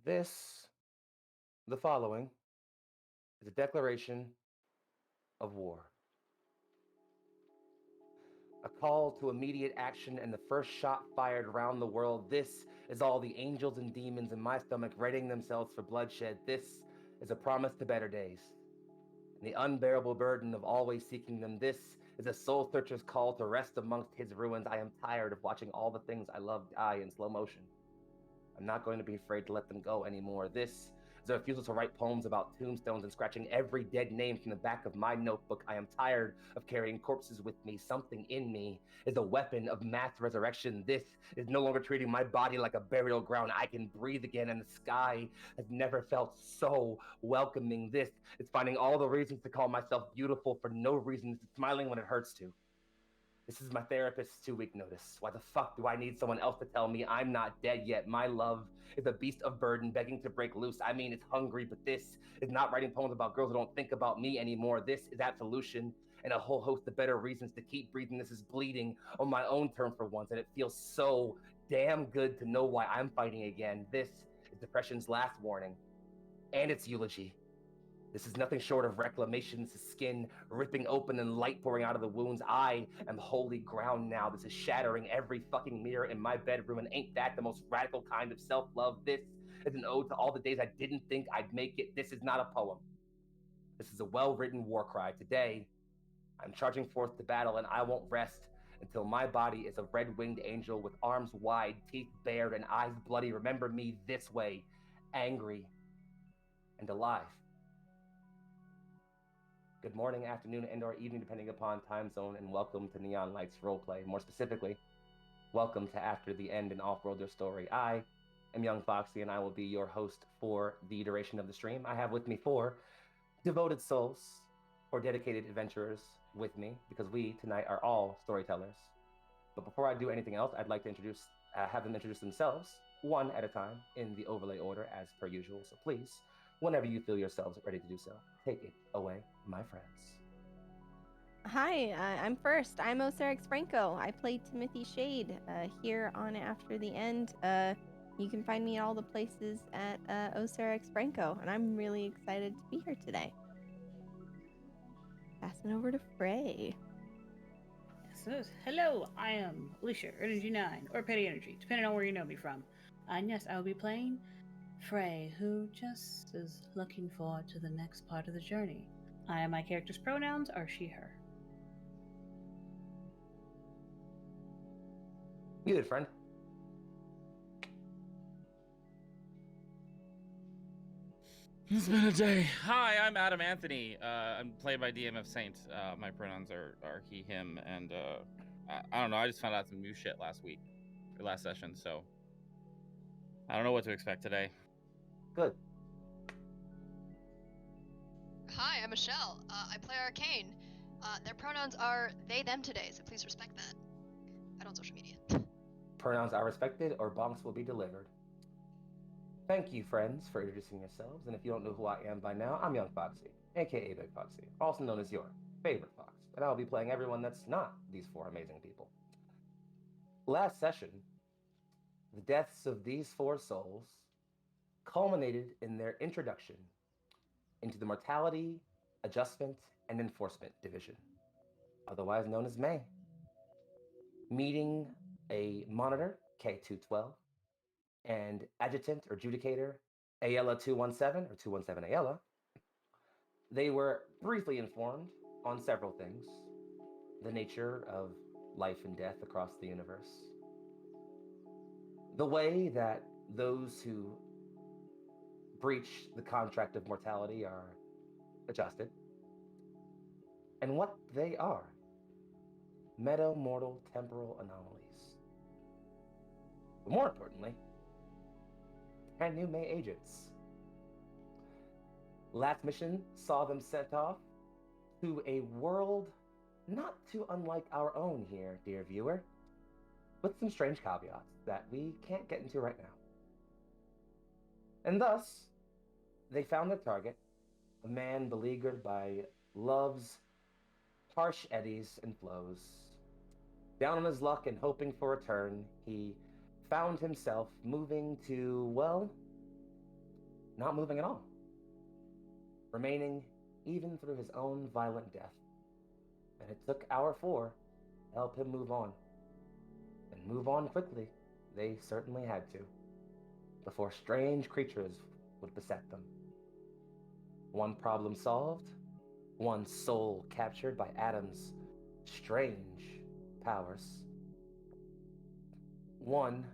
The following, is a declaration of war. A call to immediate action and the first shot fired around the world. This is all the angels and demons in my stomach readying themselves for bloodshed. This is a promise to better days. And the unbearable burden of always seeking them. This is a soul searcher's call to rest amongst his ruins. I am tired of watching all the things I love die in slow motion. I'm not going to be afraid to let them go anymore. This is a refusal to write poems about tombstones and scratching every dead name from the back of my notebook. I am tired of carrying corpses with me. Something in me is a weapon of mass resurrection. This is no longer treating my body like a burial ground. I can breathe again, and the sky has never felt so welcoming. This is finding all the reasons to call myself beautiful for no reason, smiling when it hurts to. This is my therapist's 2-week notice. Why the fuck do I need someone else to tell me I'm not dead yet? My love is a beast of burden begging to break loose. I mean, it's hungry, but this is not writing poems about girls who don't think about me anymore. This is absolution and a whole host of better reasons to keep breathing. This is bleeding on my own terms for once, and it feels so damn good to know why I'm fighting again. This is depression's last warning and its eulogy. This is nothing short of reclamation. This is skin ripping open and light pouring out of the wounds. I am holy ground now. This is shattering every fucking mirror in my bedroom. And ain't that the most radical kind of self-love? This is an ode to all the days I didn't think I'd make it. This is not a poem. This is a well-written war cry. Today, I'm charging forth to battle, and I won't rest until my body is a red-winged angel with arms wide, teeth bared, and eyes bloody. Remember me this way, angry and alive. Good morning, afternoon, and/or evening, depending upon time zone, and welcome to Neon Lights Roleplay. More specifically, welcome to After the End, an Offworlders story. I am Young Foxy, and I will be your host for the duration of the stream. I have with me 4 devoted souls, or dedicated adventurers with me, because we tonight are all storytellers. But before I do anything else, I'd like to have them introduce themselves one at a time in the overlay order as per usual. So please, whenever you feel yourselves ready to do so, take it away, my friends. Hi, I'm first. I'm Osirix Franco. I play Timothy Shade here on After the End. You can find me at all the places at Osirix Franco, and I'm really excited to be here today. Passing over to Frey. Hello, I am Alicia, Energy 9, or Petty Energy, depending on where you know me from. And yes, I will be playing Frey, who just is looking forward to the next part of the journey. My character's pronouns are she, her. Muted, friend. It's been a day. Hi, I'm Adam Anthony. I'm played by DMF Saint. My pronouns are he, him, and I don't know. I just found out some new shit last session, so I don't know what to expect today. Good. Hi, I'm Michelle. I play Arcane. Their pronouns are they, them today, so please respect that. I don't social media. Pronouns are respected or bonks will be delivered. Thank you, friends, for introducing yourselves. And if you don't know who I am by now, I'm Young Foxy, aka Big Foxy, also known as your favorite fox. And I'll be playing everyone that's not these 4 amazing people. Last session, the deaths of these 4 souls culminated in their introduction into the Mortality, Adjustment, and Enforcement Division, otherwise known as May. Meeting a monitor, K212, and adjutant or judicator, Ayala 217 or 217 Ayala, they were briefly informed on several things: the nature of life and death across the universe, the way that those who breach the contract of mortality are adjusted, and what they are: meta-mortal temporal anomalies. But more importantly, brand new May agents. Last mission saw them sent off to a world not too unlike our own here, dear viewer, with some strange caveats that we can't get into right now. And thus, they found their target, a man beleaguered by love's harsh eddies and flows. Down on his luck and hoping for a turn, he found himself moving to, well, not moving at all, remaining even through his own violent death. And it took our 4 to help him move on. And move on quickly, they certainly had to, before strange creatures would beset them. One problem solved, one soul captured by Adam's strange powers. One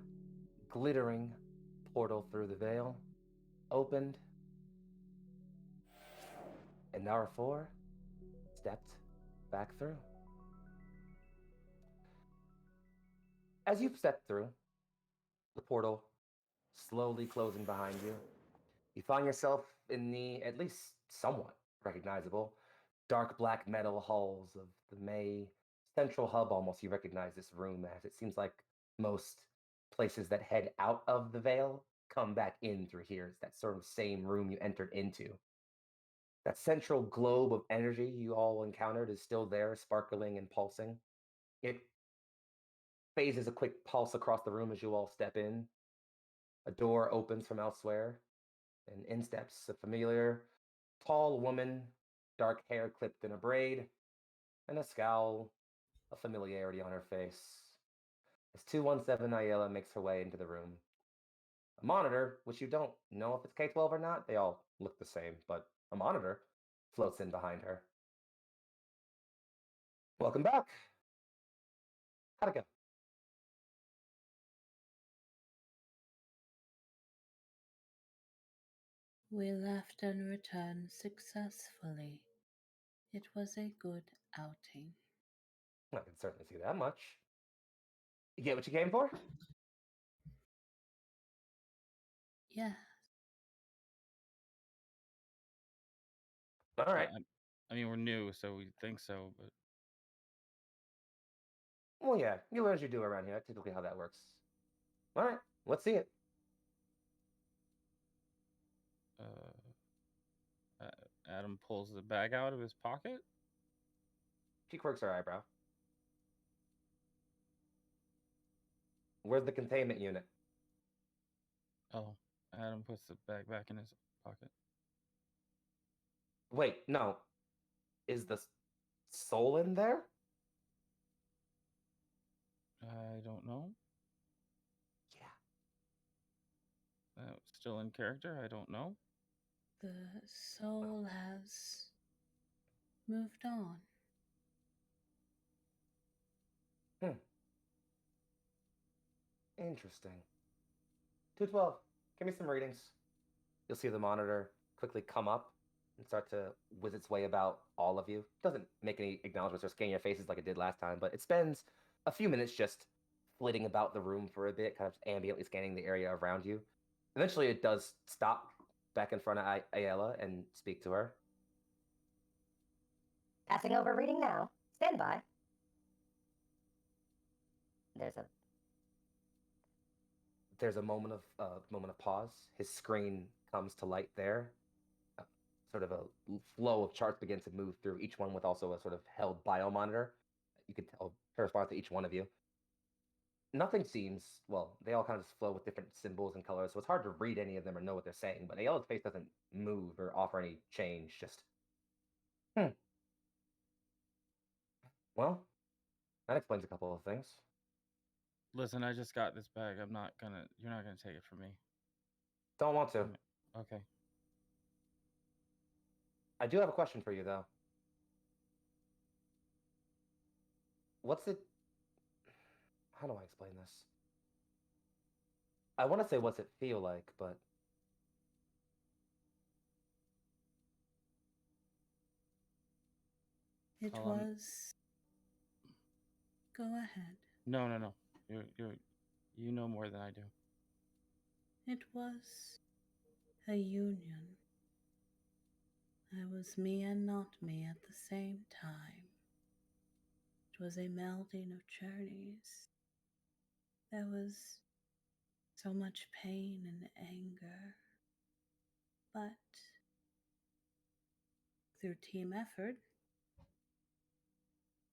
glittering portal through the veil opened, and our 4 stepped back through. As you step through, the portal slowly closing behind you, you find yourself in the at least somewhat recognizable dark black metal halls of the May central hub. Almost you recognize this room as it seems like most places that head out of the veil come back in through here. It's that sort of same room you entered into. That central globe of energy you all encountered is still there, sparkling and pulsing. It phases a quick pulse across the room as you all step in. A door opens from elsewhere, and in steps a familiar, tall woman, dark hair clipped in a braid, and a scowl of familiarity on her face. As 217 Ayala makes her way into the room, a monitor, which you don't know if it's K-12 or not, they all look the same, but a monitor floats in behind her. Welcome back. How'd it go? We left and returned successfully. It was a good outing. I can certainly see that much. You get what you came for? Yeah. All right. I mean, we're new, so we think so, but Well, yeah, you learn as you do around here. That's typically how that works. All right, let's see it. Adam pulls the bag out of his pocket. She quirks her eyebrow. Where's the containment unit? Oh, Adam puts the bag back in his pocket. Wait, no. Is the soul in there? I don't know. Yeah. Still in character. I don't know. The soul has moved on. Interesting. 212, give me some readings. You'll see the monitor quickly come up and start to whiz its way about all of you. Doesn't make any acknowledgments or scan your faces like it did last time, but it spends a few minutes just flitting about the room for a bit, kind of ambiently scanning the area around you. Eventually, it does stop back in front of Ayala and speak to her. Passing over reading now. Stand by. There's a moment of pause. His screen comes to light there. Sort of a flow of charts begin to move through, each one with also a sort of held bio monitor. You can tell corresponds to each one of you. Nothing seems, well, they all kind of just flow with different symbols and colors, so it's hard to read any of them or know what they're saying, but Ayala's face doesn't move or offer any change, just, Well, that explains a couple of things. Listen, I just got this bag. You're not gonna take it from me. Don't want to. Okay. I do have a question for you, though. What's it... How do I explain this? I want to say what's it feel like, but... It was. Go ahead. No. You know more than I do. It was a union. I was me and not me at the same time. It was a melding of journeys. There was so much pain and anger. But through team effort,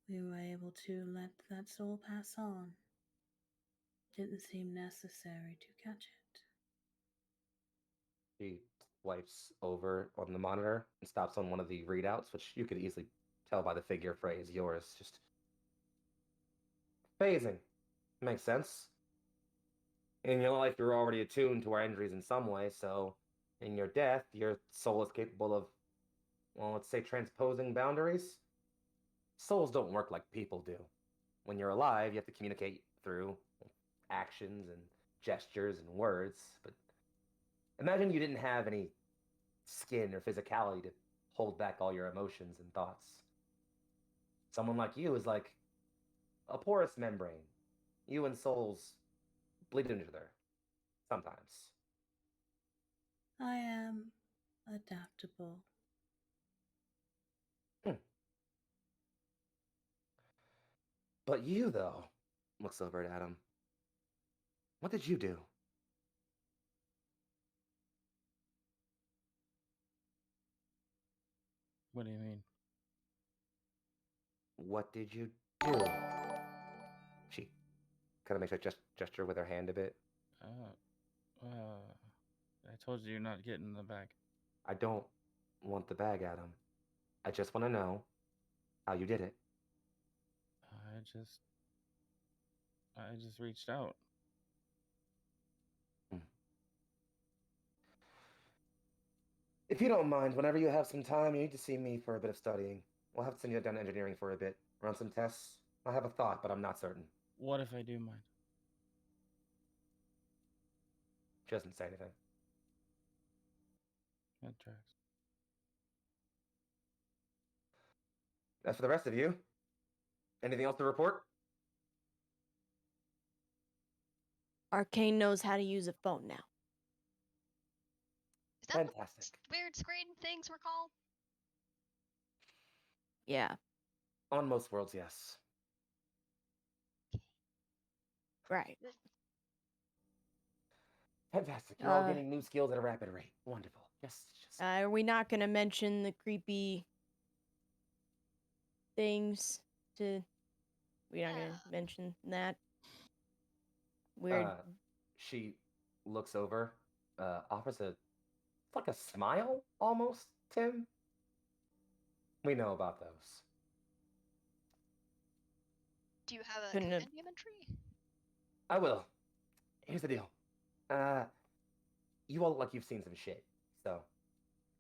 we were able to let that soul pass on. It didn't seem necessary to catch it. She swipes over on the monitor and stops on one of the readouts, which you could easily tell by the figure phrase yours. Just phasing. Makes sense. In your life, you're already attuned to our injuries in some way, so in your death, your soul is capable of, well, let's say transposing boundaries. Souls don't work like people do. When you're alive, you have to communicate through actions and gestures and words, but imagine you didn't have any skin or physicality to hold back all your emotions and thoughts. Someone like you is like a porous membrane. You and souls bleed into each other sometimes. I am adaptable. But you, though, looks over at Adam. What did you do? What do you mean? What did you do? She kind of makes a gesture with her hand a bit. I told you you're not getting the bag. I don't want the bag, Adam. I just want to know how you did it. I just reached out. If you don't mind, whenever you have some time, you need to see me for a bit of studying. We'll have to send you down to engineering for a bit, run some tests. I have a thought, but I'm not certain. What if I do mind? She doesn't say anything. That tracks. As for the rest of you, anything else to report? Arcane knows how to use a phone now. Is that Fantastic. what weird screen things were called? Yeah, On most worlds, yes. right. Fantastic. You're all gaining new skills at a rapid rate. Wonderful. Yes. Are we not gonna mention the creepy things to... We're not gonna mention that? Weird. She looks over, offers like a smile almost, Tim. We know about those. Do you have a Couldn't have- compendium entry? I will. Here's the deal. You all look like you've seen some shit. So,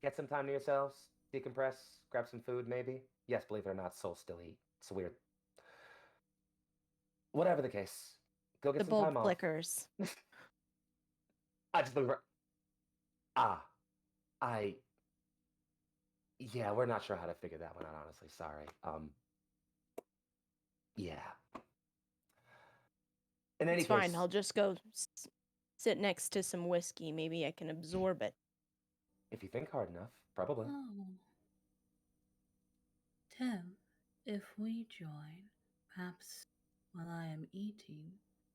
get some time to yourselves, decompress, grab some food maybe. Yes, believe it or not, souls still eat. It's weird. Whatever the case, go get The some bulb time off. flickers. I just look. Yeah, we're not sure how to figure that one out, honestly. Sorry. Yeah. In any It's fine. case, I'll just go sit next to some whiskey. Maybe I can absorb it. if you think hard enough, probably. Oh. Tim, if we join, perhaps while I am eating,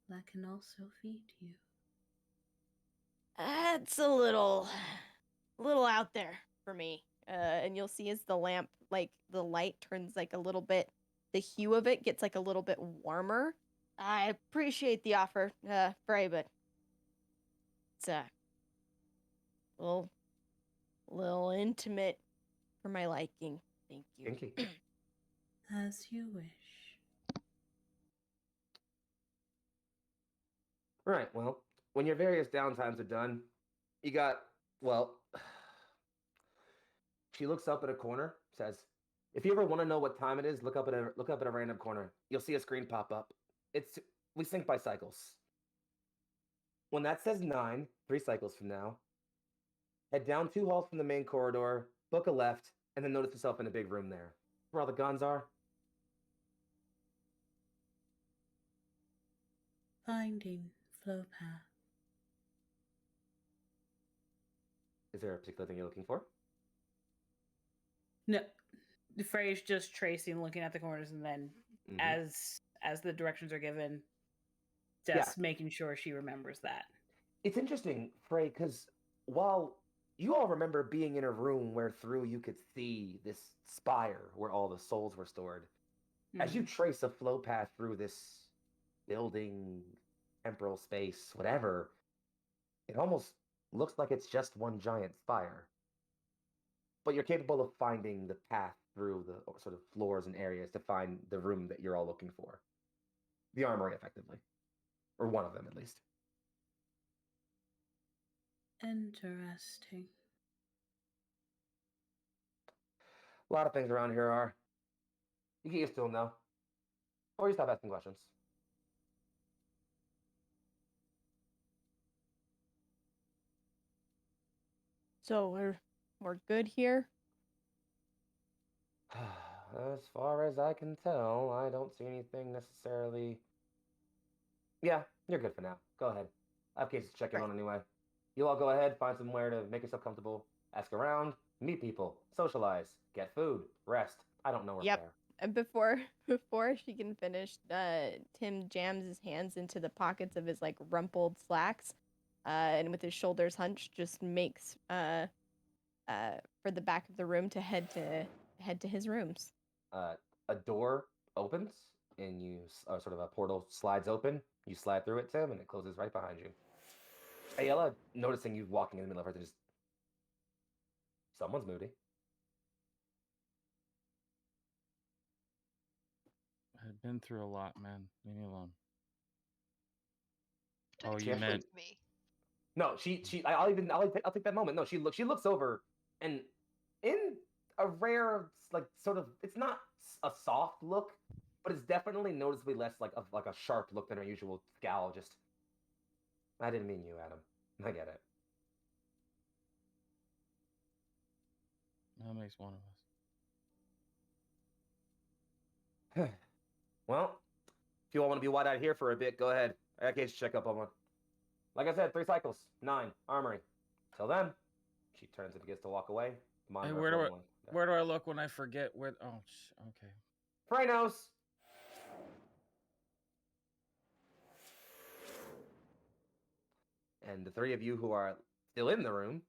that can also feed you. That's a little out there for me. And you'll see as the lamp, like the light turns like a little bit, the hue of it gets like a little bit warmer. I appreciate the offer, Frey, but it's a little intimate for my liking. Thank you. Kinky. As you wish. Right, well, when your various downtimes are done, you got, well, she looks up at a corner, says, if you ever want to know what time it is, look up at a random corner. You'll see a screen pop up. We sync by cycles. When that says 9, 3 cycles from now, head down 2 halls from the main corridor, book a left, and then notice yourself in a big room there. Where all the guns are. Finding flow path. Is there a particular thing you're looking for? No, Frey's just tracing, looking at the corners, and then as the directions are given, just making sure she remembers that. It's interesting, Frey, because while you all remember being in a room where through you could see this spire where all the souls were stored, as you trace a flow path through this building, temporal space, whatever, it almost looks like it's just one giant spire. But you're capable of finding the path through the sort of floors and areas to find the room that you're all looking for. The armory, effectively. Or one of them, at least. Interesting. A lot of things around here are. You get used to them, though. Or you stop asking questions. So we're good here. As far as I can tell, I don't see anything necessarily. Yeah, you're good for now. Go ahead. I have cases to check in Right. on anyway. You all go ahead, find somewhere to make yourself comfortable, ask around, meet people, socialize, get food, rest. I don't know where Yep. fair. And before she can finish, Tim jams his hands into the pockets of his like rumpled slacks, and with his shoulders hunched, just makes for the back of the room to head to his rooms. A door opens, and sort of a portal slides open. You slide through it, Tim, and it closes right behind you. Ayala, noticing you walking in the middle of her, just someone's moody. I've been through a lot, man. Leave me alone. Don't Oh, you explain meant to me. No, I'll take that moment. No, she looks over, and in a rare, like, sort of, it's not a soft look, but it's definitely noticeably less like a sharp look than her usual scowl. Just, I didn't mean you, Adam. I get it. that makes one of us. Well, if you all want to be wide-eyed here for a bit, go ahead. I got case to check up on one. Like I said, 3 cycles, 9 armory. Till then, she turns and begins to walk away. Hey, where do I look when I forget where? Oh, okay. Frenos! And the 3 of you who are still in the room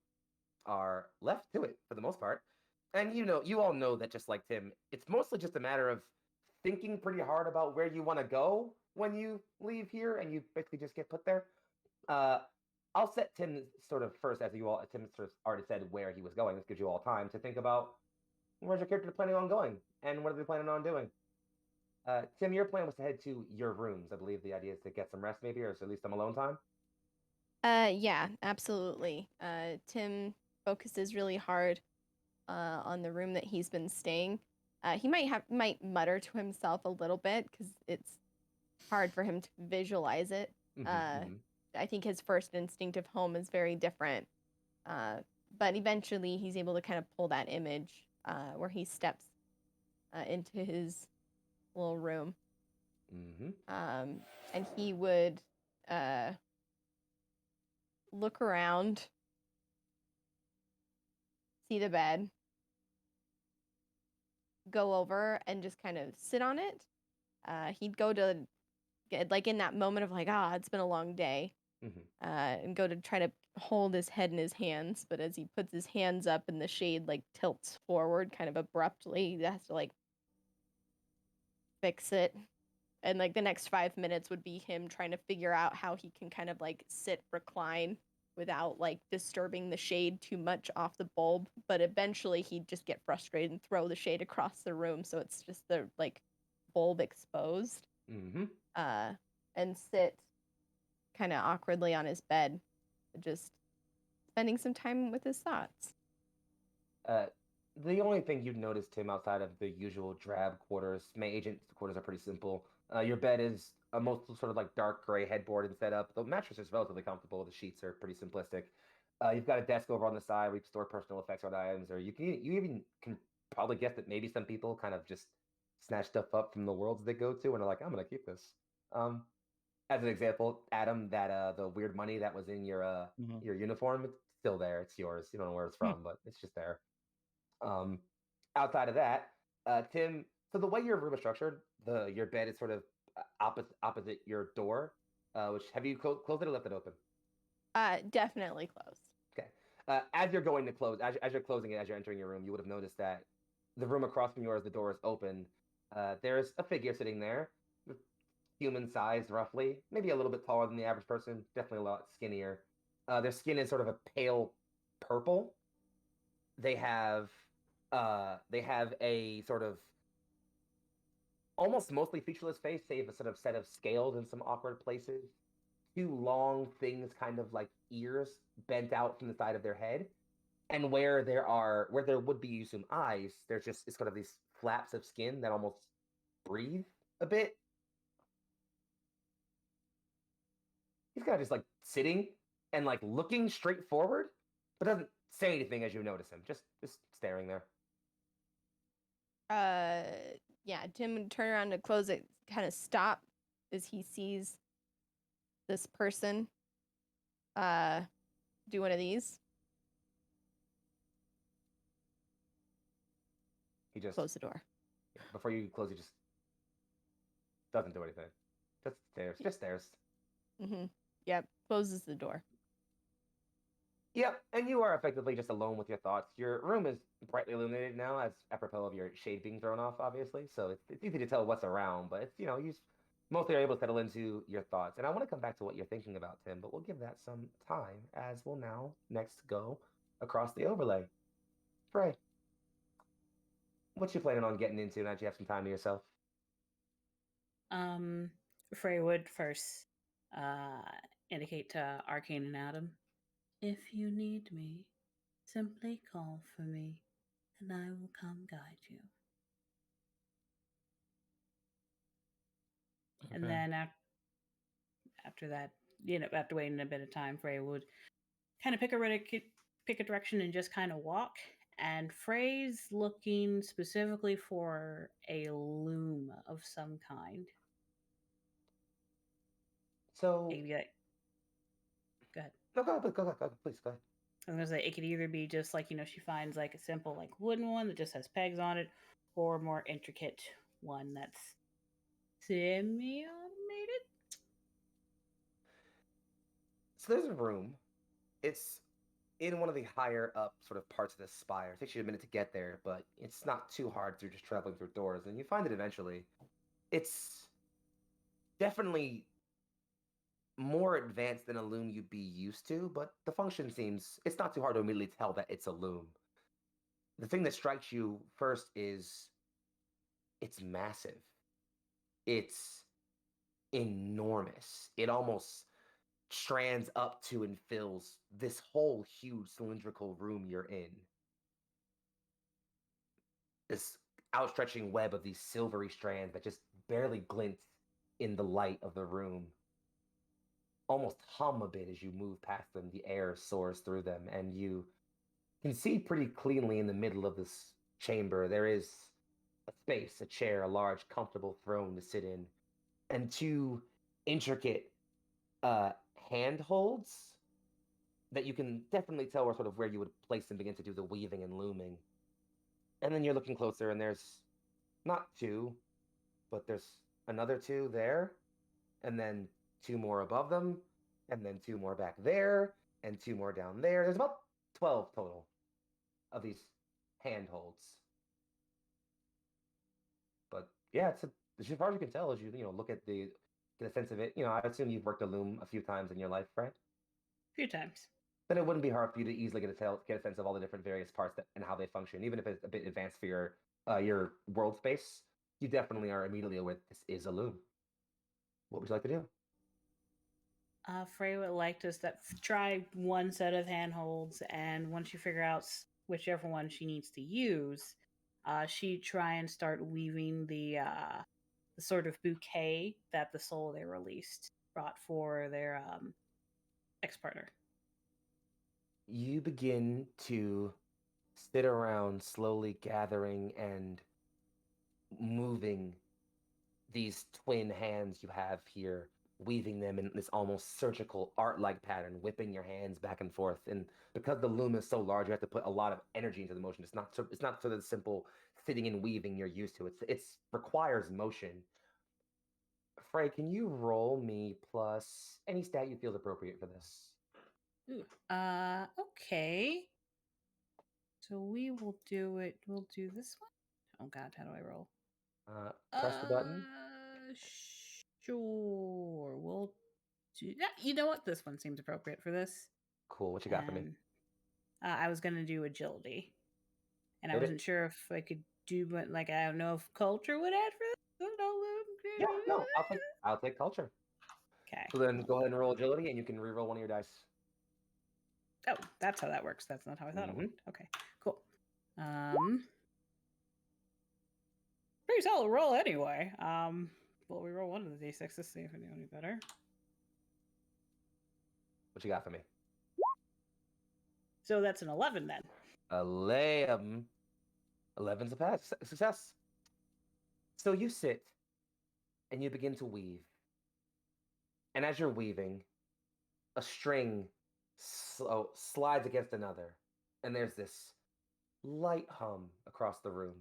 are left to it for the most part. And you all know that just like Tim, it's mostly just a matter of thinking pretty hard about where you want to go when you leave here, and you basically just get put there. I'll set Tim sort of first, as Tim sort of already said where he was going. This gives you all time to think about where's your character planning on going, and what are they planning on doing. Tim, your plan was to head to your rooms. I believe the idea is to get some rest, maybe, or at least some alone time. Yeah, absolutely. Tim focuses really hard on the room that he's been staying. He might mutter to himself a little bit because it's hard for him to visualize it. I think his first instinct of home is very different. But eventually he's able to kind of pull that image where he steps into his little room. And he would look around, see the bed, go over and just kind of sit on it. He'd go to get, like, in that moment of like, it's been a long day, and go to try to hold his head in his hands. But as he puts his hands up and the shade like tilts forward kind of abruptly, he has to like fix it. And like the next 5 minutes would be him trying to figure out how he can kind of like sit, recline without like disturbing the shade too much off the bulb. But eventually he'd just get frustrated and throw the shade across the room, so it's just the like bulb exposed. And sit kind of awkwardly on his bed, just spending some time with his thoughts. The only thing you'd notice, Tim, outside of the usual drab quarters, my agent's quarters are pretty simple. Your bed is a most sort of like dark gray headboard and setup. The mattress is relatively comfortable. The sheets are pretty simplistic. You've got a desk over on the side where you can store personal effects on items, or you even can probably guess that maybe some people kind of just snatch stuff up from the worlds they go to and are like, I'm gonna keep this. As an example, Adam, that the weird money that was in your uniform, it's still there. It's yours. You don't know where it's from, but it's just there. Outside of that, Tim, so the way your room is structured, your bed is sort of opposite your door. Which have you closed it or left it open? Definitely closed. Okay. As you're going to close, as you're closing it, as you're entering your room, you would have noticed that the room across from yours, the door is open. There's a figure sitting there, human size roughly, maybe a little bit taller than the average person, definitely a lot skinnier. Their skin is sort of a pale purple. They have a sort of almost mostly featureless face, save a sort of set of scales in some awkward places. Two long things, kind of like ears, bent out from the side of their head. And where there would be some eyes, there's just it's kind of these flaps of skin that almost breathe a bit. He's kind of just like sitting and like looking straight forward, but doesn't say anything as you notice him. Just staring there. Yeah, Tim would turn around to close it, kind of stop as he sees this person do one of these. He just Close the door. before you close, he just doesn't do anything. Just stares. Just stares. Mm-hmm. Yep, closes the door. Yep, and you are effectively just alone with your thoughts. Your room is brightly illuminated now, as apropos of your shade being thrown off, obviously. So it's easy to tell what's around, but it's you mostly are able to settle into your thoughts. And I want to come back to what you're thinking about, Tim, but we'll give that some time, as we'll now next go across the overlay. Frey, what you planning on getting into now that you have some time to yourself? Frey would first indicate to Arcane and Adam, if you need me, simply call for me, and I will come guide you. Okay. And then after that, after waiting a bit of time, Frey would kind of pick a direction and just kind of walk. And Frey's looking specifically for a loom of some kind. So, It could be like, go ahead. no, go ahead, please, go ahead. I was gonna say it could either be just like she finds like a simple like wooden one that just has pegs on it, or a more intricate one that's semi-automated. So there's a room. It's in one of the higher up sort of parts of the spire. It takes you a minute to get there, but it's not too hard through just traveling through doors, and you find it eventually. It's definitely more advanced than a loom you'd be used to, but the function seems it's not too hard to immediately tell that it's a loom. The thing that strikes you first is it's massive. It's enormous. It almost strands up to and fills this whole huge cylindrical room you're in. This outstretching web of these silvery strands that just barely glint in the light of the room. Almost hum a bit as you move past them. The air soars through them, and you can see pretty cleanly in the middle of this chamber there is a space, a chair, a large, comfortable throne to sit in, and two intricate handholds that you can definitely tell are sort of where you would place and begin to do the weaving and looming. And then you're looking closer, and there's not two, but there's another two there, and then two more above them, and then two more back there, and two more down there. There's about 12 total of these handholds. But yeah, as far as you can tell, as you look at get a sense of it. I assume you've worked a loom a few times in your life, right? A few times. Then it wouldn't be hard for you to easily get a sense of all the different various parts and how they function, even if it's a bit advanced for your world space. You definitely are immediately aware this is a loom. What would you like to do? Frey would like to try one set of handholds, and once you figure out whichever one she needs to use, she'd try and start weaving the sort of bouquet that the soul they released brought for their ex-partner. You begin to sit around, slowly gathering and moving these twin hands you have here, weaving them in this almost surgical art-like pattern, whipping your hands back and forth. And because the loom is so large, you have to put a lot of energy into the motion. It's not sort of the simple sitting and weaving you're used to. It's requires motion. Frey, can you roll me plus any stat you feel is appropriate for this? Ooh. Okay. So we will do it. We'll do this one. Oh God, how do I roll? Press the button. Sure. We'll do that. You know what? This one seems appropriate for this. Cool. What you got for me? And I was gonna do agility, and I Hit it. wasn't sure if I could do, but like I don't know if culture would add for this. I don't know. Yeah, no, I'll take culture. Okay. So then go ahead and roll agility, and you can reroll one of your dice. Oh, that's how that works. That's not how I thought it Mhm. worked. Okay, cool. Pretty solid roll anyway. Well, we roll one of the d6 to see if I do any better. What you got for me? So that's an 11 then. 11. 11's a pass. Success. So you sit and you begin to weave. And as you're weaving, a string slides against another. And there's this light hum across the room.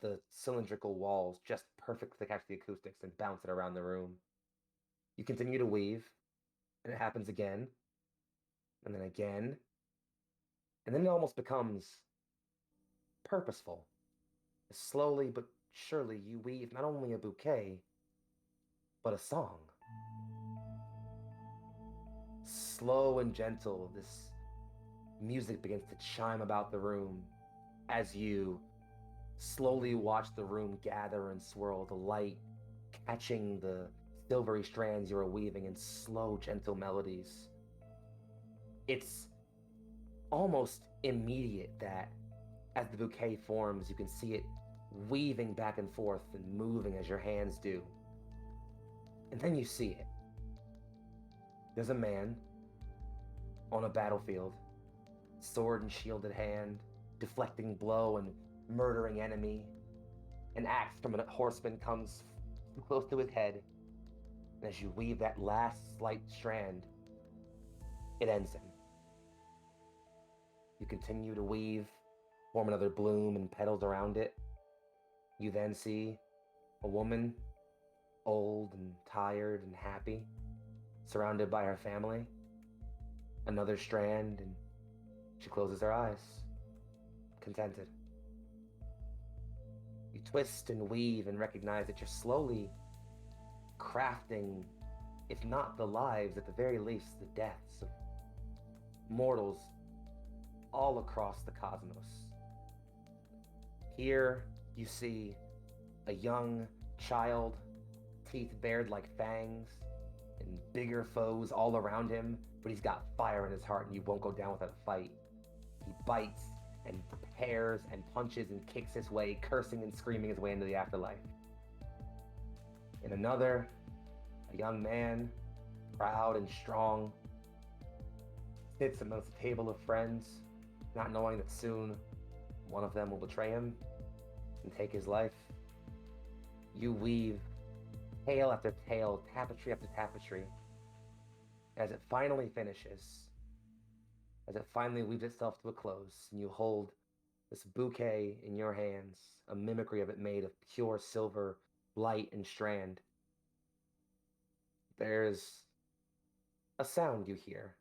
The cylindrical walls just perfect to catch the acoustics and bounce it around the room. You continue to weave, and it happens again, and then again, and then it almost becomes purposeful. Slowly but surely, you weave not only a bouquet, but a song. Slow and gentle, this music begins to chime about the room as you slowly watch the room gather and swirl, the light catching the silvery strands you are weaving in slow, gentle melodies. It's almost immediate that as the bouquet forms, you can see it weaving back and forth and moving as your hands do. And then you see it. There's a man on a battlefield, sword and shield at hand, deflecting blow and murdering enemy. An axe from a horseman comes close to his head, and as you weave that last slight strand, it ends him. You continue to weave, form another bloom and petals around it. You then see a woman, old and tired and happy, surrounded by her family. Another strand, and she closes her eyes, contented. You twist and weave and recognize that you're slowly crafting, if not the lives, at the very least, the deaths of mortals all across the cosmos. Here you see a young child, teeth bared like fangs, and bigger foes all around him, but he's got fire in his heart and you won't go down without a fight. He bites and tears and punches and kicks his way, cursing and screaming his way into the afterlife. In another, a young man, proud and strong, sits amongst a table of friends, not knowing that soon one of them will betray him and take his life. You weave tale after tale, tapestry after tapestry, as it finally finishes, as it finally weaves itself to a close, and you hold this bouquet in your hands, a mimicry of it made of pure silver, light, and strand. There's a sound you hear.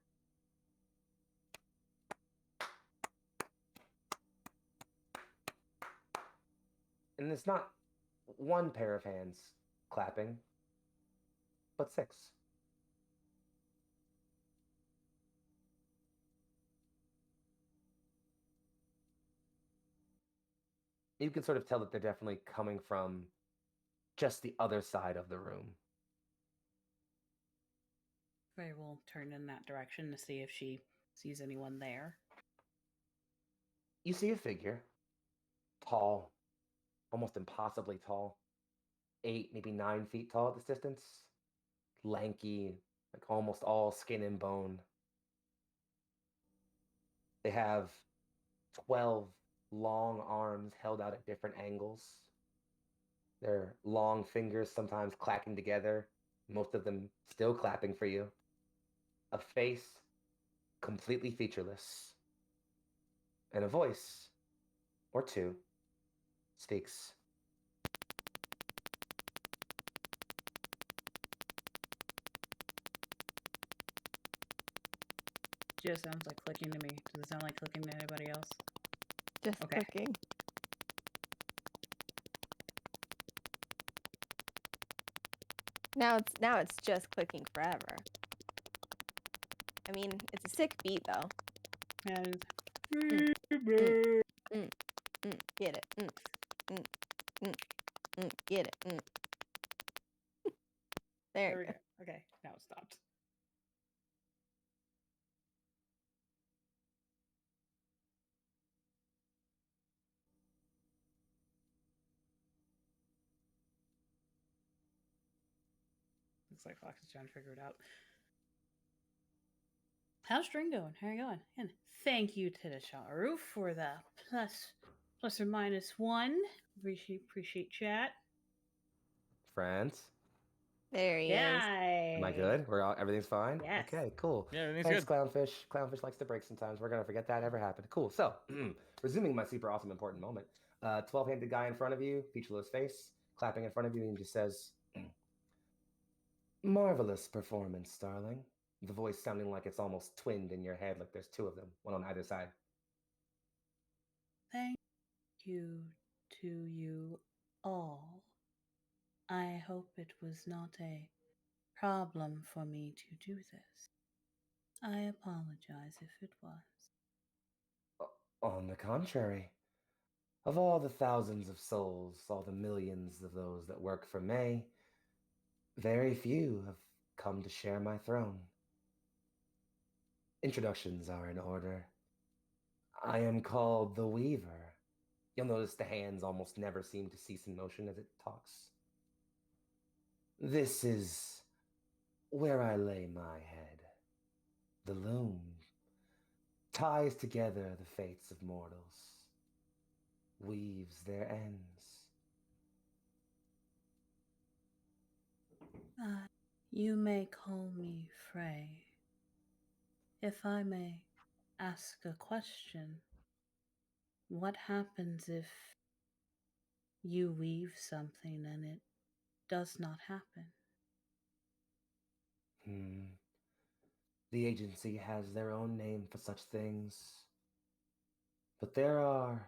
And it's not one pair of hands clapping, but 6. You can sort of tell that they're definitely coming from just the other side of the room. Faye will turn in that direction to see if she sees anyone there. You see a figure, tall, almost impossibly tall, 8, maybe 9 feet tall at this distance, lanky, like almost all skin and bone. They have 12 long arms held out at different angles. Their long fingers sometimes clacking together, most of them still clapping for you. A face completely featureless. And a voice, or two, speaks. Just sounds like clicking to me. Does it sound like clicking to anybody else? Just Okay. clicking. Now it's just clicking forever. I mean, it's a sick beat though. And Get it. Get it. There there you we go. go. Okay, now it stopped. Looks like Fox is trying to figure it out. How's string going? How are you going? And thank you to the Sharu for the plus or minus one. Appreciate chat. Friends, There he is. Yeah. am I good? Everything's fine? Yes. Okay, cool. Yeah, everything's Thanks, good. Clownfish. Clownfish likes to break sometimes. We're going to forget that ever happened. Cool. So, resuming my super awesome important moment. 12-handed guy in front of you, featureless face, clapping in front of you, and just says, marvelous performance, darling. The voice sounding like it's almost twinned in your head, like there's two of them, one on either side. Thank you to you all. I hope it was not a problem for me to do this. I apologize if it was. On the contrary, of all the thousands of souls, all the millions of those that work for May, very few have come to share my throne. Introductions are in order. I am called the Weaver. You'll notice the hands almost never seem to cease in motion as it talks. This is where I lay my head. The loom ties together the fates of mortals, weaves their ends. You may call me Frey. If I may ask a question, what happens if you weave something and it does not happen? The agency has their own name for such things, but there are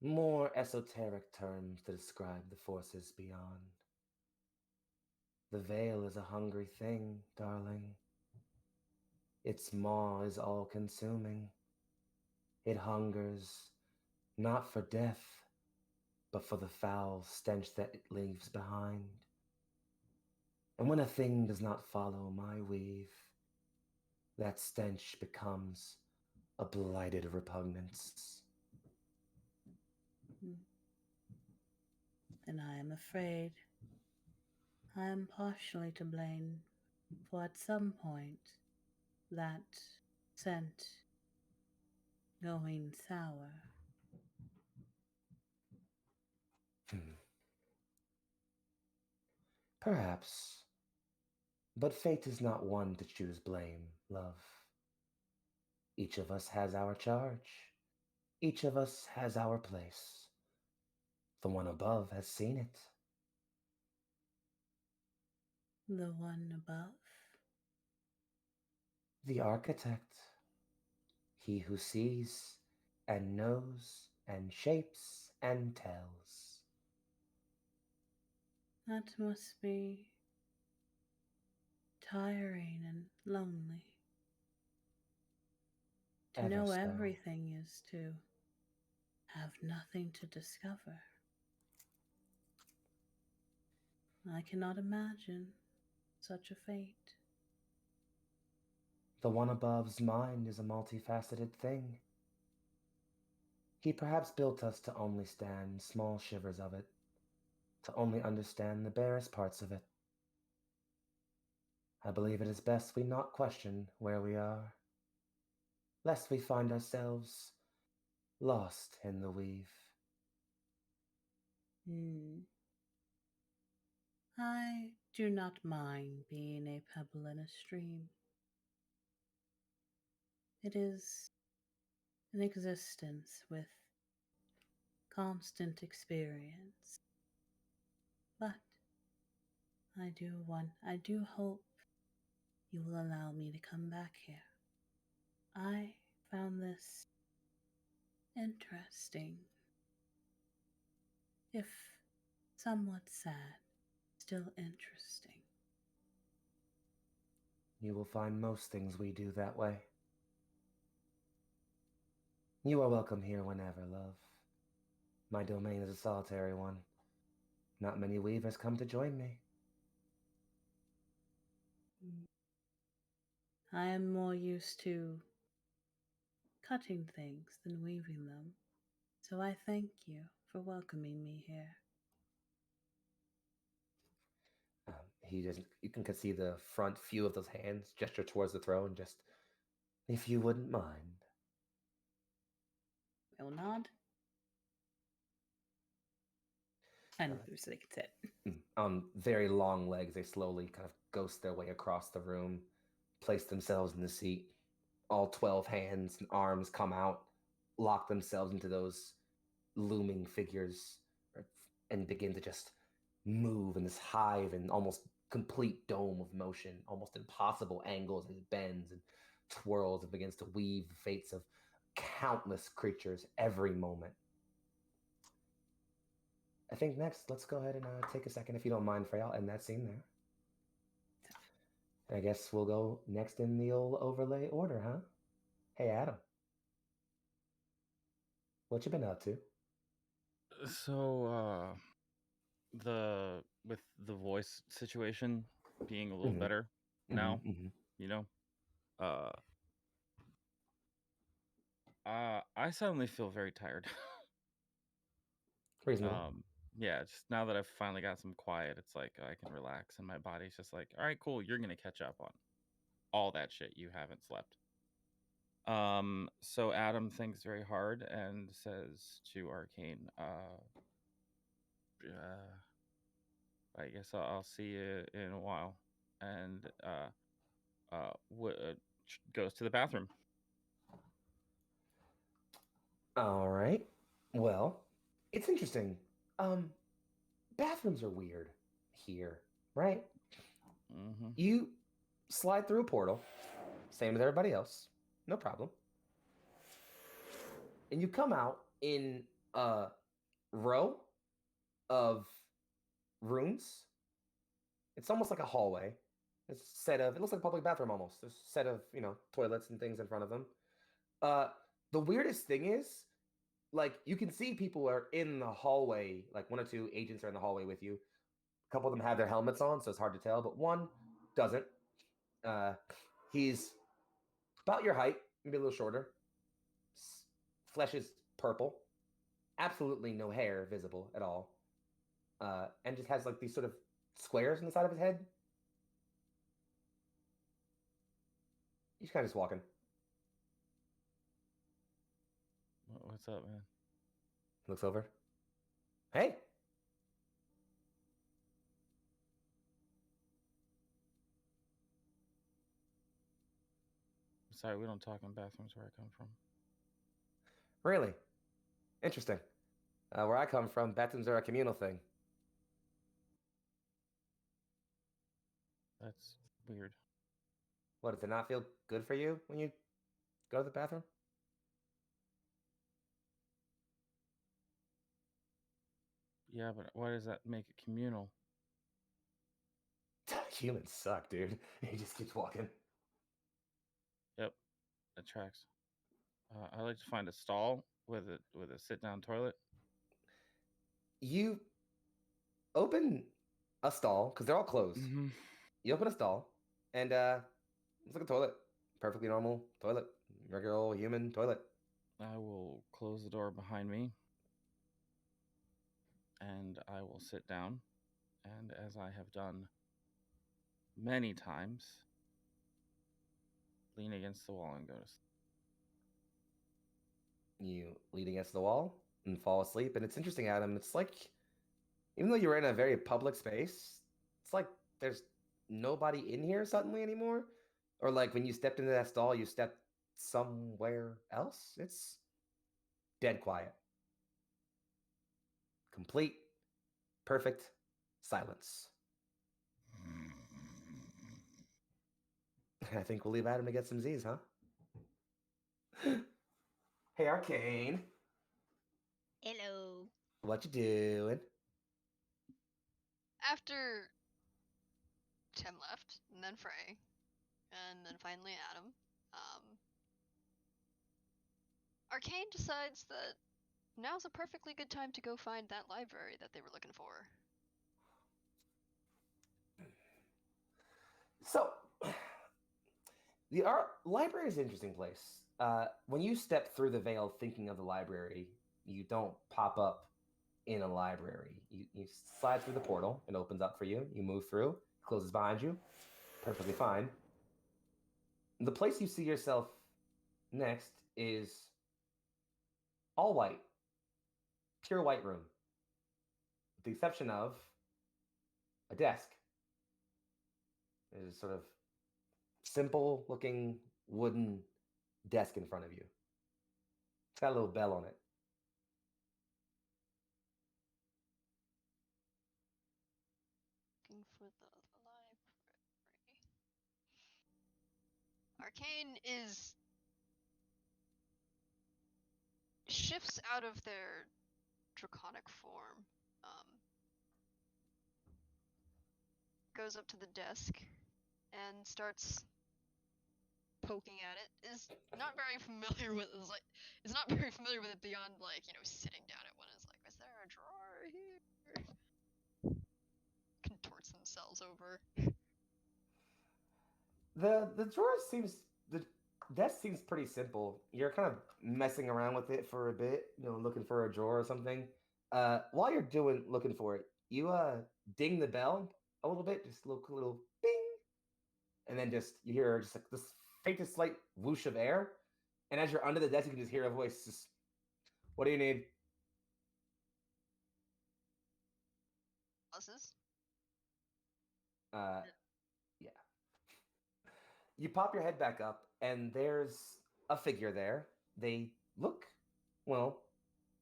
more esoteric terms to describe the forces beyond. The veil is a hungry thing, darling. Its maw is all-consuming. It hungers not for death, but for the foul stench that it leaves behind. And when a thing does not follow my weave, that stench becomes a blighted repugnance. And I am afraid I am partially to blame for at some point that scent going sour. Perhaps. But fate is not one to choose blame, love. Each of us has our charge. Each of us has our place. The one above has seen it. The one above? The architect. He who sees and knows and shapes and tells. That must be tiring and lonely. To Ever know so. everything is to have nothing to discover. I cannot imagine such a fate. The one above's mind is a multifaceted thing. He perhaps built us to only stand small shivers of it, to only understand the barest parts of it. I believe it is best we not question where we are, lest we find ourselves lost in the weave. I do not mind being a pebble in a stream. It is an existence with constant experience. But I do hope you will allow me to come back here. I found this interesting, if somewhat sad, still interesting. You will find most things we do that way. You are welcome here whenever, love. My domain is a solitary one. Not many weavers come to join me. I am more used to cutting things than weaving them, so I thank you for welcoming me here. He doesn't. You can see the front few of those hands gesture towards the throne. Just, if you wouldn't mind. I will nod. And so they can sit. On very long legs, they slowly kind of ghost their way across the room, place themselves in the seat. All 12 hands and arms come out, lock themselves into those looming figures, and begin to just move in this hive and almost complete dome of motion, almost impossible angles as it bends and twirls and begins to weave the fates of countless creatures every moment. I think next, let's go ahead and take a second, if you don't mind, Frey. I'll end that scene there. I guess we'll go next in the old overlay order, huh? Hey, Adam. What you been up to? So, with the voice situation being a little Mhm. better now, you know, I suddenly feel very tired. Reasonable. Yeah, just now that I've finally got some quiet, it's like I can relax, and my body's just like, all right, cool, you're gonna catch up on all that shit you haven't slept. So Adam thinks very hard and says to Arcane, I guess I'll see you in a while, and goes to the bathroom. All right. Well, it's interesting. Bathrooms are weird here, right? Mm-hmm. You slide through a portal, same as everybody else, no problem. And you come out in a row of rooms. It's almost like a hallway. It's a set of, it looks like a public bathroom almost. There's a set of, toilets and things in front of them. The weirdest thing is, like, you can see people are in the hallway, like one or two agents are in the hallway with you. A couple of them have their helmets on, so it's hard to tell, but one doesn't. He's about your height, maybe a little shorter. Flesh is purple. Absolutely no hair visible at all. And just has like these sort of squares on the side of his head. He's kind of just walking. What's up, man? Looks over. Hey. Sorry, we don't talk in bathrooms where I come from. Really? Interesting. Where I come from, bathrooms are a communal thing. That's weird. What, does it not feel good for you when you go to the bathroom? Yeah, but why does that make it communal? Humans suck, dude. He just keeps walking. Yep, that tracks. I like to find a stall with a sit-down toilet. You open a stall, because they're all closed. Mm-hmm. You open a stall, and it's like a toilet. Perfectly normal toilet. Regular old human toilet. I will close the door behind me, and I will sit down, and as I have done many times, lean against the wall and go to sleep. You lean against the wall and fall asleep. And it's interesting, Adam. It's like, even though you're in a very public space, it's like there's nobody in here suddenly anymore. Or like when you stepped into that stall, you stepped somewhere else. It's dead quiet. Complete, perfect silence. I think we'll leave Adam to get some Z's, huh? Hey, Arcane. Hello. What you doing? After Tim left, and then Frey, and then finally Adam. Arcane decides that now's a perfectly good time to go find that library that they were looking for. So, the library is an interesting place. When you step through the veil thinking of the library, you don't pop up in a library. You slide through the portal, it opens up for you, you move through, closes behind you, perfectly fine. The place you see yourself next is all white, pure white room, with the exception of a desk. It is sort of simple looking wooden desk in front of you. It's got a little bell on it. Looking for the library. Arcane shifts out of their draconic form. Goes up to the desk and starts poking at it. Is not very familiar with it beyond sitting down at one. Is like, is there a drawer here? Contorts themselves over. The desk seems pretty simple. You're kind of messing around with it for a bit, looking for a drawer or something. While you're looking for it, you ding the bell a little bit, just a little bing, and then you hear just like this faintest slight whoosh of air, and as you're under the desk, you can just hear a voice. Just, what do you need? Buses. Yeah. You pop your head back up, and there's a figure there. They look, well,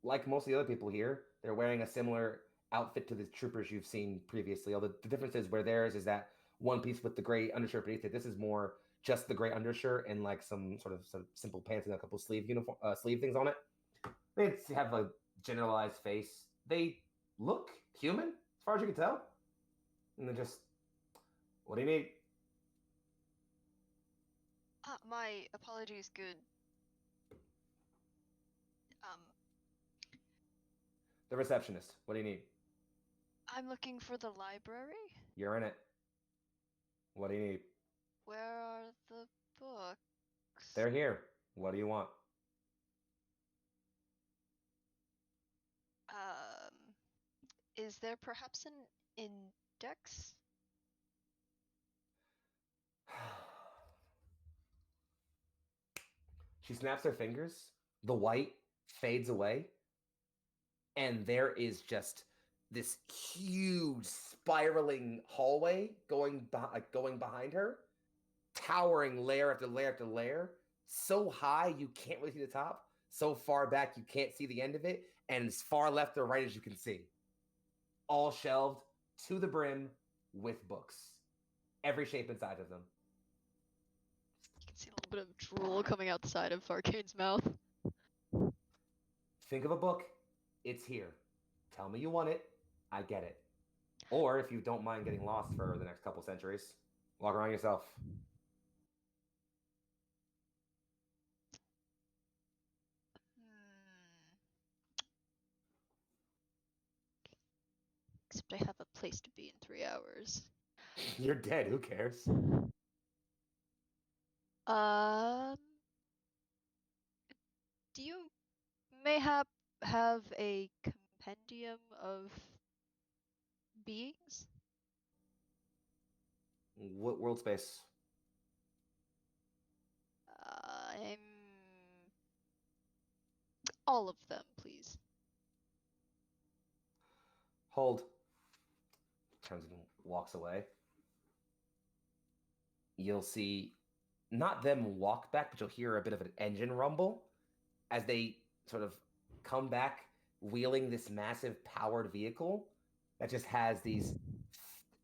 like most of the other people here. They're wearing a similar outfit to the troopers you've seen previously. Although the difference is where theirs is that one piece with the gray undershirt beneath it. This is more just the gray undershirt and like some sort of simple pants and a couple sleeve things on it. They have a generalized face. They look human, as far as you can tell. And they're just, what do you need? My apologies, good. The receptionist. What do you need? I'm looking for the library. You're in it. What do you need? Where are the books? They're here. What do you want? Is there perhaps an index? She snaps her fingers. The white fades away. And there is just this huge spiraling hallway going behind her, towering layer after layer after layer, so high you can't really see the top, so far back you can't see the end of it, and as far left or right as you can see. All shelved to the brim with books. Every shape and size of them. You can see a little bit of drool coming out the side of Arcane's mouth. Think of a book. It's here. Tell me you want it. I get it. Or if you don't mind getting lost for the next couple centuries, walk around yourself. Except I have a place to be in 3 hours. You're dead. Who cares? Do you mayhap have a compendium of beings? What world space? I'm all of them, please. Hold. Turns and walks away. You'll see not them walk back, but you'll hear a bit of an engine rumble as they sort of come back wheeling this massive powered vehicle that just has these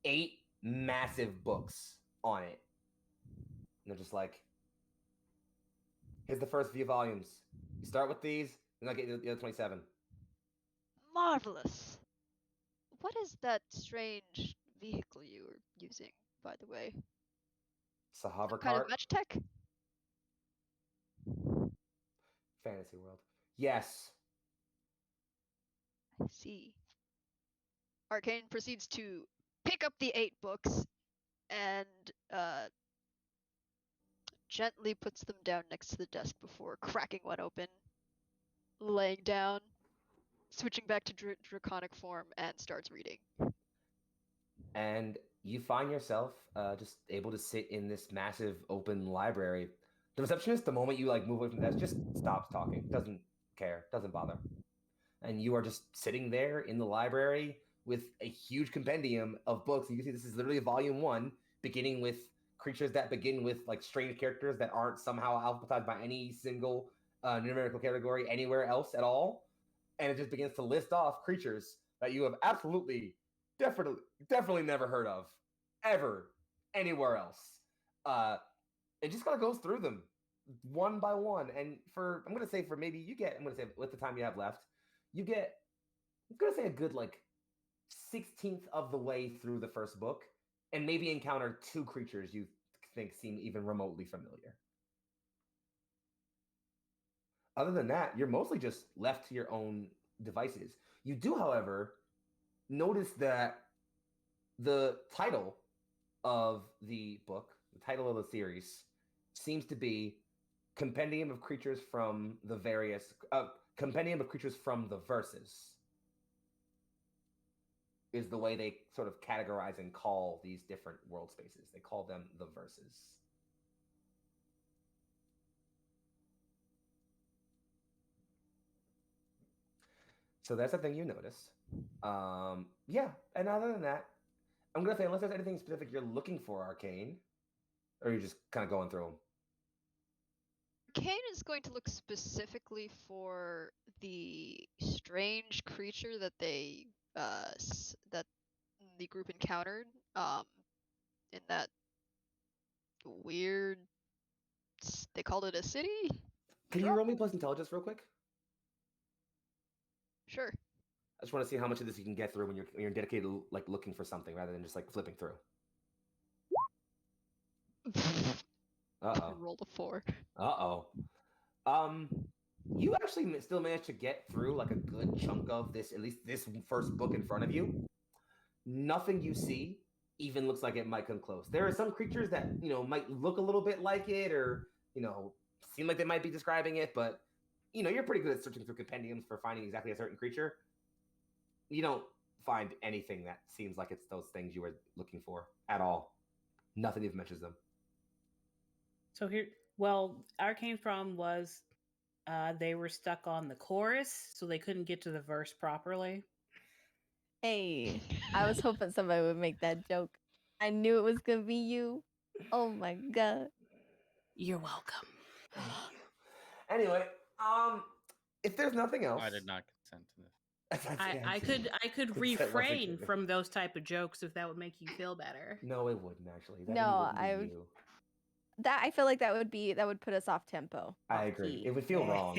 8 massive books on it. And they're just like, here's the first few volumes. You start with these, and I'll get you the other 27. Marvelous. What is that strange vehicle you were using, by the way? It's a hover Kind of cart. match tech? Fantasy world. Yes. I see. Arcane proceeds to pick up the 8 books and gently puts them down next to the desk before cracking one open, laying down, switching back to draconic form, and starts reading. And you find yourself just able to sit in this massive open library. The receptionist, the moment you like move away from the desk, just stops talking, doesn't care, doesn't bother. And you are just sitting there in the library with a huge compendium of books. You can see this is literally volume 1, beginning with creatures that begin with like strange characters that aren't somehow alphabetized by any single numerical category anywhere else at all. And it just begins to list off creatures that you have absolutely, definitely never heard of ever anywhere else. It just kind of goes through them one by one. And for, I'm going to say for maybe you get, I'm going to say with the time you have left, you get, I'm going to say a good like 16th of the way through the first book and maybe encounter 2 creatures you think seem even remotely familiar. Other than that, you're mostly just left to your own devices. You do, however, notice that the title of the book, the title of the series, seems to be Compendium of Creatures from the Various, Compendium of Creatures from the Verses, is the way they sort of categorize and call these different world spaces. They call them the Verses. So that's the thing you notice. Yeah, and other than that, I'm gonna say unless there's anything specific you're looking for, Arcane, or you're just kind of going through them. Arcane is going to look specifically for the strange creature that that the group encountered in that weird. They called it a city. Can you roll me plus intelligence real quick? Sure. I just want to see how much of this you can get through when you're dedicated to like looking for something rather than just like flipping through. Uh-oh. Rolled a 4. Uh-oh. You actually still managed to get through like a good chunk of this, at least this first book in front of you. Nothing you see even looks like it might come close. There are some creatures that, might look a little bit like it or, seem like they might be describing it, but, you're pretty good at searching through compendiums for finding exactly a certain creature. You don't find anything that seems like it's those things you were looking for at all. Nothing even mentions them. So Arcane From was they were stuck on the chorus, so they couldn't get to the verse properly. Hey, I was hoping somebody would make that joke. I knew it was gonna be you. Oh my god. You're welcome. Anyway, if there's nothing else, I did not consent to this. I could refrain from those type of jokes if that would make you feel better. No, it wouldn't actually. I feel like that would put us off tempo. I agree. It would feel wrong,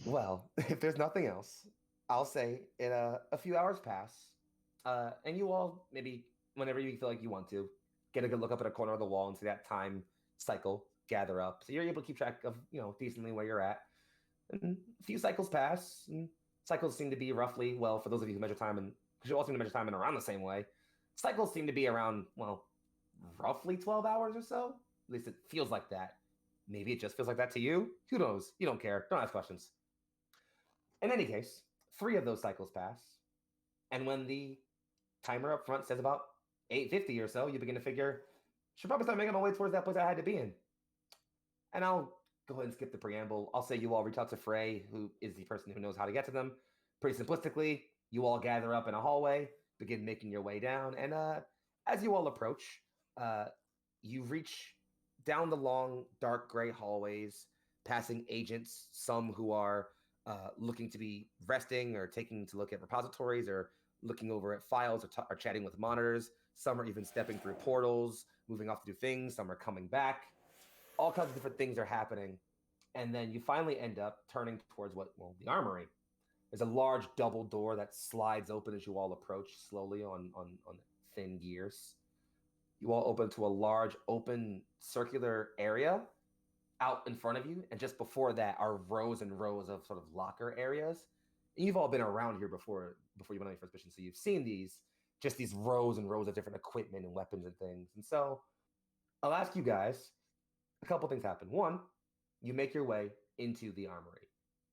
Well, if there's nothing else, I'll say in a few hours pass, and you all maybe whenever you feel like you want to get a good look up at a corner of the wall and see that time cycle gather up, so you're able to keep track of decently where you're at. And a few cycles pass, and cycles seem to be roughly, well, for those of you who measure time, and because you all seem to measure time in around the same way, cycles seem to be around, well, roughly 12 hours or so. At least it feels like that. Maybe it just feels like that to you. Who knows? You don't care. Don't ask questions. In any case, 3 of those cycles pass. And when the timer up front says about 8:50 or so, you begin to figure, should probably start making my way towards that place I had to be in. And I'll go ahead and skip the preamble. I'll say you all reach out to Frey, who is the person who knows how to get to them. Pretty simplistically, you all gather up in a hallway, begin making your way down, and as you all approach, you reach down the long, dark gray hallways, passing agents, some who are looking to be resting or taking to look at repositories or looking over at files or chatting with monitors. Some are even stepping through portals, moving off to do things. Some are coming back. All kinds of different things are happening. And then you finally end up turning towards the armory. There's a large double door that slides open as you all approach slowly on thin gears. you all open to a large, open, circular area out in front of you. And just before that are rows and rows of sort of locker areas. And you've all been around here before you went on your first mission. So you've seen these rows and rows of different equipment and weapons and things. And so I'll ask you guys, a couple things happen. One, you make your way into the armory.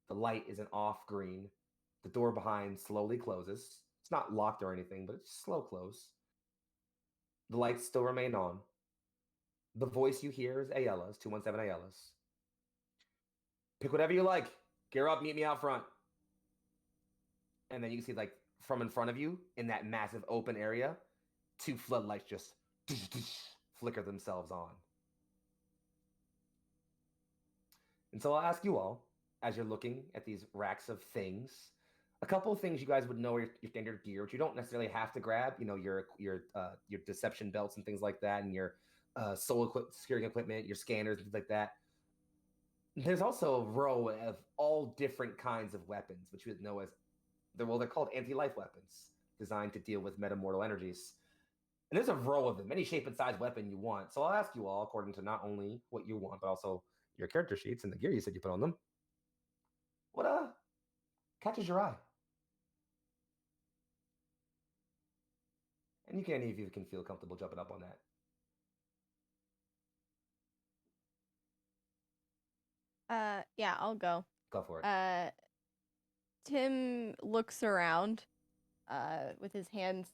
The light is an off green. The door behind slowly closes. It's not locked or anything, but it's slow close. The lights still remain on. The voice you hear is Ayala's, 217 Ayala's. Pick whatever you like. Gear up, meet me out front. And then you can see, like, from in front of you, in that massive open area, 2 floodlights just flicker themselves on. And so I'll ask you all, as you're looking at these racks of things, a couple of things you guys would know are your standard gear, which you don't necessarily have to grab. You know, your deception belts and things like that, and your security equipment, your scanners and things like that. There's also a row of all different kinds of weapons, which you would know as they're called anti-life weapons, designed to deal with metamortal energies. And there's a row of them, any shape and size weapon you want. So I'll ask you all, according to not only what you want, but also your character sheets and the gear you said you put on them. What catches your eye? And any of you can feel comfortable jumping up on that. Yeah, I'll go. Go for it. Tim looks around, with his hands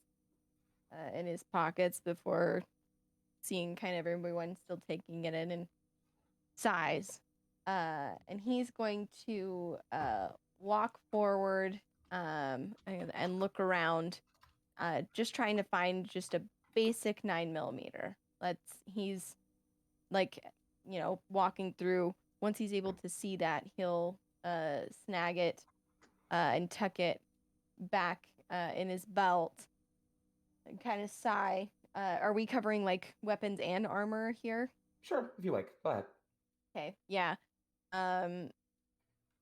in his pockets before seeing kind of everyone still taking it in size. And he's going to walk forward and look around, just trying to find just a basic 9mm. He's like, walking through. Once he's able to see that, he'll snag it and tuck it back in his belt and kind of sigh. Are we covering like weapons and armor here? Sure, if you like. Go ahead. Okay, yeah.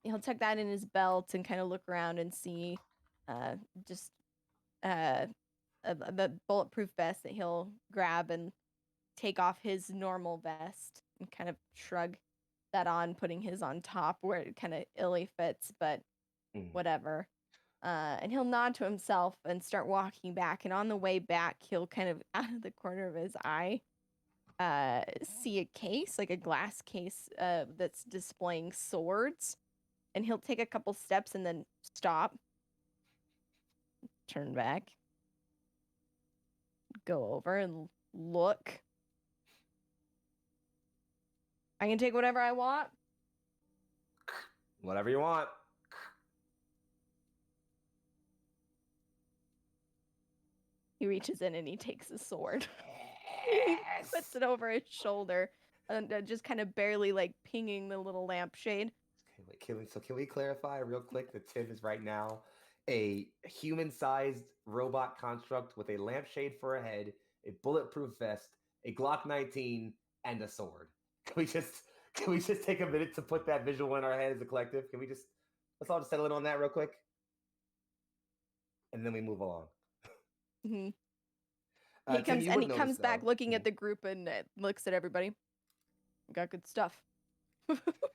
He'll tuck that in his belt and kind of look around and see just a bulletproof vest that he'll grab and take off his normal vest and kind of shrug that on, putting his on top where it kind of illy fits, but whatever. And he'll nod to himself and start walking back. And on the way back, he'll kind of, out of the corner of his eye, see a case, like a glass case that's displaying swords. And he'll take a couple steps and then stop, turn back, go over and look. I can take whatever I want. Whatever you want. He reaches in and he takes a sword. He puts it over his shoulder and just kind of barely like pinging the little lampshade. Okay, wait, can we clarify real quick that Tim is right now a human-sized robot construct with a lampshade for a head, a bulletproof vest, a Glock 19, and a sword. Can we just take a minute to put that visual in our head as a collective? Let's all just settle in on that real quick, and then we move along. Mm-hmm. Tim, he comes back looking at the group and looks at everybody. Got good stuff.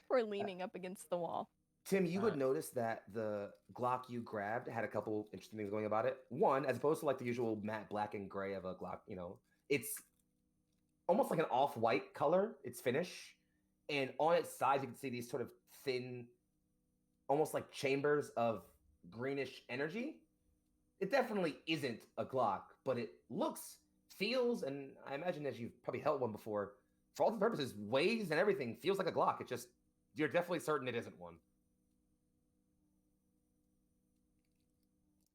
We're leaning up against the wall. Tim, you would notice that the Glock you grabbed had a couple interesting things going about it. One, as opposed to like the usual matte black and gray of a Glock, it's almost like an off-white color, its finish. And on its sides, you can see these sort of thin, almost like chambers of greenish energy. It definitely isn't a Glock, but it looks, feels, and I imagine as you've probably held one before, for all the purposes, weighs and everything, feels like a Glock. You're definitely certain it isn't one.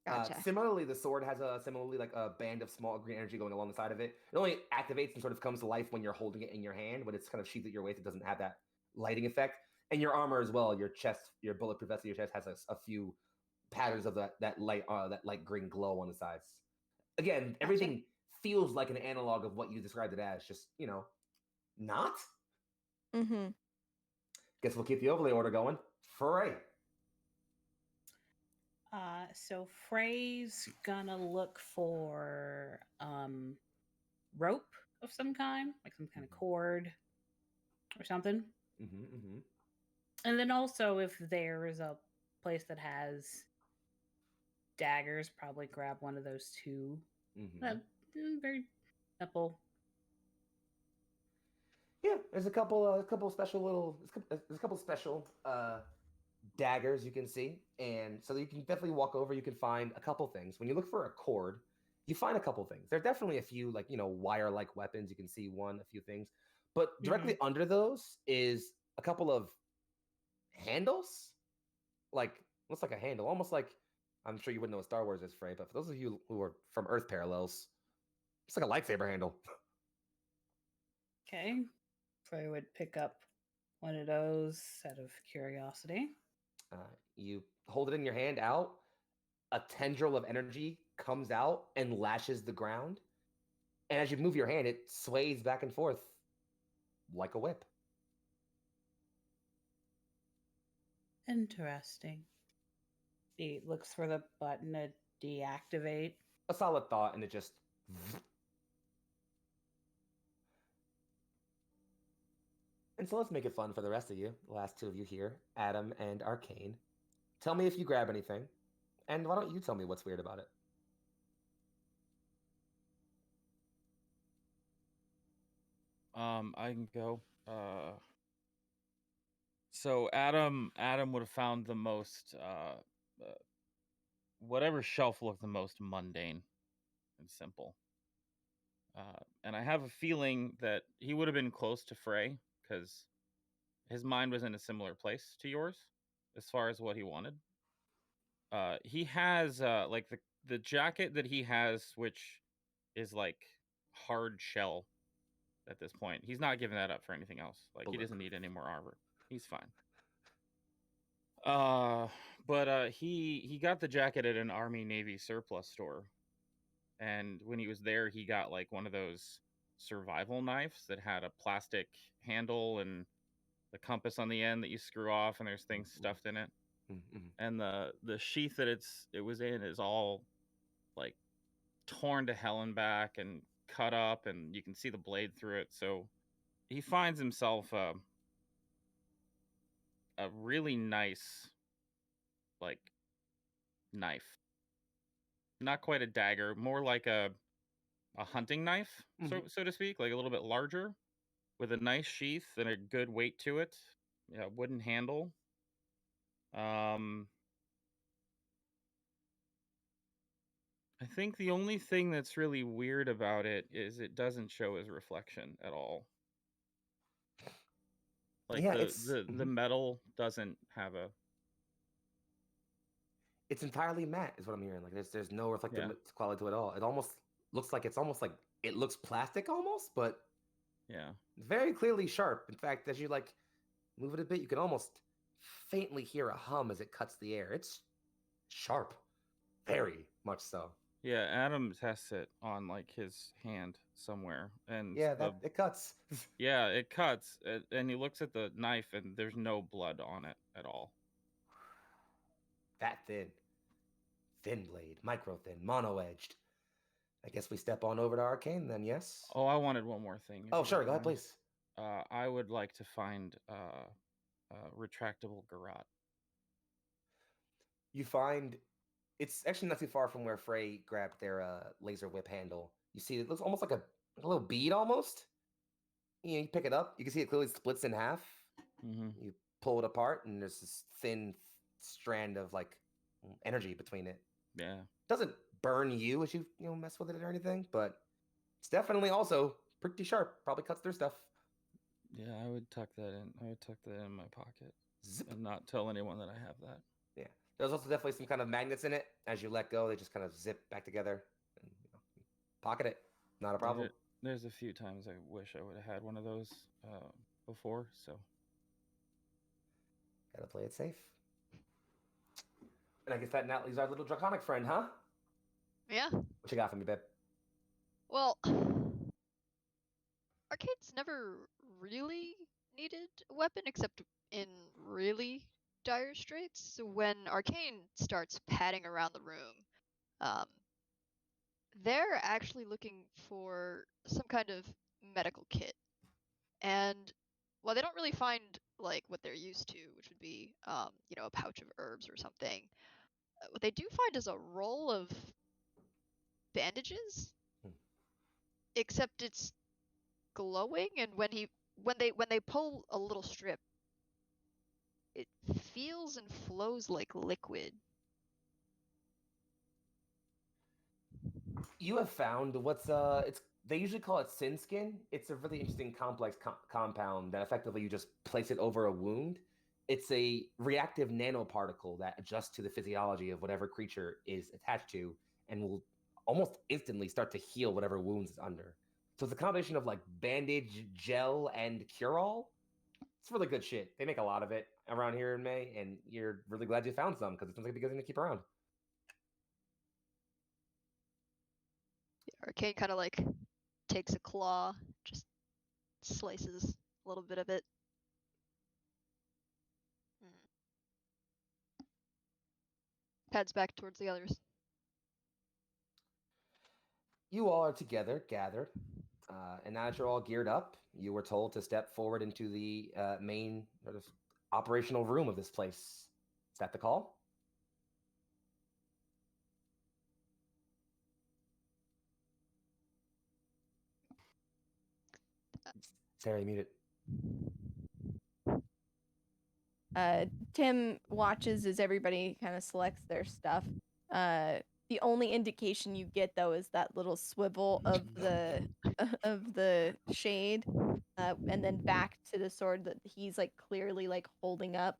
Gotcha. Similarly, the sword has a band of small green energy going along the side of it. It only activates and sort of comes to life when you're holding it in your hand. When it's kind of sheathed at your waist, it doesn't have that lighting effect. And your armor as well, your chest, your bulletproof vest of your chest has a few patterns of that light green glow on the sides. Again, everything feels like an analog of what you described it as, just not. Mm-hmm. Guess we'll keep the overlay order going. Frey. So Frey's gonna look for rope of some kind, like some kind of cord or something. And then also, if there is a place that has daggers, probably grab one of those too. Very simple. Yeah, there's a couple special daggers you can see, and so you can definitely walk over. You can find a couple things. When you look for a cord, you find a couple things. There are definitely a few wire-like weapons. You can see a few things, but directly under those is a couple of handles. Looks like a handle, almost like, I'm sure you wouldn't know what Star Wars is, Frey, but for those of you who are from Earth parallels, it's like a lightsaber handle. Okay. Frey would pick up one of those out of curiosity. You hold it in your hand out. A tendril of energy comes out and lashes the ground. And as you move your hand, it sways back and forth like a whip. Interesting. He looks for the button to deactivate. A solid thought, and it just... And so let's make it fun for the rest of you, the last two of you here, Adam and Arcane. Tell me if you grab anything, and why don't you tell me what's weird about it? I can go. So Adam would have found the most whatever shelf looked the most mundane and simple. And I have a feeling that he would have been close to Frey because his mind was in a similar place to yours as far as what he wanted. He has like the jacket that he has, which is like hard shell at this point. He's not giving that up for anything else. Like, he doesn't need any more armor. He's fine. But he got the jacket at an Army Navy surplus store. And when he was there, he got like one of those survival knives that had a plastic handle and the compass on the end that you screw off, and there's things stuffed in it. And the sheath that it was in is all like torn to hell and back and cut up, and you can see the blade through it. So he finds himself a really nice like knife. Not quite a dagger, more like a hunting knife, so to speak, like a little bit larger, with a nice sheath and a good weight to it. Yeah, wooden handle. I think the only thing that's really weird about it is it doesn't show his reflection at all. Like, yeah, the metal doesn't have a... It's entirely matte, is what I'm hearing. Like, there's no reflective quality to it at all. It almost looks like it looks plastic almost, but yeah, very clearly sharp. In fact, as you like move it a bit, you can almost faintly hear a hum as it cuts the air. It's sharp, very much so. Yeah, Adam tests it on like his hand somewhere, and yeah, it cuts. Yeah, it cuts, and he looks at the knife, and there's no blood on it at all. That thin blade, micro thin, mono edged. I guess we step on over to Arcane then. Yes. Oh, I wanted one more thing. Oh, sure, go ahead, please. I would like to find a retractable garrote. You find it's actually not too far from where Frey grabbed their laser whip handle. You see, it looks almost like a little bead, almost. You pick it up. You can see it clearly splits in half. You pull it apart, and there's this thin strand of like energy between it. Yeah. Doesn't burn you as you mess with it or anything, but it's definitely also pretty sharp. Probably cuts through stuff. Yeah, I would tuck that in. I would tuck that in my pocket. Zip. And not tell anyone that I have that. Yeah. There's also definitely some kind of magnets in it. As you let go, they just kind of zip back together. And, pocket it. Not a problem. There's a few times I wish I would have had one of those before, so. Gotta play it safe. And I guess that now leaves our little draconic friend, huh? Yeah. What you got for me, babe? Well, Arcade's never really needed a weapon except in really dire straits. So when Arcane starts padding around the room, they're actually looking for some kind of medical kit. And while they don't really find like what they're used to, which would be a pouch of herbs or something, what they do find is a roll of bandages. Except it's glowing, and when they pull a little strip, it feels and flows like liquid. You have found what's it's they usually call it sin skin. It's a really interesting complex compound that effectively you just place it over a wound. It's a reactive nanoparticle that adjusts to the physiology of whatever creature is attached to and will almost instantly start to heal whatever wounds it's under. So it's a combination of like bandage, gel, and cure-all. It's really good shit. They make a lot of it around here in May, and you're really glad you found some because it sounds like a good thing to keep around. Arcane kind of like takes a claw, just slices a little bit of it. Heads back towards the others. You all are together, gathered, and now that you're all geared up, you were told to step forward into the main sort of operational room of this place. Is that the call? Sarah, you muted. Tim watches as everybody kind of selects their stuff. The only indication you get though is that little swivel of the shade, and then back to the sword that he's like clearly like holding up,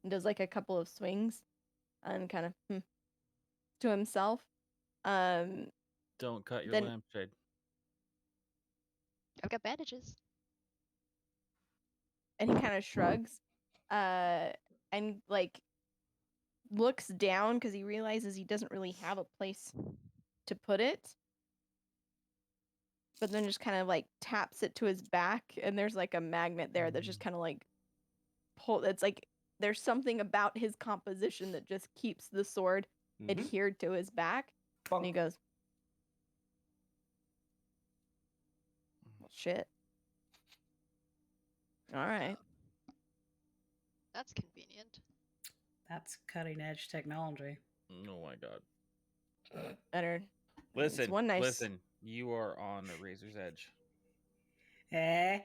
and does like a couple of swings, and kind of to himself. Don't cut your Then- lampshade. I've got bandages. And he kind of shrugs, and like looks down because he realizes he doesn't really have a place to put it. But then just kind of like taps it to his back, and there's like a magnet there that just kind of like pull. It's like there's something about his composition that just keeps the sword adhered to his back. Bunk. And he goes, well, shit. All right. That's convenient. That's cutting edge technology. Oh my god. Better. Listen, It's one nice. listen. You are on the razor's edge. I'm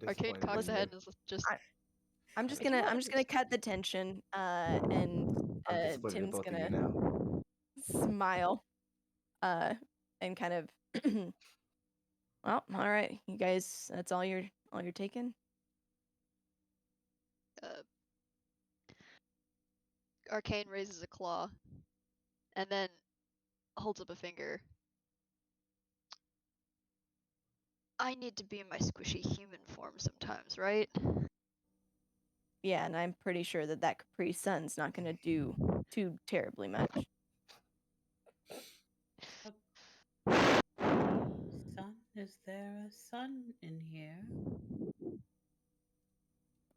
Arcane disappointed cocks in ahead you. and is just. I'm just gonna cut the tension, and I'm disappointed in Tim's both of you gonna now. smile, and kind of. Well, all right, you guys. That's all you're taking. Arcane raises a claw, and then holds up a finger. I need to be in my squishy human form sometimes, right? Yeah, and I'm pretty sure that Capri Sun's not gonna do too terribly much. Sun, is there a sun in here?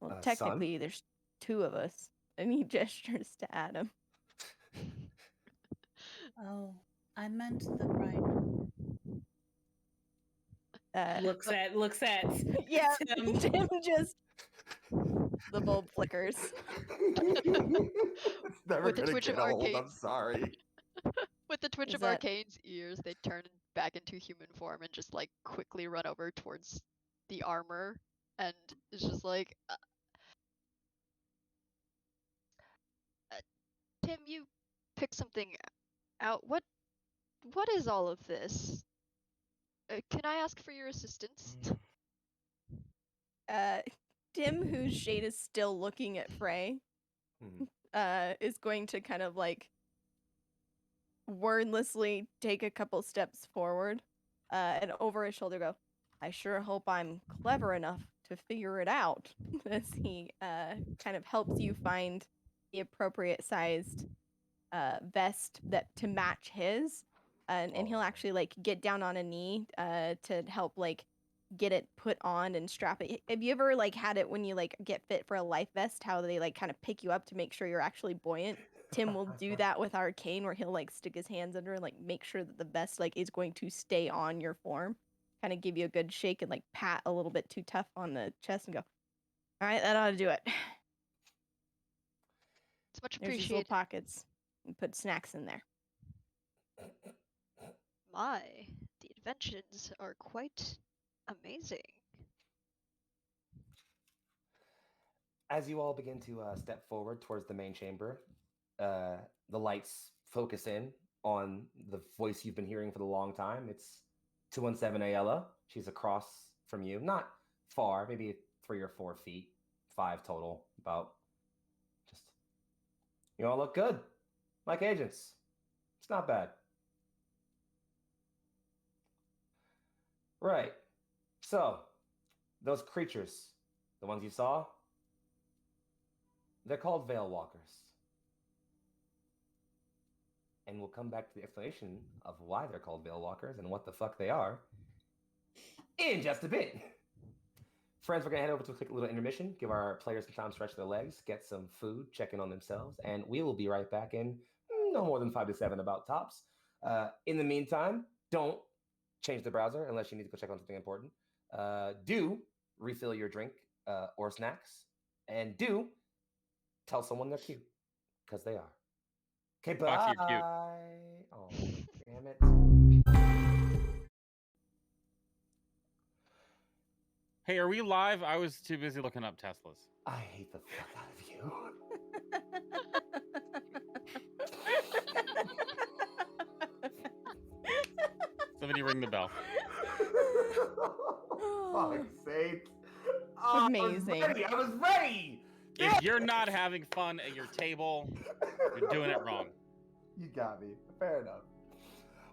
Well, Son? technically, there's two of us, and he gestures to Adam. Oh, I meant the right. Looks at Yeah, Tim. Tim just the bulb flickers. It's never With the gonna twitch get of old. I'm arcades. sorry. With the twitch Is of that- Arcane's ears, they turn back into human form and just like quickly run over towards the armor, and it's just like, Tim, you pick something out. What is all of this? Can I ask for your assistance? Tim, whose shade is still looking at Frey, is going to kind of like wordlessly take a couple steps forward, and over his shoulder go, I sure hope I'm clever enough to figure it out, as he kind of helps you find the appropriate sized vest that to match his, and he'll actually like get down on a knee to help like get it put on and strap it. Have you ever like had it when you like get fit for a life vest, how they like kind of pick you up to make sure you're actually buoyant? Tim will do that with Arcane, where he'll like stick his hands under and like make sure that the vest like is going to stay on your form. Kind of give you a good shake and like pat a little bit too tough on the chest and go, all right, that ought to do it. It's much There's these little appreciated. pockets. You put snacks in there. My, the inventions are quite amazing. As you all begin to step forward towards the main chamber, the lights focus in on the voice you've been hearing for the long time. It's 217 Ayala. She's across from you, not far, maybe 3 or 4 feet, 5 total, about. Just, you all look good, like agents. It's not bad. Right. So, those creatures, the ones you saw, they're called Veil Walkers. And we'll come back to the explanation of why they're called Veil Walkers and what the fuck they are in just a bit. Friends, we're going to head over to a quick little intermission, give our players some time to stretch their legs, get some food, check in on themselves, and we will be right back in no more than 5 to 7 about tops. In the meantime, don't change the browser unless you need to go check on something important. Do refill your drink or snacks, and do tell someone they're cute, because they are. Okay, bye. Fox, you're cute. Oh, damn it. Hey, are we live? I was too busy looking up Teslas. I hate the fuck out of you. Somebody ring the bell. Fuck's sake. Amazing. I was ready. If you're not having fun at your table, you're doing it wrong. You got me. Fair enough.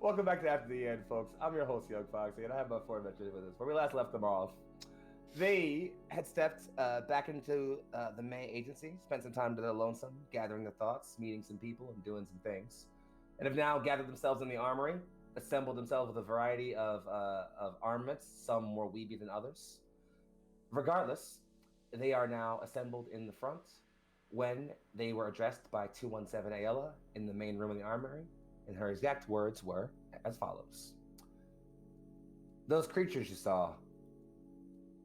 Welcome back to After the End, folks. I'm your host, Young Foxy, and I have my 4 adventures with us. Where we last left them off, they had stepped back into the May agency, spent some time to their lonesome, gathering their thoughts, meeting some people, and doing some things, and have now gathered themselves in the armory, assembled themselves with a variety of armaments, some more weeby than others. Regardless, they are now assembled in the front when they were addressed by 217 Ayala in the main room of the armory, and her exact words were as follows. Those creatures you saw,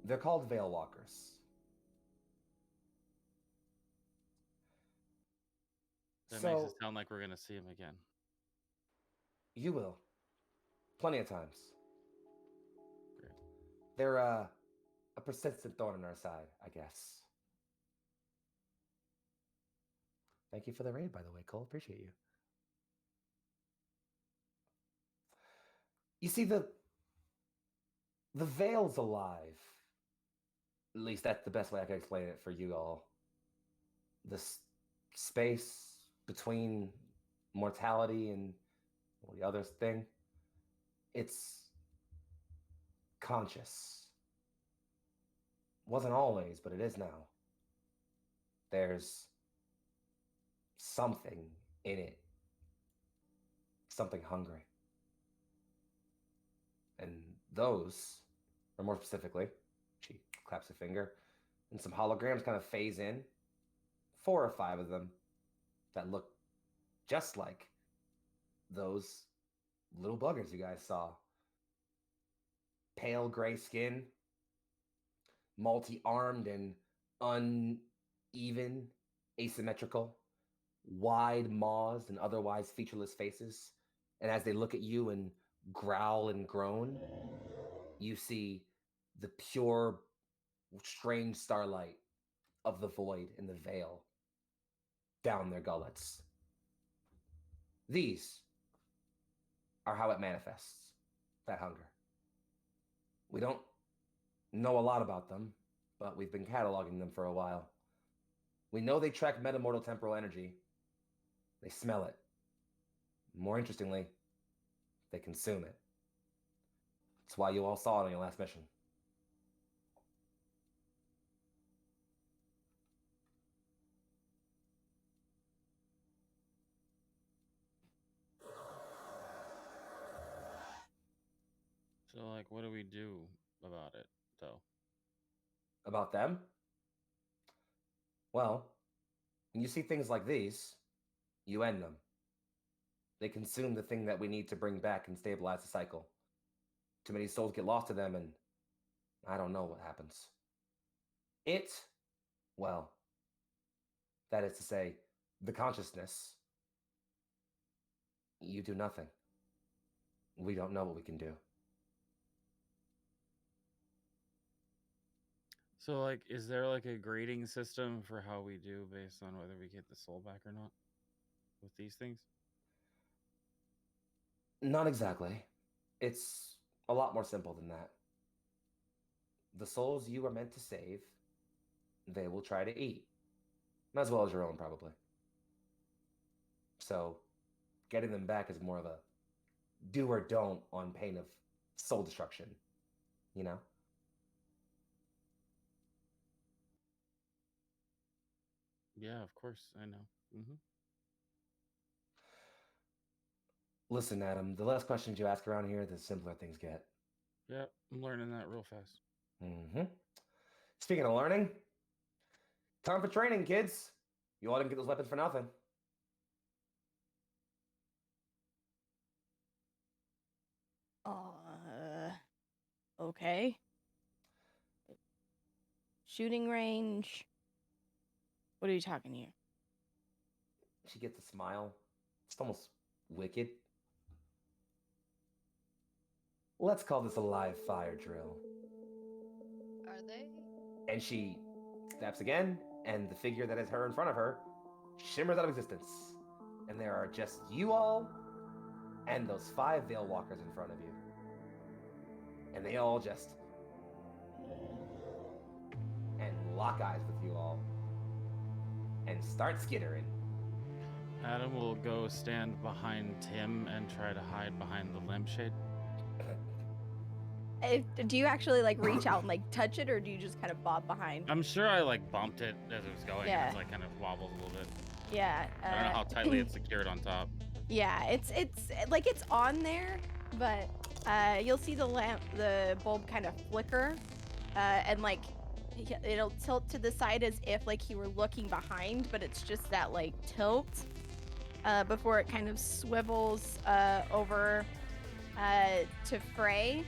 they're called Veil Walkers. That makes it sound like we're going to see him again. You will. Plenty of times. Great. They're a persistent thorn in our side, I guess. Thank you for the raid, by the way, Cole. Appreciate you. You see, the veil's alive. At least that's the best way I can explain it for you all. This space between mortality and the other thing, it's conscious. Wasn't always, but it is now. There's something in it. Something hungry. And those, or more specifically, she claps a finger, and some holograms kind of phase in. 4 or 5 of them that look just like those little buggers you guys saw. Pale gray skin, multi-armed and uneven, asymmetrical, wide maws and otherwise featureless faces. And as they look at you and growl and groan, you see the pure, strange starlight of the void and the veil down their gullets. These are how it manifests, that hunger. We don't know a lot about them, but we've been cataloging them for a while. We know they track metamortal temporal energy. They smell it. More interestingly, they consume it. That's why you all saw it on your last mission. So, like, what do we do about it, though? About them? Well, when you see things like these, You end them. They consume the thing that we need to bring back and stabilize the cycle. Too many souls get lost to them, and I don't know what happens. Well, that is to say, the consciousness, you do nothing. We don't know what we can do. So, like, is there like a grading system for how we do based on whether we get the soul back or not with these things? Not exactly. It's a lot more simple than that. The souls you are meant to save, they will try to eat, as well as your own, probably. So, getting them back is more of a do or don't on pain of soul destruction, you know? Yeah, of course, I know. Mm-hmm. Listen, Adam, the less questions you ask around here, the simpler things get. Yeah, I'm learning that real fast. Mm-hmm. Speaking of learning, time for training, kids. You all didn't get those weapons for nothing. Okay. Shooting range. What are you talking here? She gets a smile. It's almost wicked. Let's call this a live fire drill. Are they? And she snaps again, and the figure that is her in front of her shimmers out of existence. And there are just you all and those 5 Veil Walkers in front of you. And they all just and lock eyes with you all and start skittering. Adam will go stand behind Tim and try to hide behind the lampshade. Do you actually like reach out and like touch it, or do you just kind of bob behind? I'm sure I like bumped it as it was going. Yeah. It's like kind of wobbles a little bit. Yeah. I don't know how tightly it's secured on top. Yeah, it's like it's on there, but you'll see the bulb kind of flicker, and like it'll tilt to the side as if like he were looking behind, but it's just that like tilt before it kind of swivels over to Frey,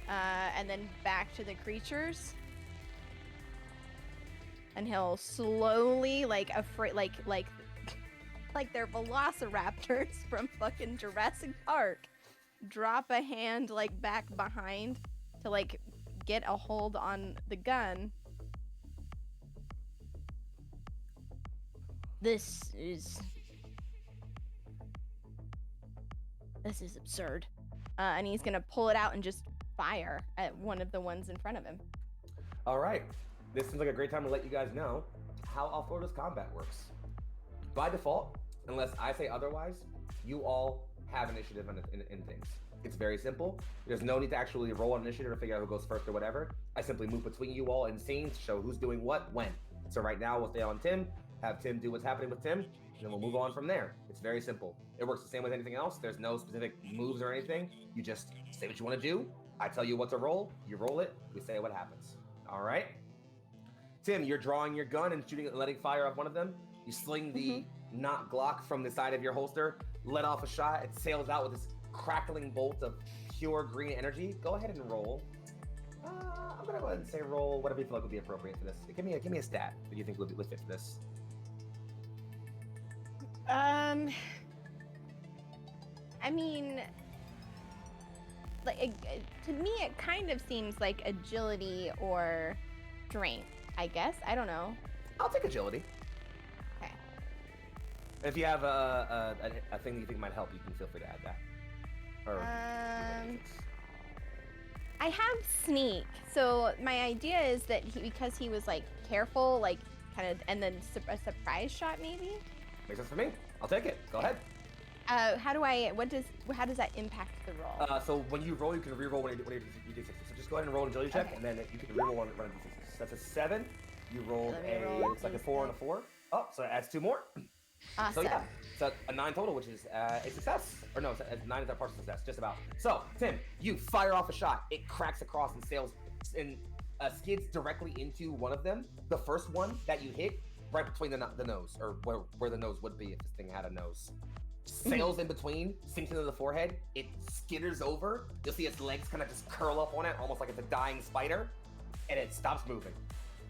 and then back to the creatures. And he'll slowly, like they're velociraptors from fucking Jurassic Park, drop a hand like back behind to like get a hold on the gun. This is absurd. And he's gonna pull it out and just fire at one of the ones in front of him. All right. This seems like a great time to let you guys know how Offworlders combat works. By default, unless I say otherwise, you all have initiative in things. It's very simple. There's no need to actually roll an initiative or figure out who goes first or whatever. I simply move between you all in scenes to show who's doing what when. So right now we'll stay on Tim, have Tim do what's happening with Tim, and then we'll move on from there. It's very simple. It works the same with anything else. There's no specific moves or anything. You just say what you want to do. I tell you what to roll. You roll it. We say what happens. All right? Tim, you're drawing your gun and shooting it and letting fire off one of them. You sling the not Glock from the side of your holster, let off a shot. It sails out with this crackling bolt of pure green energy. Go ahead and roll. I'm gonna go ahead and say roll whatever you feel like would be appropriate for this. Give me a stat that you think would fit for this. I mean, like to me, it kind of seems like agility or strength. I guess I don't know. I'll take agility. Okay. If you have a thing that you think might help, you can feel free to add that. Or I have sneak, so my idea is that because he was like careful, like kind of, and then a surprise shot maybe. Makes sense for me. I'll take it. Go ahead. How does that impact the roll? So when you roll, you can re-roll when you do 6. So just go ahead and roll an agility check, Okay. and then you can re-roll one run d6. That's a 7. You rolled looks like a 4 and a 4. Oh, so it adds 2 more. Awesome. So yeah, so a 9 total, which is a success. Or no, 9 is a partial success, just about. So Tim, you fire off a shot. It cracks across and sails and skids directly into one of them. The first one that you hit right between the nose, or where the nose would be if this thing had a nose. Sails in between, sinks into the forehead, it skitters over. You'll see its legs kind of just curl up on it, almost like it's a dying spider, and it stops moving.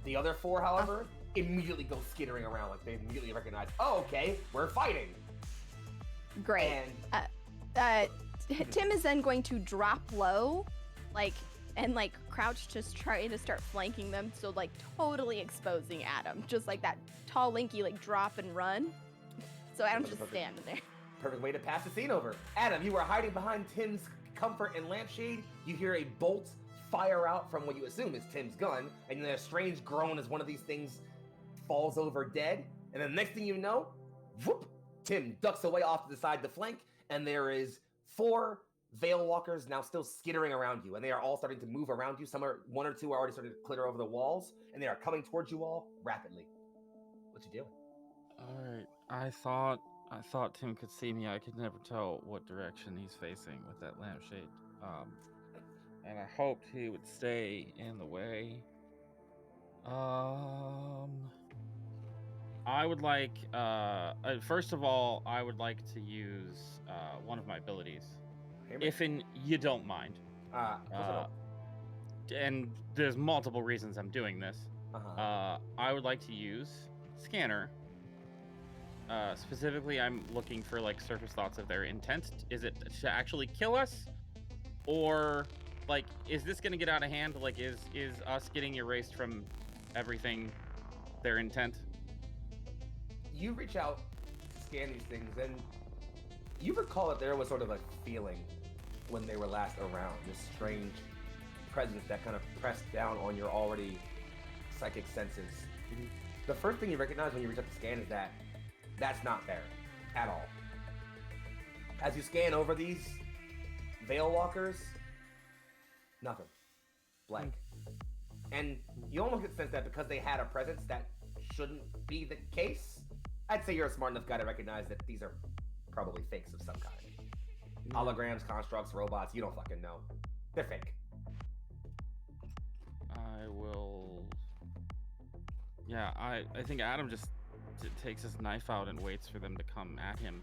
The other four, however, immediately go skittering around, like they immediately recognize, oh, okay, we're fighting. Great. And Tim is then going to drop low, and crouch, just trying to start flanking them, so totally exposing Adam, just like that tall, lanky, drop and run. So Adam's just standing there. Perfect way to pass the scene over. Adam, you are hiding behind Tim's comfort and lampshade. You hear a bolt fire out from what you assume is Tim's gun, and then a strange groan as one of these things falls over dead. And then the next thing you know, whoop, Tim ducks away off to the side to flank, and there is 4 Veil Walkers now still skittering around you, and they are all starting to move around you. One or two are already starting to clitter over the walls, and they are coming towards you all rapidly. What you doing? All right. I thought Tim could see me. I could never tell what direction he's facing with that lampshade. And I hoped he would stay in the way. I would like, first of all, I would like to use one of my abilities, if you don't mind. And there's multiple reasons I'm doing this. I would like to use Scanner. Specifically, I'm looking for surface thoughts of their intent. Is it to actually kill us, or is this gonna get out of hand? Is us getting erased from everything their intent? You reach out to scan these things, and you recall that there was sort of a feeling when they were last around, this strange presence that kind of pressed down on your already psychic senses. The first thing you recognize when you reach out to scan is that that's not there at all. As you scan over these Veil Walkers, nothing. Blank. And you almost get the sense that because they had a presence, that shouldn't be the case. I'd say you're a smart enough guy to recognize that these are probably fakes of some kind. Holograms, constructs, robots, you don't fucking know. They're fake. I will... Yeah, I think Adam just takes his knife out and waits for them to come at him.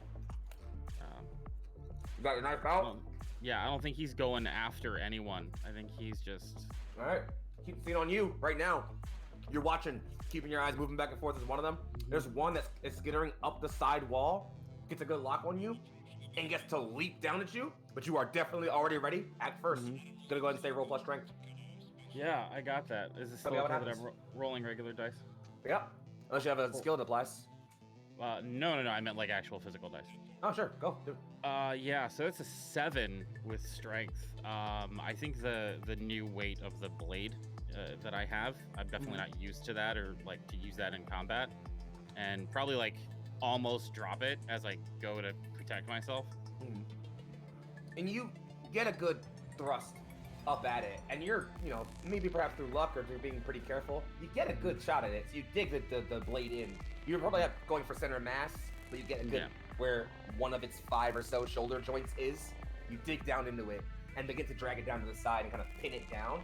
You got your knife out? Yeah, I don't think he's going after anyone. I think he's just... Alright, keep the scene on you right now. You're watching, keeping your eyes moving back and forth as one of them. There's one that's skittering up the side wall, gets a good lock on you, and gets to leap down at you, but you are definitely already ready. Act first. Gonna go ahead and say roll plus strength. Yeah, I got that. Is this still okay that I'm rolling regular dice? Yep. Unless you have a skill that applies. No, I meant actual physical dice. Oh, sure. Go. Do it. Yeah, so it's a 7 with strength. I think the new weight of the blade that I have, I'm definitely not used to that or to use that in combat. And probably almost drop it as I go to protect myself. And you get a good thrust up at it, and you're, maybe perhaps through luck or through being pretty careful, you get a good shot at it. So you dig the blade in. You're probably going for center mass, but you get a good where one of its 5 or so shoulder joints is. You dig down into it and begin to drag it down to the side and kind of pin it down.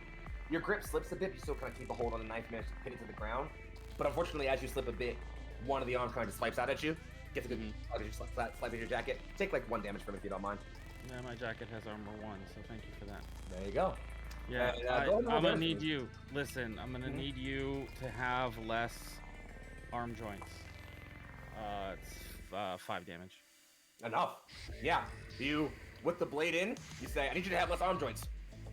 Your grip slips a bit, you still kind of keep a hold on the knife, manage to pin it to the ground. But unfortunately, as you slip a bit, one of the arms kind of just swipes out at you. Gets a good slap in your jacket. Take 1 damage from it if you don't mind. Yeah, my jacket has armor 1, so thank you for that. There you go. Yeah, I'm gonna need you. Listen, I'm gonna need you to have less arm joints. It's 5 damage. Enough. Yeah. You, with the blade in, you say, I need you to have less arm joints.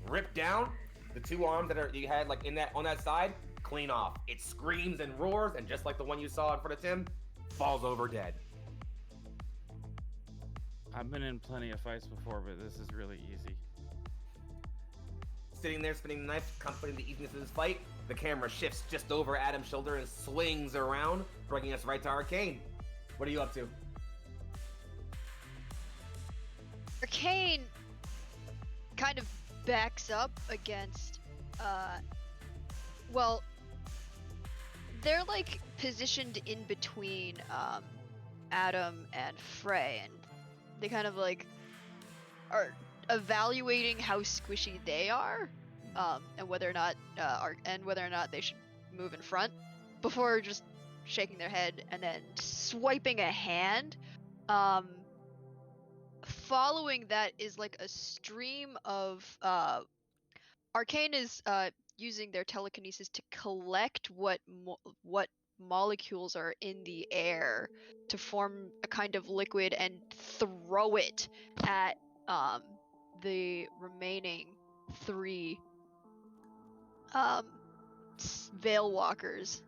Rip down the 2 arms that you had on that side, clean off. It screams and roars, and just like the one you saw in front of Tim, falls over dead. I've been in plenty of fights before, but this is really easy. Sitting there, spinning the knife, comforting the easiness of this fight, the camera shifts just over Adam's shoulder and swings around, bringing us right to Arcane. What are you up to? Arcane kind of backs up against, well, they're positioned in between Adam and Frey, and they kind of are evaluating how squishy they are, and whether or not they should move in front before just shaking their head and then swiping a hand. Following that is like a stream of Arcane is using their telekinesis to collect what molecules are in the air to form a kind of liquid and throw it at the remaining 3 Veil Walkers.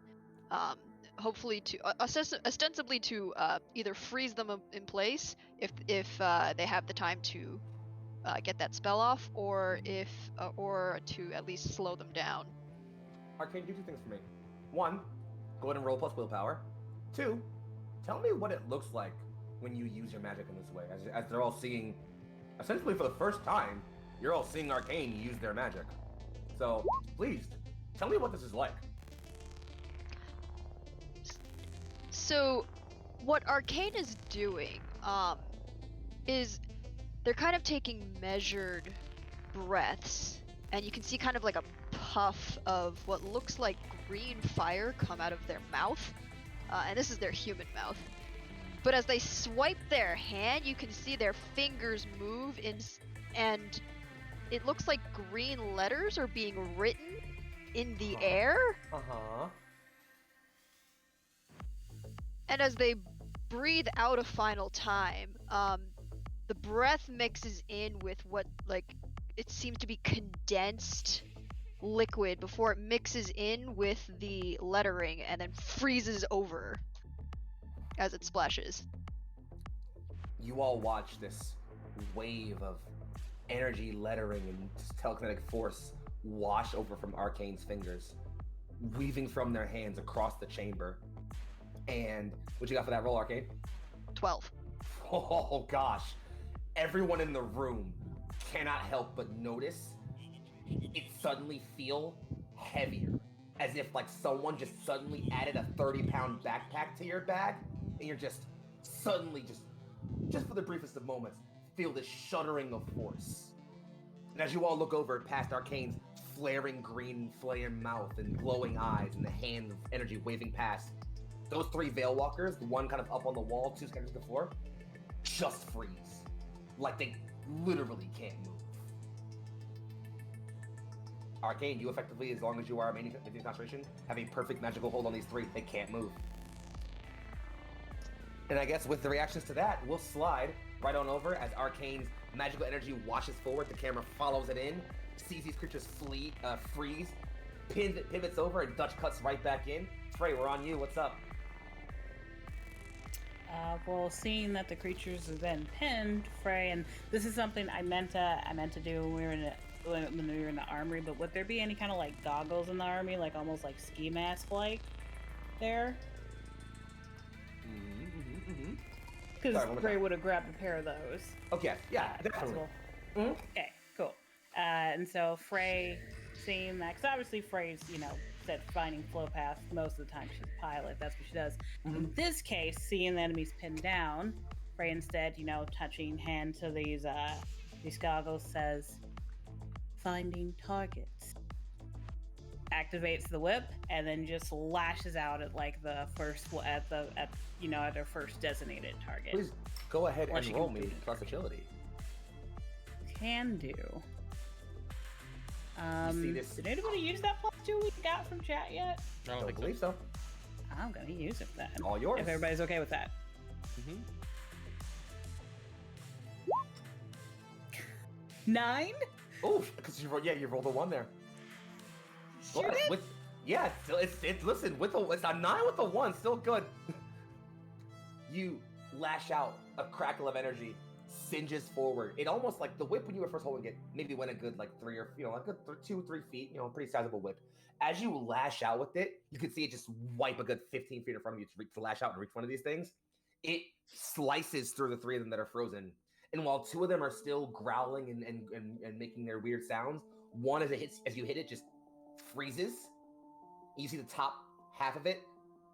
Hopefully to ostensibly to either freeze them in place if they have the time to get that spell off, or to at least slow them down. Arcane, do 2 things for me. 1, go ahead and roll plus willpower. 2, tell me what it looks like when you use your magic in this way. As they're all seeing, essentially for the first time, you're all seeing Arcane use their magic. So, please, tell me what this is like. So, what Arcane is doing, is they're kind of taking measured breaths, and you can see kind of like a puff of what looks like green fire come out of their mouth, and this is their human mouth. But as they swipe their hand, you can see their fingers move and it looks like green letters are being written in the air. And as they breathe out a final time, the breath mixes in with what, like, it seems to be condensed liquid before it mixes in with the lettering and then freezes over as it splashes. You all watch this wave of energy, lettering, and telekinetic force wash over from Arcane's fingers, weaving from their hands across the chamber. And what you got for that roll, Arcane? 12. Oh gosh. Everyone in the room cannot help but notice it suddenly feel heavier. As if like someone just suddenly added a 30-pound backpack to your bag, and you're just suddenly, just for the briefest of moments, feel this shuddering of force. And as you all look over past Arcane's flaring green flame mouth and glowing eyes and the hand of energy waving past, those 3 Veil Walkers, the one kind of up on the wall, 2 scattered to the floor, just freeze. Like they literally can't move. Arcane, you effectively, as long as you are maintaining concentration, have a perfect magical hold on these 3. They can't move. And I guess with the reactions to that, we'll slide right on over as Arcane's magical energy washes forward. The camera follows it in, sees these creatures freeze, pivots over, and Dutch cuts right back in. Frey, we're on you. What's up? Well, seeing that the creatures have been pinned, Frey, and this is something I meant to do when we were in the armory. But would there be any kind of like goggles in the army, like almost like ski mask like there? Because Frey would have grabbed a pair of those. Okay, yeah, definitely. Mm-hmm. Okay, cool. And so Frey, seeing that, because obviously Frey's, said finding flow paths most of the time. She's a pilot, that's what she does. Mm-hmm. In this case, seeing the enemies pinned down, Frey instead, touching hand to these goggles, says, "Finding targets." Activates the whip and then just lashes out at like the first at their first designated target. Please go ahead and roll me plus agility. Can do. See this? Did anybody use that +2 we got from chat yet? I don't believe so. I'm gonna use it then. All yours. If everybody's okay with that. Mm-hmm. 9? Oh, because you rolled a 1 there. Sure did. Listen, it's a 9 with a 1, still good. You lash out, a crackle of energy singes forward. It almost like the whip when you were first holding it maybe went a good like 3 or like a 2-3 feet, pretty sizable whip. As you lash out with it, you can see it just wipe a good 15 feet in front of you to lash out and reach one of these things. It slices through the 3 of them that are frozen. And while 2 of them are still growling and making their weird sounds, one as you hit it just freezes. You see the top half of it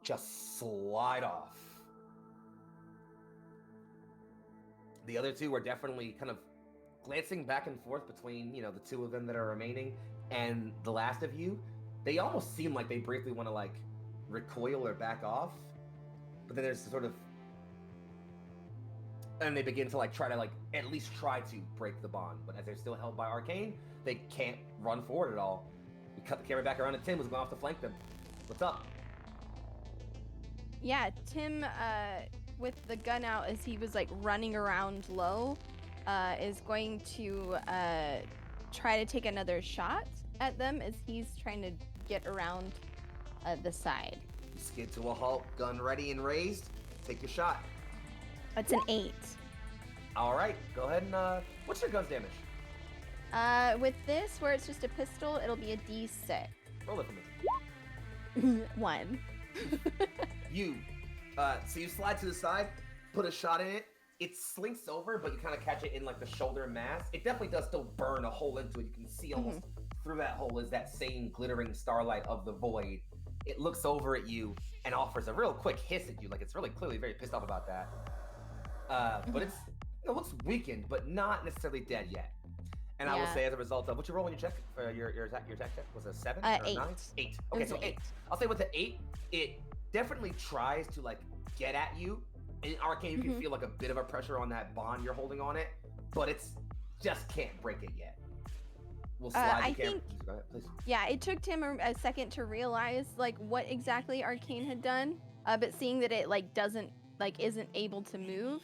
just slide off. The other 2 are definitely kind of glancing back and forth between, the 2 of them that are remaining and the last of you. They almost seem like they briefly want to like recoil or back off, but then there's sort of, and they begin to like try to like at least try to break the bond. But as they're still held by Arcane, they can't run forward at all. We cut the camera back around, and Tim was going off to flank them. What's up? Yeah, Tim, with the gun out as he was like running around low, is going to try to take another shot at them as he's trying to get around the side. You skid to a halt, gun ready and raised. Take your shot. It's an 8. All right, go ahead and what's your gun's damage? With this, where it's just a pistol, it'll be a D6. Roll it for me. 1. So you slide to the side, put a shot in it. It slinks over, but you kind of catch it in like the shoulder mass. It definitely does still burn a hole into it. You can see almost through that hole is that same glittering starlight of the void. It looks over at you and offers a real quick hiss at you, like it's really clearly very pissed off about that. But it looks weakened, but not necessarily dead yet. And I will say, as a result of what you roll when you check your attack check was a 7 or 8. 9? 8. Okay, so 8. I'll say with the 8, it definitely tries to like get at you. In Arcane, you can feel like a bit of a pressure on that bond you're holding on it, but it's just can't break it yet. We'll slide the camera. Go ahead, please. Yeah, it took Tim a second to realize like what exactly Arcane had done, but seeing that it like isn't able to move,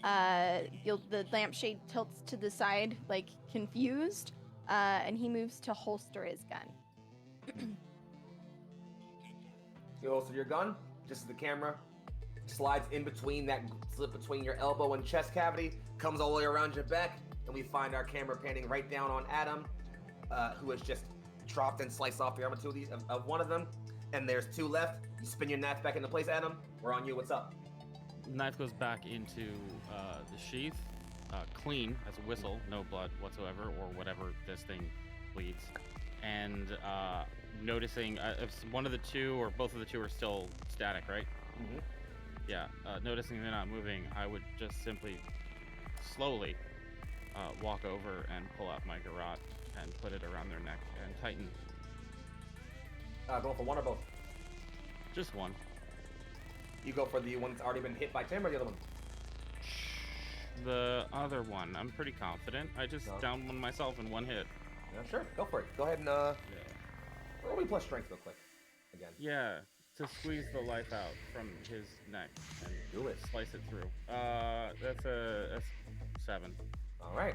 the lampshade tilts to the side like confused, and he moves to holster his gun. You holster your gun, just as the camera slides in between that slip between your elbow and chest cavity, comes all the way around your back, and we find our camera panning right down on Adam, who has just dropped and sliced off the arm of one of them, and there's 2 left. You spin your knife back into place, Adam. We're on you. What's up? Knife goes back into the sheath, clean as a whistle, no blood whatsoever, or whatever this thing bleeds. And noticing if one of the two or both of the two are still static, right? Mm-hmm. Yeah, noticing they're not moving, I would just simply slowly walk over and pull out my garrote and put it around their neck and tighten. Going for one or both? Just one. You go for the one that's already been hit by Tim or the other one? The other one, I'm pretty confident. I just downed one myself in one hit. Yeah, sure. Go for it. Go ahead and roll me plus strength real quick. Again. Yeah, to squeeze the life out from his neck and do it. Slice it through. That's a 7. All right.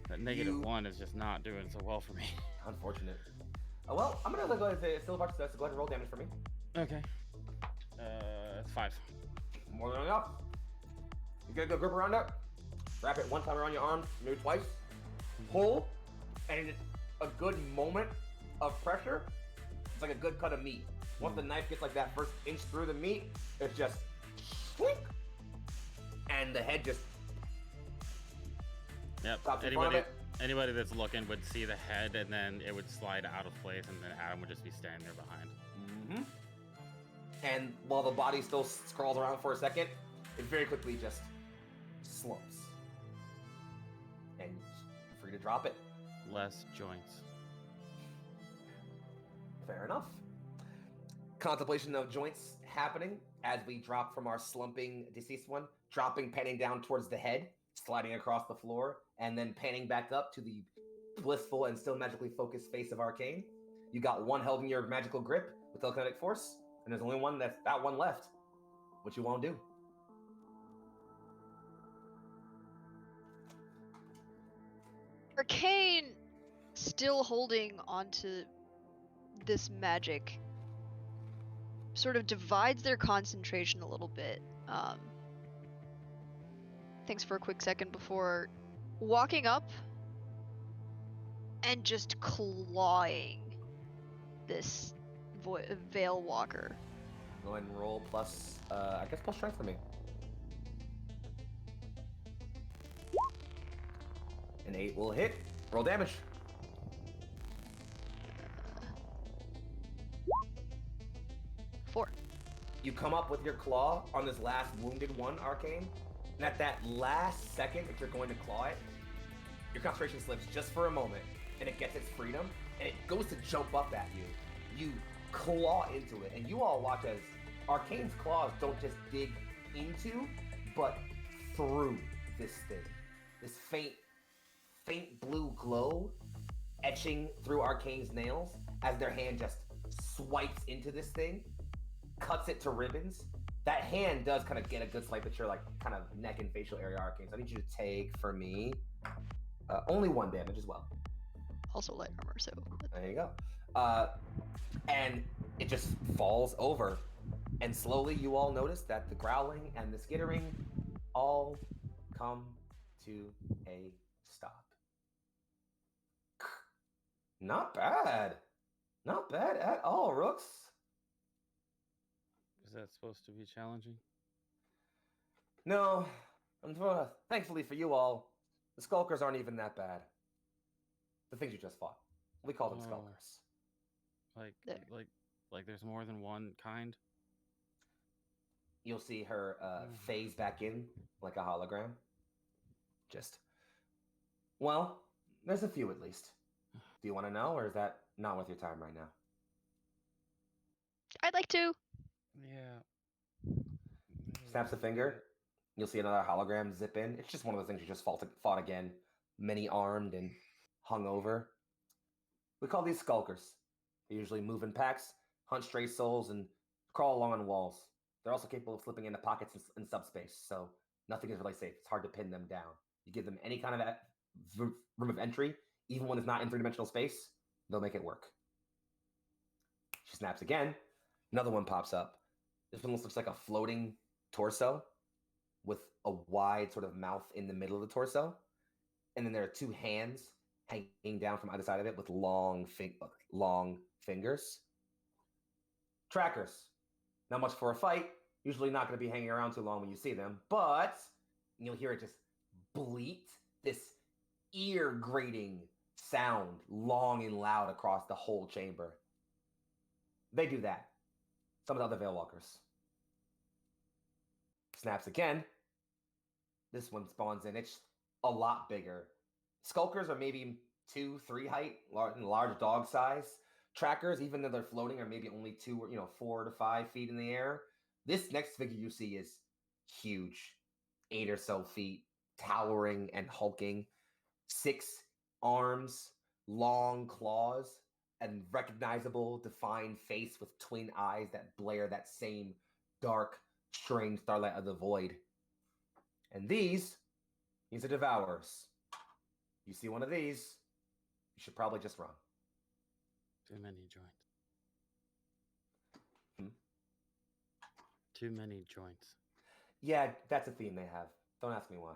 That -1 is just not doing so well for me. Unfortunate. Well, I'm gonna go ahead and say it's still about success, so go ahead and roll damage for me. Okay. It's 5. More than enough. You get a good grip around it. Wrap it one time around your arms, maybe twice. Pull, and it's a good moment of pressure. It's like a good cut of meat. Once the knife gets like that first inch through the meat, it's just swing, and the head just. Yep. Anybody that's looking would see the head, and then it would slide out of place, and then Adam would just be standing there behind. Mm-hmm. And while the body still scrawls around for a second, it very quickly just slumps. And you're free to drop it. Less joints. Fair enough. Contemplation of joints happening as we drop from our slumping deceased one, dropping, panning down towards the head, sliding across the floor, and then panning back up to the blissful and still magically focused face of Arcane. You got one held in your magical grip with telekinetic force, and there's only one that one left. What you won't do. Arcane, still holding onto this magic, sort of divides their concentration a little bit. Thinks for a quick second before walking up and just clawing this Veil Walker. Go ahead and roll plus, I guess plus strength for me. An 8 will hit. Roll damage. Four. You come up with your claw on this last wounded one, Arcane, and at that last second that you're going to claw it, your concentration slips just for a moment, and it gets its freedom, and it goes to jump up at you. You claw into it, and you all watch as Arcane's claws don't just dig into, but through this thing. This faint blue glow etching through Arcane's nails as their hand just swipes into this thing, cuts it to ribbons. That hand does kind of get a good swipe at your like kind of neck and facial area, Arcane. So I need you to take for me only 1 damage as well. Also light armor, so There you go. And it just falls over. And slowly you all notice that the growling and the skittering all come to a stop. Not bad. Not bad at all, Rooks. Is that supposed to be challenging? No, thankfully for you all, the skulkers aren't even that bad. The things you just fought. We call them Oh. skulkers. There. Like there's more than one kind? You'll see her phase back in like a hologram. Well, there's a few at least. Do you want to know, or is that not worth your time right now? I'd like to. Yeah. Snaps a finger. You'll see another hologram zip in. It's just one of those things you just fought again, many-armed and hung over. We call these skulkers. They usually move in packs, hunt stray souls, and crawl along on walls. They're also capable of slipping into pockets in subspace, so nothing is really safe. It's hard to pin them down. You give them any kind of room of entry, even when it's not in three-dimensional space, they'll make it work. She snaps again. Another one pops up. This one looks like a floating torso with a wide sort of mouth in the middle of the torso. And then there are 2 hands hanging down from either side of it with long fingers. Trackers. Not much for a fight. Usually not going to be hanging around too long when you see them. But you'll hear it just bleat. This ear-grating sound long and loud across the whole chamber. They do that. Some of the other Veilwalkers. Snaps again. This one spawns in. It's a lot bigger. Skulkers are maybe 2-3 height, large dog size. Trackers, even though they're floating, are maybe only 4 to 5 feet in the air. This next figure you see is huge. 8 or so feet, towering and hulking. 6 arms, long claws, and recognizable, defined face with twin eyes that blare that same dark, strange starlight of the void. And these are Devourers. You see one of these, you should probably just run. Too many joints. Hmm? Too many joints. Yeah, that's a theme they have. Don't ask me why.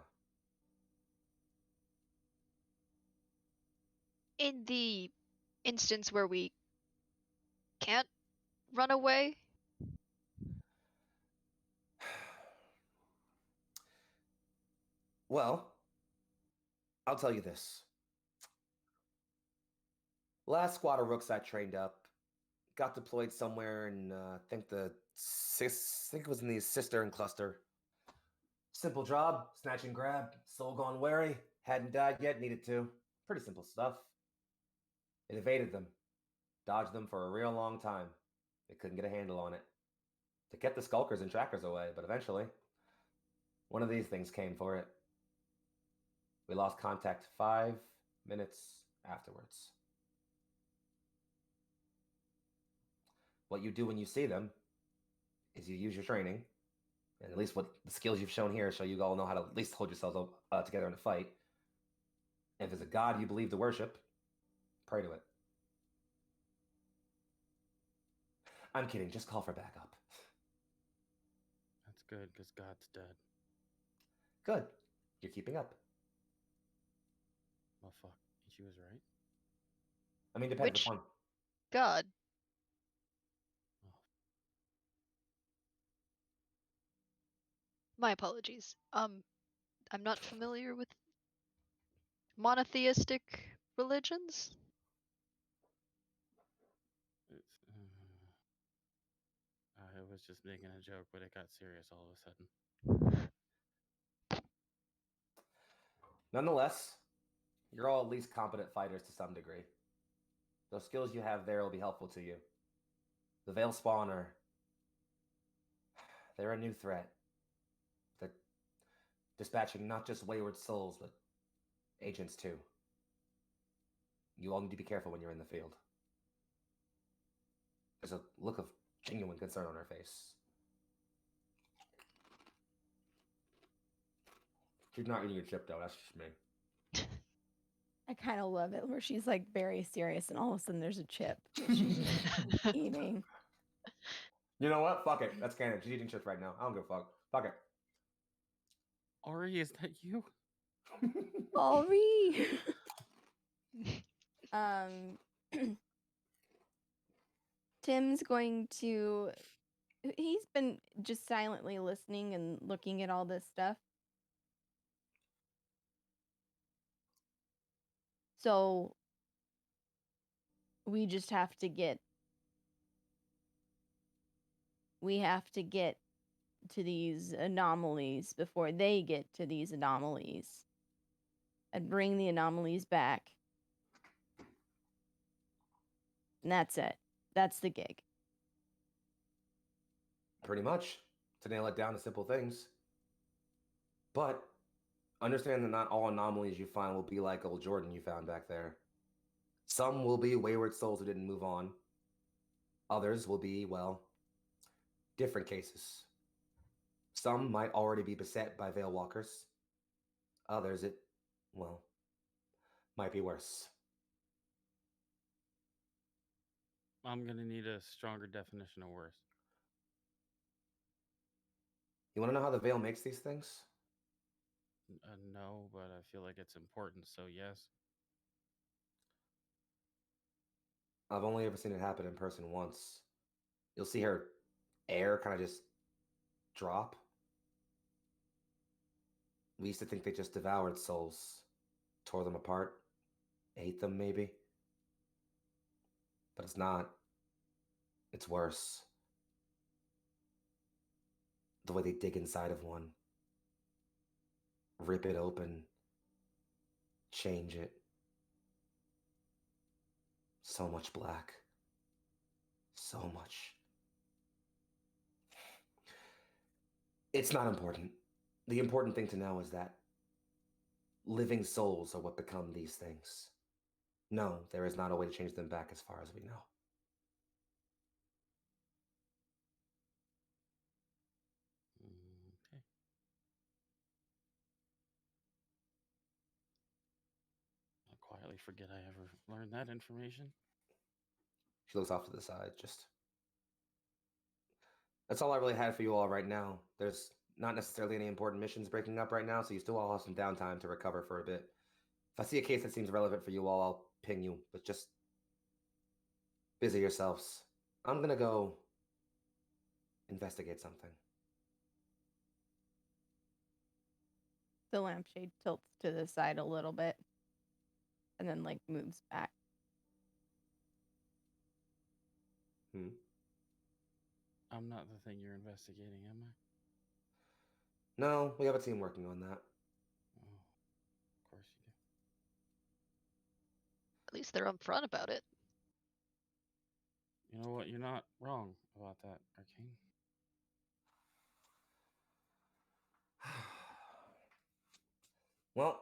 In the instance where we can't run away, Well, I'll tell you this. Last squad of Rooks I trained up got deployed somewhere in, I think it was in the Cistern cluster. Simple job, snatch and grab, soul gone wary, hadn't died yet, needed to. Pretty simple stuff. It evaded them, dodged them for a real long time. They couldn't get a handle on it. They kept the skulkers and trackers away, but eventually, one of these things came for it. We lost contact 5 minutes afterwards. What you do when you see them is you use your training, and at least what the skills you've shown here show you all know how to at least hold yourselves together in a fight. And if there's a god you believe to worship, pray to it. I'm kidding, just call for backup. That's good, because God's dead. Good, you're keeping up. Well, fuck. She was right. I mean, depends Which- upon. God. Oh. My apologies. I'm not familiar with monotheistic religions. It's, I was just making a joke, but it got serious all of a sudden. Nonetheless, you're all at least competent fighters to some degree. Those skills you have there will be helpful to you. The Veil Spawner. They're a new threat. They're dispatching not just wayward souls, but agents too. You all need to be careful when you're in the field. There's a look of genuine concern on her face. She's not eating a chip though, that's just me. I kind of love it where she's like very serious and all of a sudden there's a chip that she's just eating. You know what? Fuck it. That's canon. She's eating chips right now. I don't give a fuck. Fuck it. Ori, is that you? Ori! Tim's going to. He's been just silently listening and looking at all this stuff. So we just have to get. We have to get to these anomalies before they get to these anomalies. And bring the anomalies back. And that's it. That's the gig. Pretty much. To nail it down to simple things. But understand that not all anomalies you find will be like old Jordan you found back there. Some will be wayward souls who didn't move on. Others will be, well, different cases. Some might already be beset by Veil Walkers. Others, it, well, might be worse. I'm gonna need a stronger definition of worse. You want to know how the Veil makes these things? No, but I feel like it's important, so yes. I've only ever seen it happen in person once. You'll see her air kind of just drop. We used to think they just devoured souls, tore them apart, ate them maybe. But it's not. It's worse. The way they dig inside of one, rip it open, change it. So much black. So much. It's not important. The important thing to know is that living souls are what become these things. No, there is not a way to change them back as far as we know. Okay. I'll quietly forget I ever learned that information. She looks off to the side, just. That's all I really had for you all right now. There's not necessarily any important missions breaking up right now, so you still all have some downtime to recover for a bit. If I see a case that seems relevant for you all, I'll ping you, but just busy yourselves. I'm gonna go investigate something. The lampshade tilts to the side a little bit. And then like moves back. I'm not the thing you're investigating, am I? No, we have a team working on that. Oh, of course you do. At least they're upfront about it. You know what? You're not wrong about that, Arcane. Well,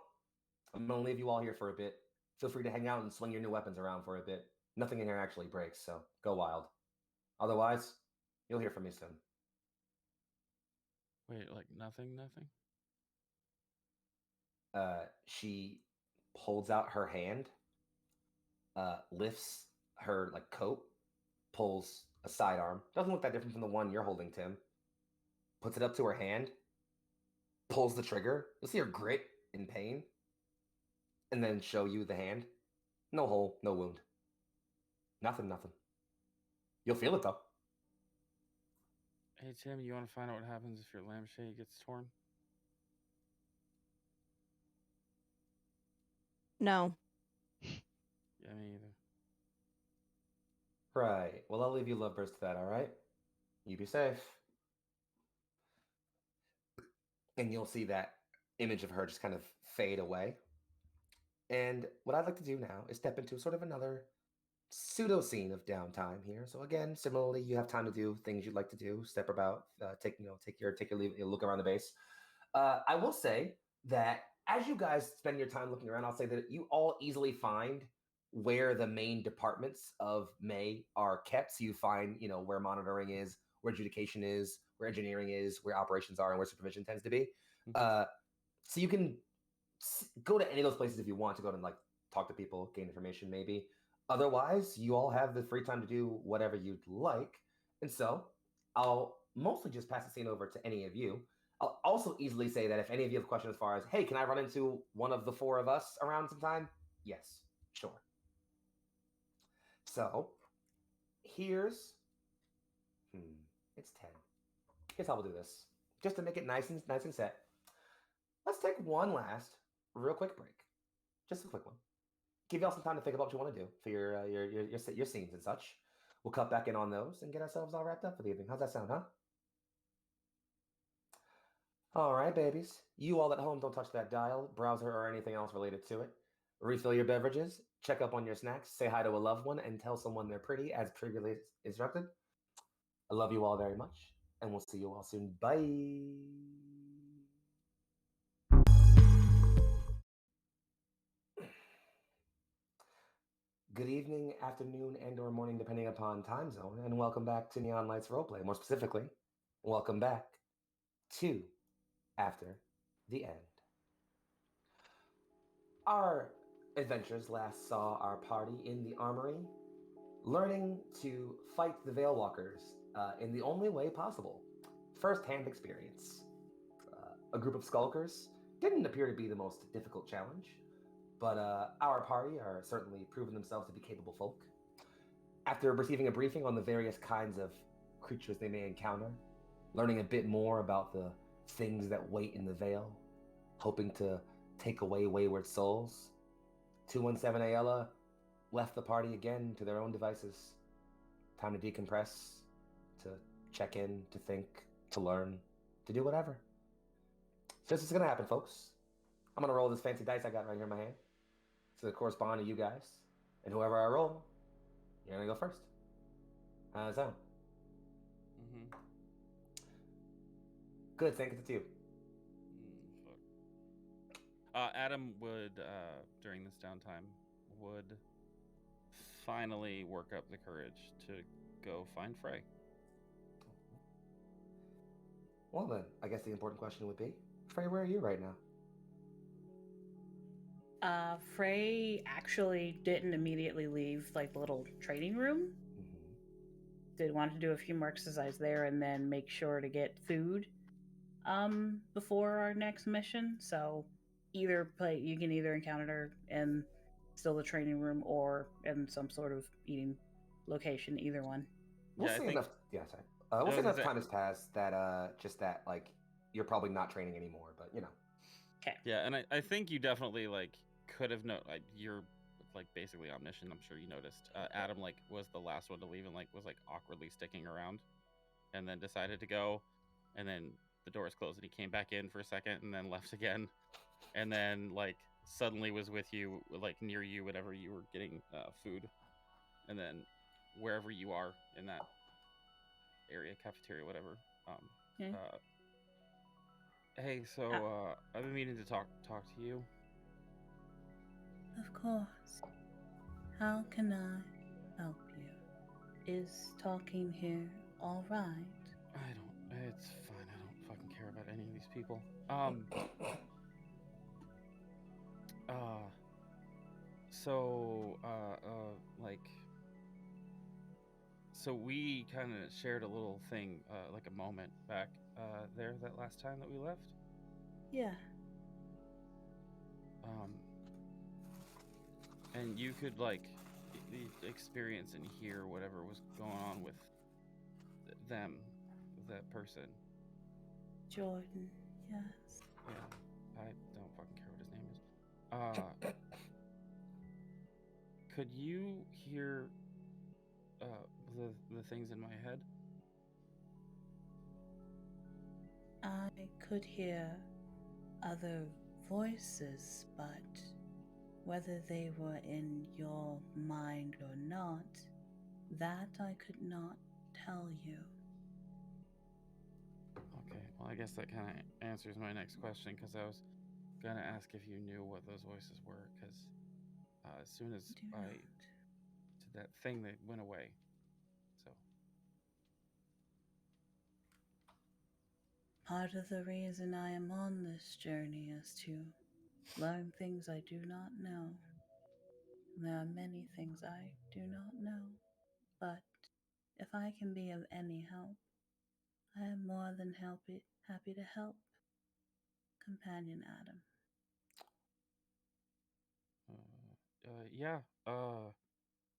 I'm gonna leave you all here for a bit. Feel free to hang out and swing your new weapons around for a bit. Nothing in here actually breaks, so go wild. Otherwise, you'll hear from me soon. Wait, like nothing? She holds out her hand, lifts her like coat, pulls a sidearm. Doesn't look that different from the one you're holding, Tim. Puts it up to her hand, pulls the trigger. You'll see her grit in pain, and then show you the hand. No hole, no wound. Nothing. You'll feel it though. Hey, Tim, you want to find out what happens if your lampshade gets torn? No. Yeah, me either. Right. Well, I'll leave you lovebirds to that, all right? You be safe. And you'll see that image of her just kind of fade away. And what I'd like to do now is step into sort of another pseudo scene of downtime here. So again, similarly, you have time to do things you'd like to do, step about, take your leave, look around the base. I will say that as you guys spend your time looking around, I'll say that you all easily find where the main departments of May are kept. So you find, where monitoring is, where adjudication is, where engineering is, where operations are, and where supervision tends to be. So you can go to any of those places if you want to go and like talk to people, gain information, maybe. Otherwise, you all have the free time to do whatever you'd like. And so I'll mostly just pass the scene over to any of you. I'll also easily say that if any of you have questions as far as, hey, can I run into one of the four of us around sometime? Yes, sure. So here's, it's 10. Here's how we'll do this. Just to make it nice and set. Let's take one last real quick break. Just a quick one. Give y'all some time to think about what you want to do for your scenes and such. We'll cut back in on those and get ourselves all wrapped up for the evening. How's that sound, huh? All right, babies. You all at home, don't touch that dial, browser, or anything else related to it. Refill your beverages, check up on your snacks, say hi to a loved one, and tell someone they're pretty as previously instructed. I love you all very much, and we'll see you all soon. Bye. Good evening, afternoon, and/or morning, depending upon time zone, and welcome back to Neon Lights Roleplay. More specifically, welcome back to After the End. Our adventures last saw our party in the armory, learning to fight the Veil Walkers in the only way possible. First-hand experience. A group of skulkers didn't appear to be the most difficult challenge, but our party are certainly proving themselves to be capable folk. After receiving a briefing on the various kinds of creatures they may encounter, learning a bit more about the things that wait in the veil, hoping to take away wayward souls, 217 Ayala left the party again to their own devices. Time to decompress, to check in, to think, to learn, to do whatever. So this is gonna happen, folks. I'm gonna roll this fancy dice I got right here in my hand. So they correspond to you guys. And whoever I roll, you're gonna go first. How does that sound? Good, thank you to you. Adam would, during this downtime, would finally work up the courage to go find Frey. Well then, I guess the important question would be, Frey, where are you right now? Frey actually didn't immediately leave like the little training room. Did want to do a few more exercise there and then make sure to get food before our next mission. So you can either encounter her in still the training room or in some sort of eating location, either one. We'll say enough. Yeah, sorry. We'll say enough time has passed that just that like you're probably not training anymore, but you know. Okay. Yeah, and I think you definitely could have you're basically omniscient. I'm sure you noticed. Adam was the last one to leave and was awkwardly sticking around, and then decided to go, and then the doors closed and he came back in for a second and then left again, and then suddenly was with you near you whenever you were getting food, and then wherever you are in that area, cafeteria, whatever. Okay. Hey, so I've been meaning to talk to you. Of course. How can I help you? Is talking here all right? It's fine. I don't fucking care about any of these people. So we kind of shared a little thing, a moment back there that last time that we left. Yeah. And you could experience and hear whatever was going on with them, that person. Jordan, yes. Yeah, I don't fucking care what his name is. Could you hear the things in my head? I could hear other voices, but Whether they were in your mind or not, that I could not tell you. Okay, well, I guess that kind of answers my next question, because I was gonna ask if you knew what those voices were, because as soon as Do I not. did that thing, they went away. So, Part of the reason I am on this journey is to learn things I do not know. There are many things I do not know, but if I can be of any help, I am more than happy to help, Companion Adam. yeah,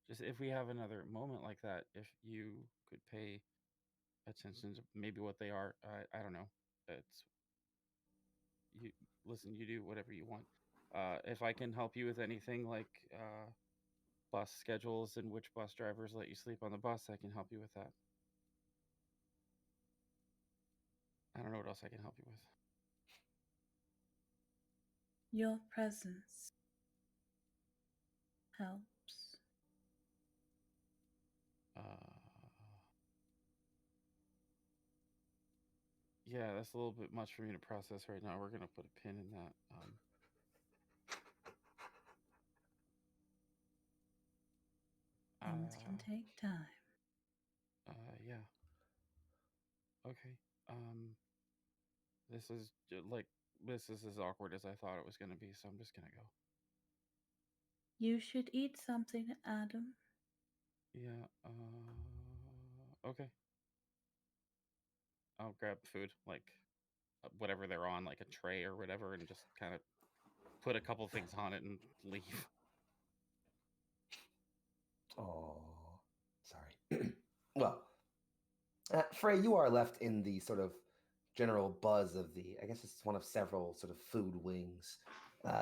just if we have another moment like that, if you could pay attention to maybe what they are. I don't know. It's you. Listen, you do whatever you want. If I can help you with anything like bus schedules and which bus drivers let you sleep on the bus, I can help you with that. I don't know what else I can help you with. Your presence helps. Yeah, that's a little bit much for me to process right now. We're gonna put a pin in that. Things can take time. Yeah. Okay. This is this is as awkward as I thought it was gonna be, so I'm just gonna go. You should eat something, Adam. Yeah. Okay. I'll grab food, like whatever they're on, like a tray or whatever, and just kind of put a couple things on it and leave. Oh, sorry. Well, Frey, you are left in the sort of general buzz of the, I guess it's one of several sort of food wings.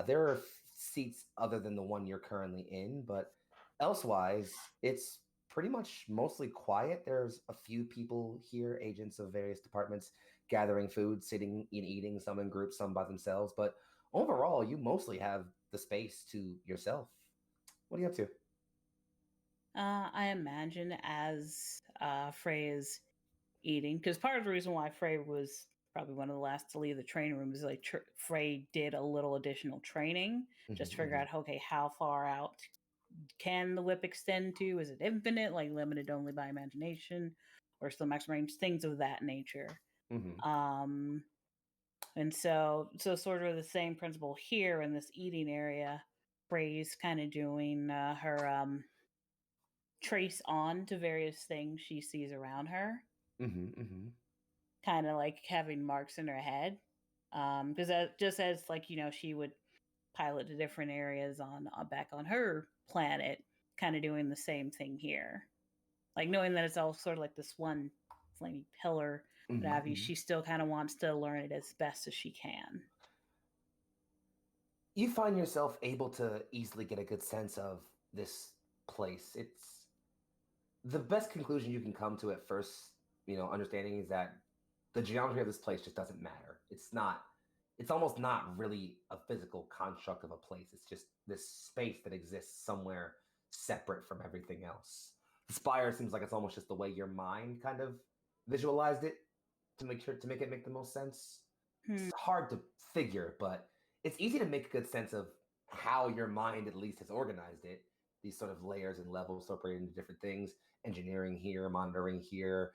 There are seats other than the one you're currently in, but elsewise, it's pretty much mostly quiet. There's a few people here, agents of various departments, gathering food, sitting and eating, some in groups, some by themselves. But overall, you mostly have the space to yourself. What are you up to? I imagine as Frey is eating, because part of the reason why Frey was probably one of the last to leave the training room is like Frey did a little additional training just to figure out, okay, how far out can the whip extend to? Is it infinite, like limited only by imagination, or still max range? Things of that nature. And so sort of the same principle here in this eating area. Frey's kind of doing her trace on to various things she sees around her. Kind of like having marks in her head. Because just as like, she would pilot to different areas on back on her planet, kind of doing the same thing here. Like knowing that it's all sort of like this one flaming pillar, what have you, she still kind of wants to learn it as best as she can. You find yourself able to easily get a good sense of this place. It's the best conclusion you can come to at first, understanding is that the geometry of this place just doesn't matter. It's almost not really a physical construct of a place. It's just this space that exists somewhere separate from everything else. The spire seems like it's almost just the way your mind kind of visualized it to make it make the most sense. It's hard to figure, but it's easy to make a good sense of how your mind at least has organized it. These sort of layers and levels separated into different things. Engineering here, monitoring here,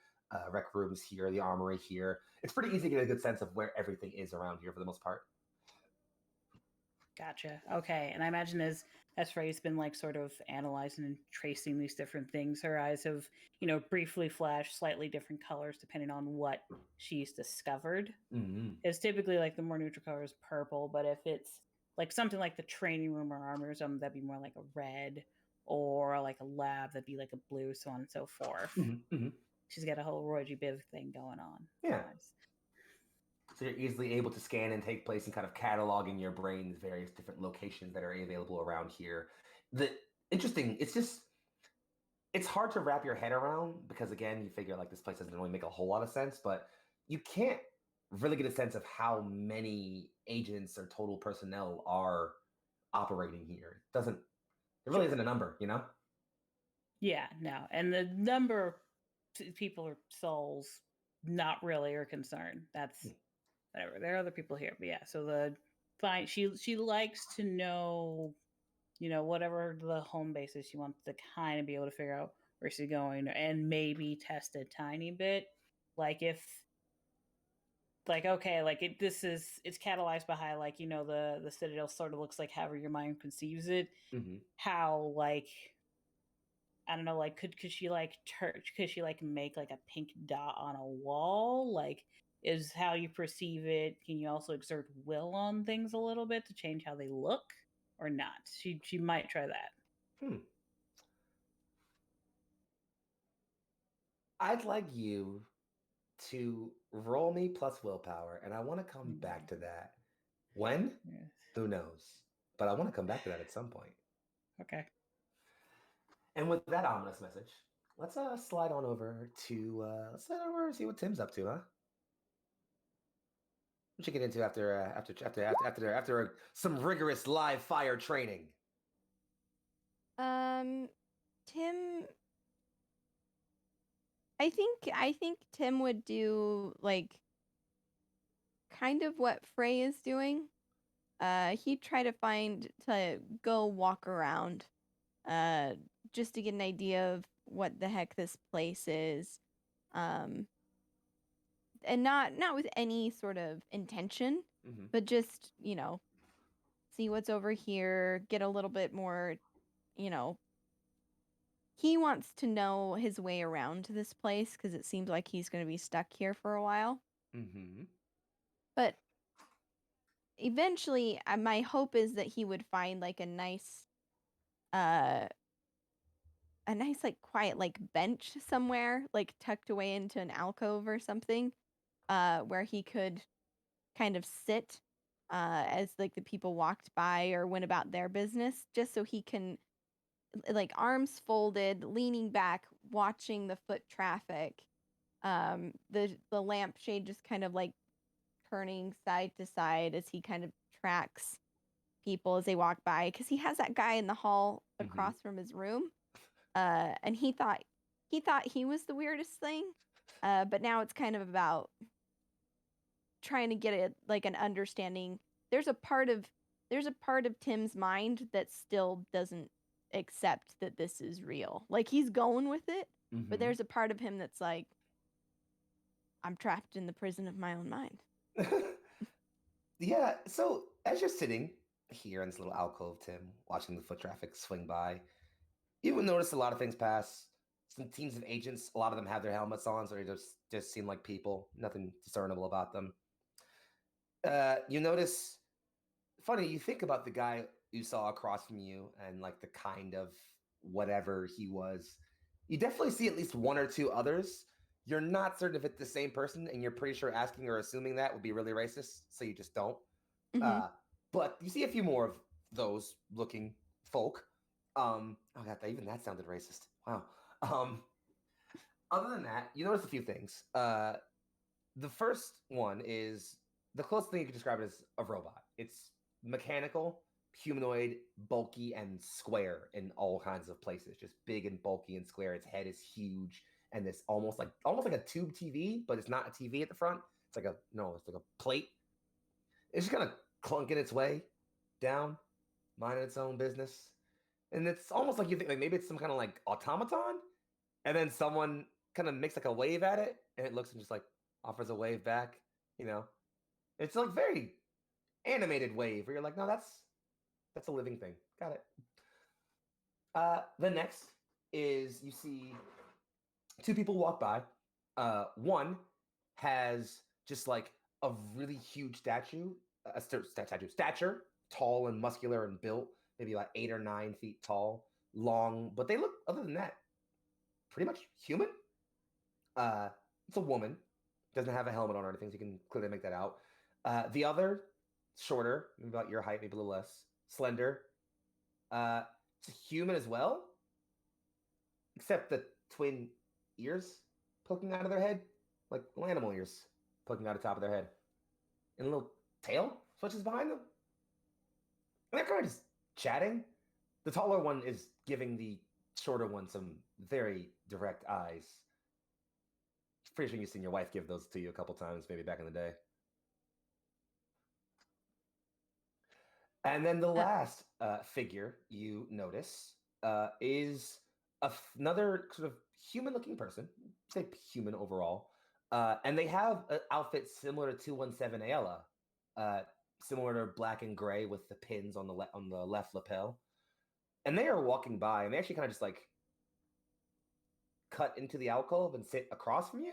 rec rooms here, the armory here. It's pretty easy to get a good sense of where everything is around here for the most part. Gotcha. Okay. And I imagine as Frey's been like sort of analyzing and tracing these different things, her eyes have, briefly flashed slightly different colors depending on what she's discovered. It's typically like the more neutral color is purple, but if it's like something like the training room or armor or something, that'd be more like a red, or like a lab, that'd be like a blue, so on and so forth. She's got a whole Roy G. Biv thing going on. Yeah. Nice. So you're easily able to scan and take place and kind of catalog in your brain the various different locations that are available around here. It's hard to wrap your head around because again, you figure like this place doesn't really make a whole lot of sense, but you can't really get a sense of how many agents or total personnel are operating here. It really isn't a number, you know? Yeah, no. And the number of people or souls, not really are concerned. That's whatever. There are other people here, but yeah. So the fine. She likes to know, whatever the home base is. She wants to kind of be able to figure out where she's going and maybe test a tiny bit, like if. Like okay, like it's catalyzed by how the citadel sort of looks like however your mind conceives it. Mm-hmm. How like I don't know, like could she could she like make like a pink dot on a wall? Like is how you perceive it. Can you also exert will on things a little bit to change how they look or not? She might try that. I'd like you to roll me plus willpower, and I want to come back to that. When? Yes. Who knows? But I want to come back to that at some point. Okay. And with that ominous message, let's slide on over to and see what Tim's up to, huh? What you get into after some rigorous live fire training? Tim, I think Tim would do like kind of what Frey is doing. He'd try to go walk around, just to get an idea of what the heck this place is, and not with any sort of intention, but just see what's over here, get a little bit more, he wants to know his way around this place because it seems like he's going to be stuck here for a while. Mm-hmm. But eventually, my hope is that he would find like a nice like quiet like bench somewhere, like tucked away into an alcove or something, where he could kind of sit as like the people walked by or went about their business, just so he can like arms folded, leaning back, watching the foot traffic. The lampshade just kind of like turning side to side as he kind of tracks people as they walk by, because he has that guy in the hall across from his room, and he thought he was the weirdest thing, but now it's kind of about trying to get it like an understanding. There's a part of Tim's mind that still doesn't accept that this is real. Like he's going with it, but there's a part of him that's like, I'm trapped in the prison of my own mind. Yeah, so as you're sitting here in this little alcove, Tim, watching the foot traffic swing by, you will notice a lot of things pass. Some teams of agents, a lot of them have their helmets on, so they just seem like people, nothing discernible about them. You notice, funny, you think about the guy you saw across from you and like the kind of whatever he was. You definitely see at least one or two others. You're not certain if it's the same person, and you're pretty sure asking or assuming that would be really racist, so you just don't. But you see a few more of those looking folk. Oh god, even that sounded racist. Wow. Other than that, you notice a few things. The first one is the closest thing you could describe it as a robot. It's mechanical, humanoid, bulky, and square in all kinds of places. Just big and bulky and square. Its head is huge, and this almost like a tube TV, but it's not a TV at the front. It's like a plate. It's just kind of clunking its way down, minding its own business. And it's almost like you think like maybe it's some kind of like automaton, and then someone kind of makes like a wave at it, and it looks and just like offers a wave back. It's like very animated wave where you're like, no, that's a living thing. Got it. The next is you see two people walk by. One has just like a really huge stature, tall and muscular and built, maybe like 8 or 9 feet tall, long, but they look, other than that, pretty much human. It's a woman, doesn't have a helmet on or anything, so you can clearly make that out. The other, shorter, maybe about your height, maybe a little less, slender. It's a human as well, except the twin ears poking out of their head, like little animal ears poking out of the top of their head, and a little tail switches behind them. And they're kind of just chatting. The taller one is giving the shorter one some very direct eyes. Pretty sure you've seen your wife give those to you a couple times, maybe back in the day. And then the last figure you notice is another sort of human-looking person, say human overall, and they have an outfit similar to 217 Ayala, similar to black and gray with the pins on the left lapel. And they are walking by, and they actually kind of just like cut into the alcove and sit across from you.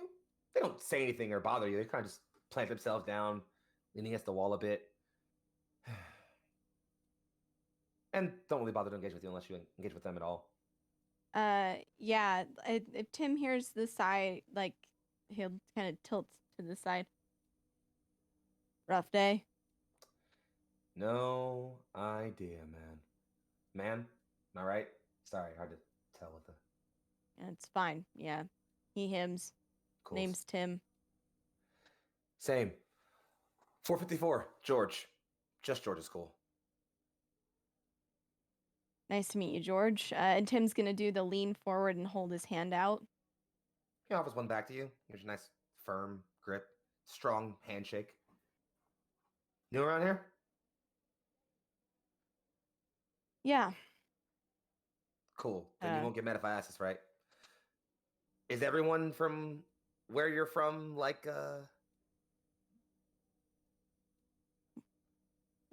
They don't say anything or bother you. They kind of just plant themselves down, leaning against the wall a bit. And don't really bother to engage with you unless you engage with them at all. Yeah. If Tim hears the sigh, like he'll kind of tilt to the side. Rough day. No idea, man. Man, am I right? Sorry, hard to tell with the. Yeah, it's fine. Yeah, he hims. Cool. Name's Tim. Same. 454, George. Just George is cool. Nice to meet you, George. And Tim's gonna do the lean forward and hold his hand out. He offers one back to you. Here's a nice, firm grip, strong handshake. New around here? Yeah. Cool. Then you won't get mad if I ask this, right? Is everyone from where you're from like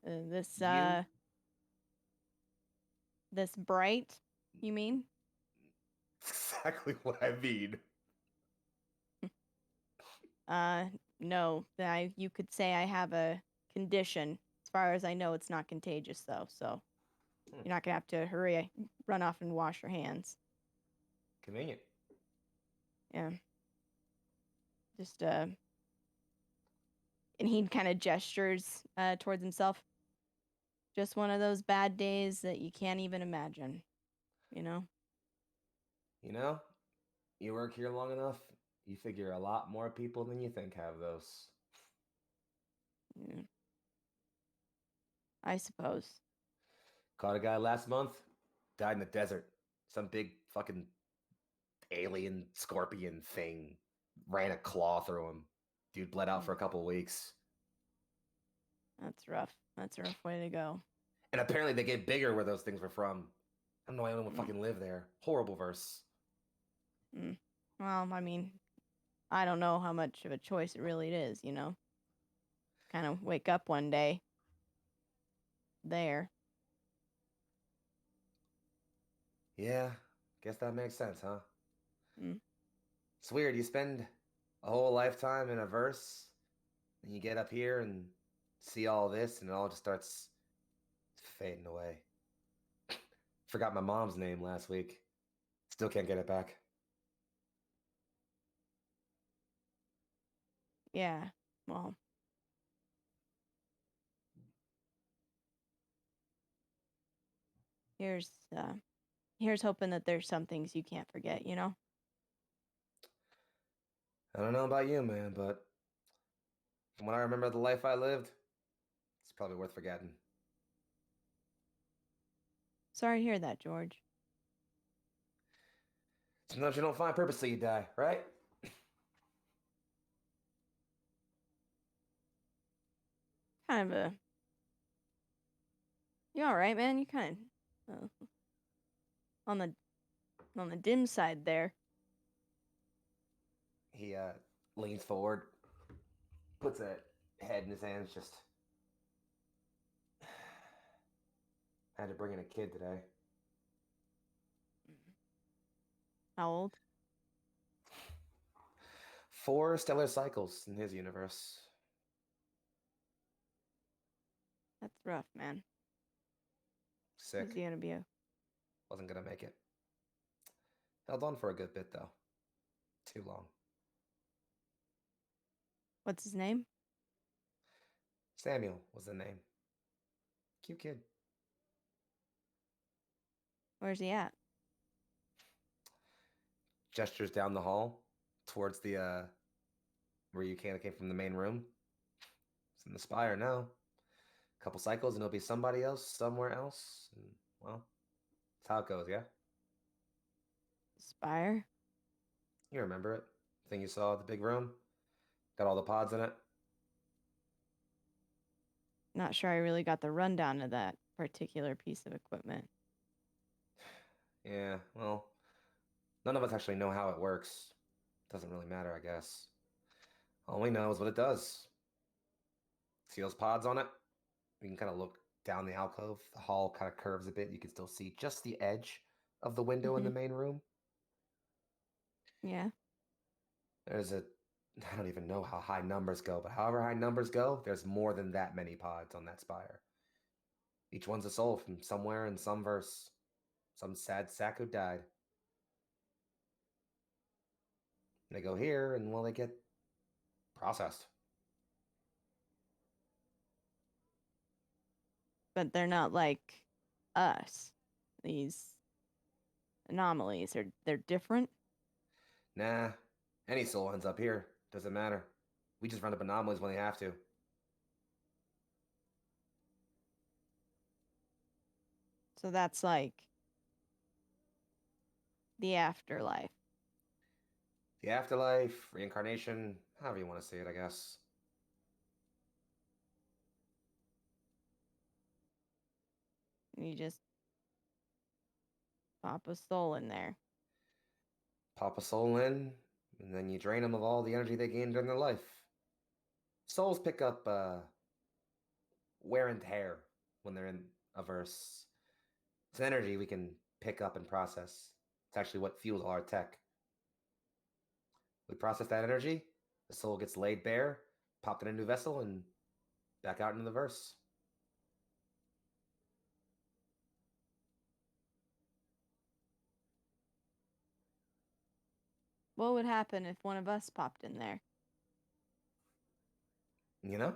This you? this bright, you mean? Exactly what I mean. No. You could say I have a condition. As far as I know, it's not contagious though, so you're not gonna have to run off and wash your hands. Convenient. Yeah. Just and he kind of gestures towards himself. Just one of those bad days that you can't even imagine, you know? You know, you work here long enough, you figure a lot more people than you think have those. Yeah. I suppose. Caught a guy last month, died in the desert. Some big fucking alien scorpion thing ran a claw through him. Dude bled out for a couple weeks. That's rough. That's a rough way to go. And apparently they get bigger where those things were from. I don't know why anyone would fucking live there. Horrible verse. Well, I mean, I don't know how much of a choice it really is, you know? Kind of wake up one day there. Yeah, guess that makes sense, huh? Mm. It's weird. You spend a whole lifetime in a verse, and you get up here and see all this, and it all just starts fading away. Forgot my mom's name last week. Still can't get it back. Yeah, well. Here's hoping that there's some things you can't forget, you know? I don't know about you, man, but from what I remember the life I lived, it's probably worth forgetting. Sorry to hear that, George. Sometimes you don't find purpose till you die, right? Kind of a... You alright, man? You kind of... on the dim side there. He leans forward, puts a head in his hands, just... had to bring in a kid today. How old? 4 stellar cycles in his universe. That's rough, man. Sick. Is he gonna be a... Wasn't gonna make it. Held on for a good bit, though. Too long. What's his name? Samuel was the name. Cute kid. Where's he at? Gestures down the hall towards the where you came from the main room. It's in the spire now. A couple cycles and it'll be somebody else somewhere else. And, well, that's how it goes, yeah? Spire? You remember it. Thing you saw at the big room? Got all the pods in it? Not sure I really got the rundown of that particular piece of equipment. Yeah, well, none of us actually know how it works. Doesn't really matter, I guess. All we know is what it does. See those pods on it? You can kind of look down the alcove. The hall kind of curves a bit. You can still see just the edge of the window in the main room. Yeah. There's a, I don't even know how high numbers go, but however high numbers go, there's more than that many pods on that spire. Each one's a soul from somewhere in some verse. Some sad sack who died. And they go here, and well, they get processed. But they're not like us. These anomalies are they're different. Nah, any soul ends up here. Doesn't matter. We just run up anomalies when they have to. So that's like the afterlife. The afterlife, reincarnation, however you want to say it, I guess. You just pop a soul in there. Pop a soul in, and then you drain them of all the energy they gained during their life. Souls pick up wear and tear when they're in a verse. It's energy we can pick up and process. It's actually what fuels all our tech. We process that energy, the soul gets laid bare, popped in a new vessel, and back out into the verse. What would happen if one of us popped in there? You know?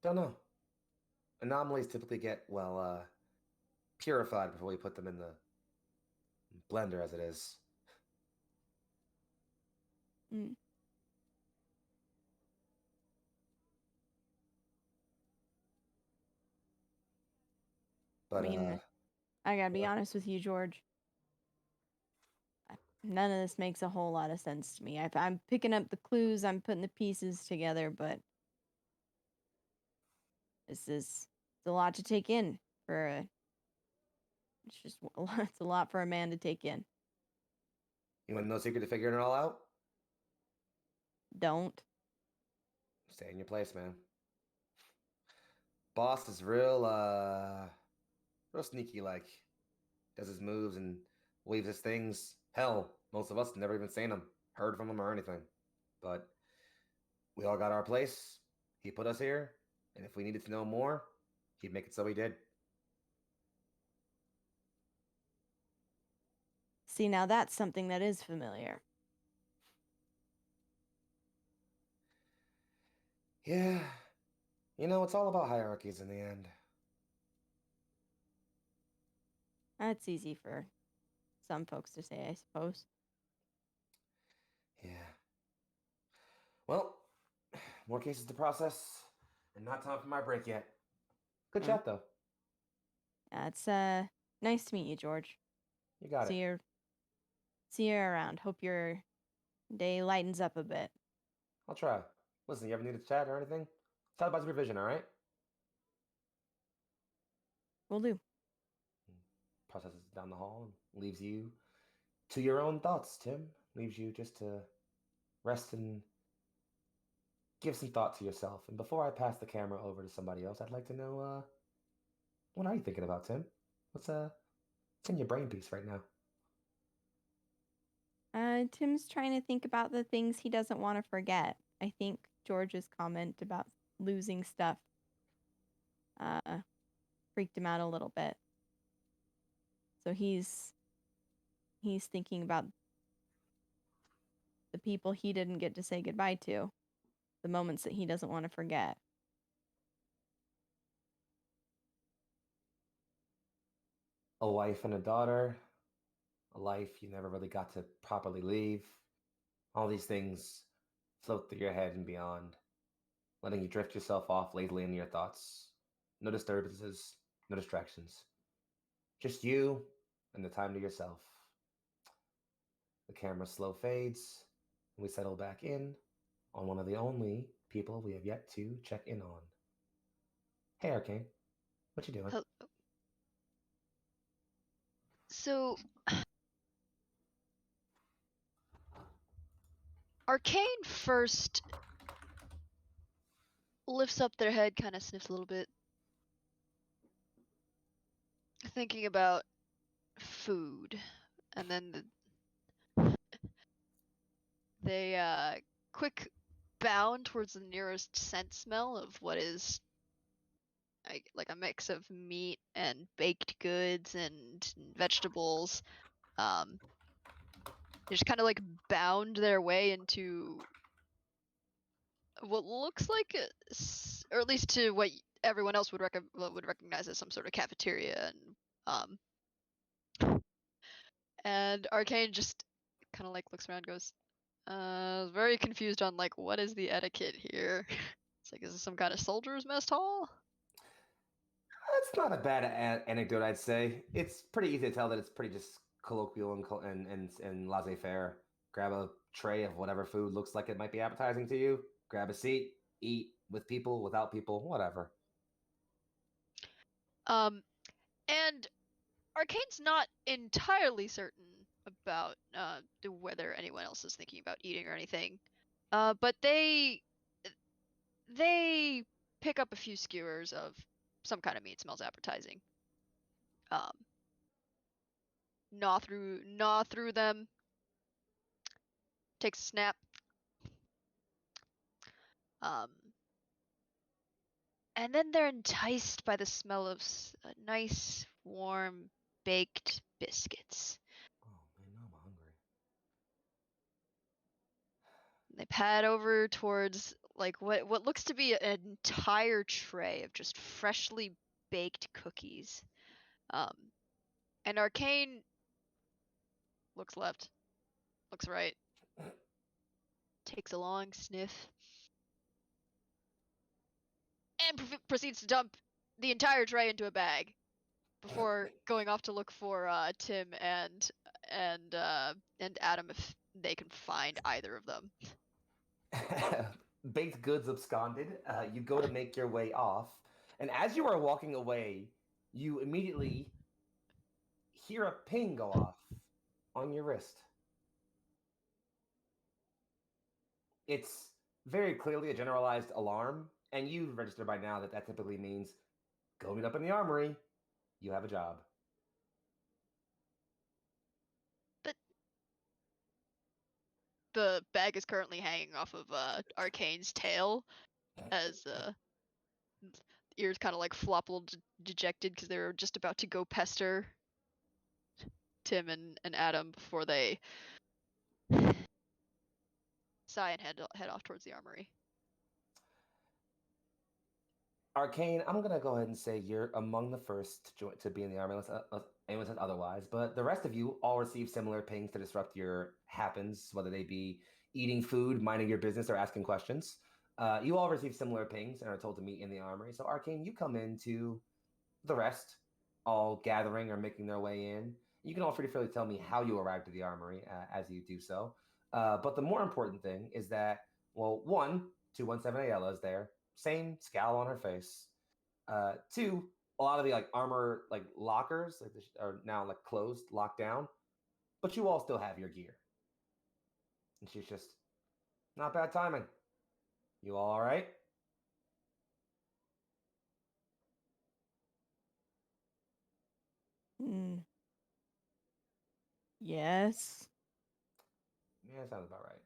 Don't know. Anomalies typically get, well, purified before we put them in the blender, as it is. Mm. But, I mean, I gotta be honest with you, George. None of this makes a whole lot of sense to me. I'm picking up the clues, I'm putting the pieces together, but it's a lot to take in for a. It's just it's a lot for a man to take in. you want no secret to figuring it all out? Don't. Stay in your place, man. Boss is real sneaky like. Does his moves and weaves his things. Hell, most of us never even seen him, heard from him or anything. But we all got our place. He put us here, and if we needed to know more, he'd make it so he did. See, now that's something that is familiar. Yeah, you know, it's all about hierarchies in the end. That's easy for some folks to say, I suppose. Yeah. Well, more cases to process, and not time for my break yet. Good chat, though. It's nice to meet you, George. You got See it. you around. Hope your day lightens up a bit. I'll try. Listen, you ever need to chat or anything? Chat about supervision, all right? Will do. Processes down the hall and leaves you to your own thoughts, Tim. Leaves you just to rest and give some thought to yourself. And before I pass the camera over to somebody else, I'd like to know, what are you thinking about, Tim? What's in your brain piece right now? Tim's trying to think about the things he doesn't want to forget. I think George's comment about losing stuff freaked him out a little bit. So he's thinking about the people he didn't get to say goodbye to, the moments that he doesn't want to forget. A wife and a daughter, a life you never really got to properly leave. All these things float through your head and beyond. letting you drift yourself off lazily into your thoughts. No disturbances, no distractions. Just you and the time to yourself. The camera slow fades, and we settle back in on one of the only people we have yet to check in on. Hey, Arcane. What you doing? Hel- So, Arcane first lifts up their head, kind of sniffs a little bit, thinking about food, and then they quick bound towards the nearest scent smell of what is like a mix of meat and baked goods and vegetables. They just kind of like bound their way into what looks like, or at least to what everyone else would recognize as some sort of cafeteria, and Arcane just kind of like looks around, and goes, very confused on like what is the etiquette here. It's like, is this some kind of soldier's mess hall? That's not a bad anecdote, I'd say. It's pretty easy to tell that it's pretty just colloquial and laissez-faire. Grab a tray of whatever food looks like it might be appetizing to you. Grab a seat, eat with people, without people, whatever. And Arcane's not entirely certain about whether anyone else is thinking about eating or anything, but they pick up a few skewers of some kind of meat. Smells appetizing. Gnaw through them. Takes a snap. And then they're enticed by the smell of nice, warm, baked biscuits. Oh man, now I'm hungry. They pad over towards like what looks to be an entire tray of just freshly baked cookies. And Arcane looks left, looks right, takes a long sniff, and proceeds to dump the entire tray into a bag before going off to look for Tim and Adam if they can find either of them. Baked goods absconded. You go to make your way off, and as you are walking away, you immediately hear a ping go off on your wrist. It's very clearly a generalized alarm, and you've registered by now that typically means go meet up in the armory. You have a job. But the bag is currently hanging off of Arcane's tail, as ears kind of like flop a little dejected because they're just about to go pester Tim and Adam before they sigh and head off towards the armory. Arcane, I'm gonna go ahead and say you're among the first to be in the army, unless anyone says otherwise. But the rest of you all receive similar pings to disrupt your happens, whether they be eating food, minding your business, or asking questions. You all receive similar pings and are told to meet in the armory. So Arcane, you come into the rest, all gathering or making their way in. You can all pretty fairly tell me how you arrived at the armory as you do so. But the more important thing is that, well, 217 Ayala is there, same scowl on her face. Two, a lot of the like armor like lockers like are now like closed, locked down, but you all still have your gear. And she's just, not bad timing. You all right? Yes. Yeah, sounds about right.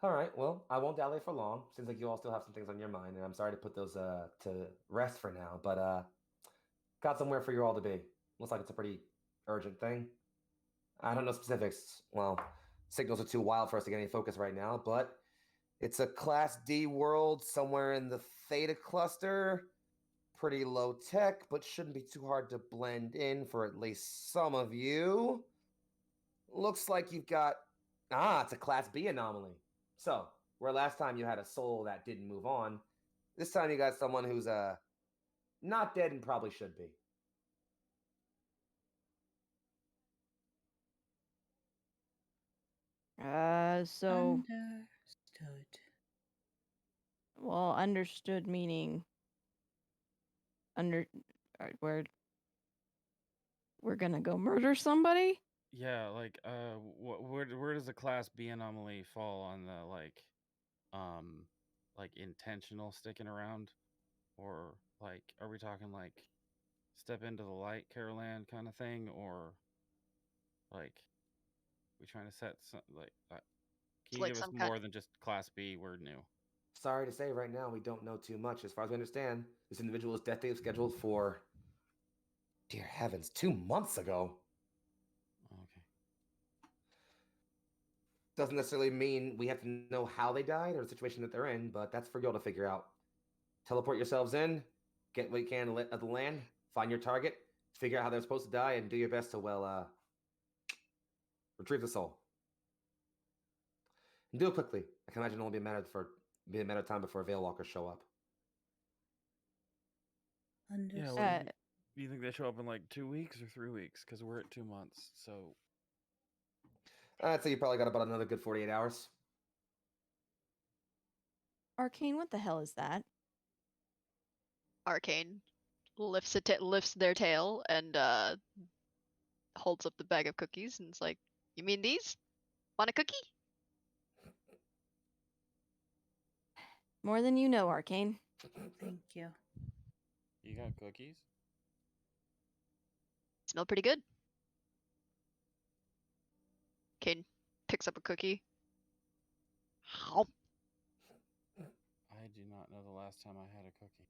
All right, well, I won't dally for long. Seems like you all still have some things on your mind, and I'm sorry to put those to rest for now, but got somewhere for you all to be. Looks like it's a pretty urgent thing. I don't know specifics. Well, signals are too wild for us to get any focus right now, but it's a Class D world somewhere in the Theta cluster. Pretty low tech, but shouldn't be too hard to blend in for at least some of you. Looks like you've got... it's a Class B anomaly. So, Where last time you had a soul that didn't move on, this time you got someone who's not dead and probably should be. So Understood. well, understood meaning under we're gonna go murder somebody? Yeah, like where does a class B anomaly fall on the like intentional sticking around, or like are we talking like step into the light Carolan kind of thing, or like we trying to set some like can you like give us some more than just class B? We're new. Sorry to say, right now we don't know too much. As far as we understand, this individual's death date is scheduled for, dear heavens, 2 months ago. Okay. Doesn't necessarily mean we have to know how they died or the situation that they're in, but that's for y'all to figure out. Teleport yourselves in, get what you can of the land, find your target, figure out how they're supposed to die, and do your best to, well, retrieve the soul. And do it quickly. I can imagine it'll be a matter of time before Veil Walkers show up. Understood. Yeah, what do you think they show up in like 2 weeks or 3 weeks? Because we're at 2 months, so I'd say you probably got about another good 48 hours. Arcane, what the hell is that? Arcane lifts their tail and holds up the bag of cookies and it's like, "You mean these? Want a cookie?" More than you know, Arcane. Thank you. you got cookies? Smell pretty good. Kane picks up a cookie. How? I do not know the last time I had a cookie.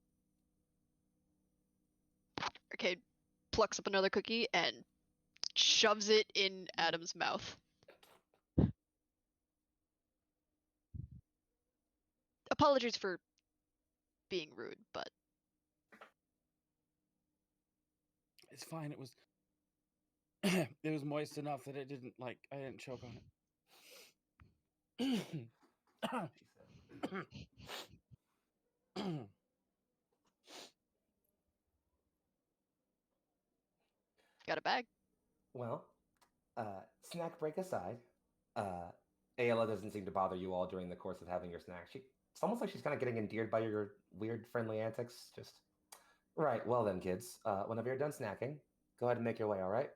Arcane plucks up another cookie and shoves it in Adam's mouth. Apologies for being rude, but It's fine. It was it was moist enough that it didn't I didn't choke on it. got a bag. Well, snack break aside, Ayla doesn't seem to bother you all during the course of having your snack. It's almost like she's kind of getting endeared by your weird, friendly antics. Just right. Well then, kids, whenever you're done snacking, go ahead and make your way. All right.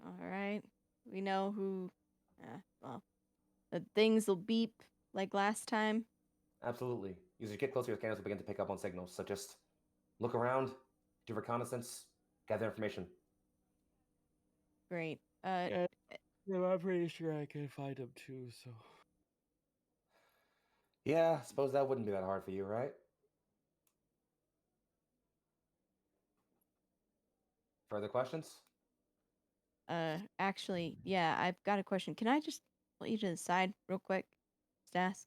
All right. We know who. Well, the things will beep like last time. Absolutely. As you get closer, your scanners will begin to pick up on signals. So just look around, do reconnaissance, gather information. Great. Yeah, I'm pretty sure I can find him too. So Yeah, suppose that wouldn't be that hard for you, right? Further questions? Actually, yeah, I've got a question. Can I just let you to the side real quick? Just ask.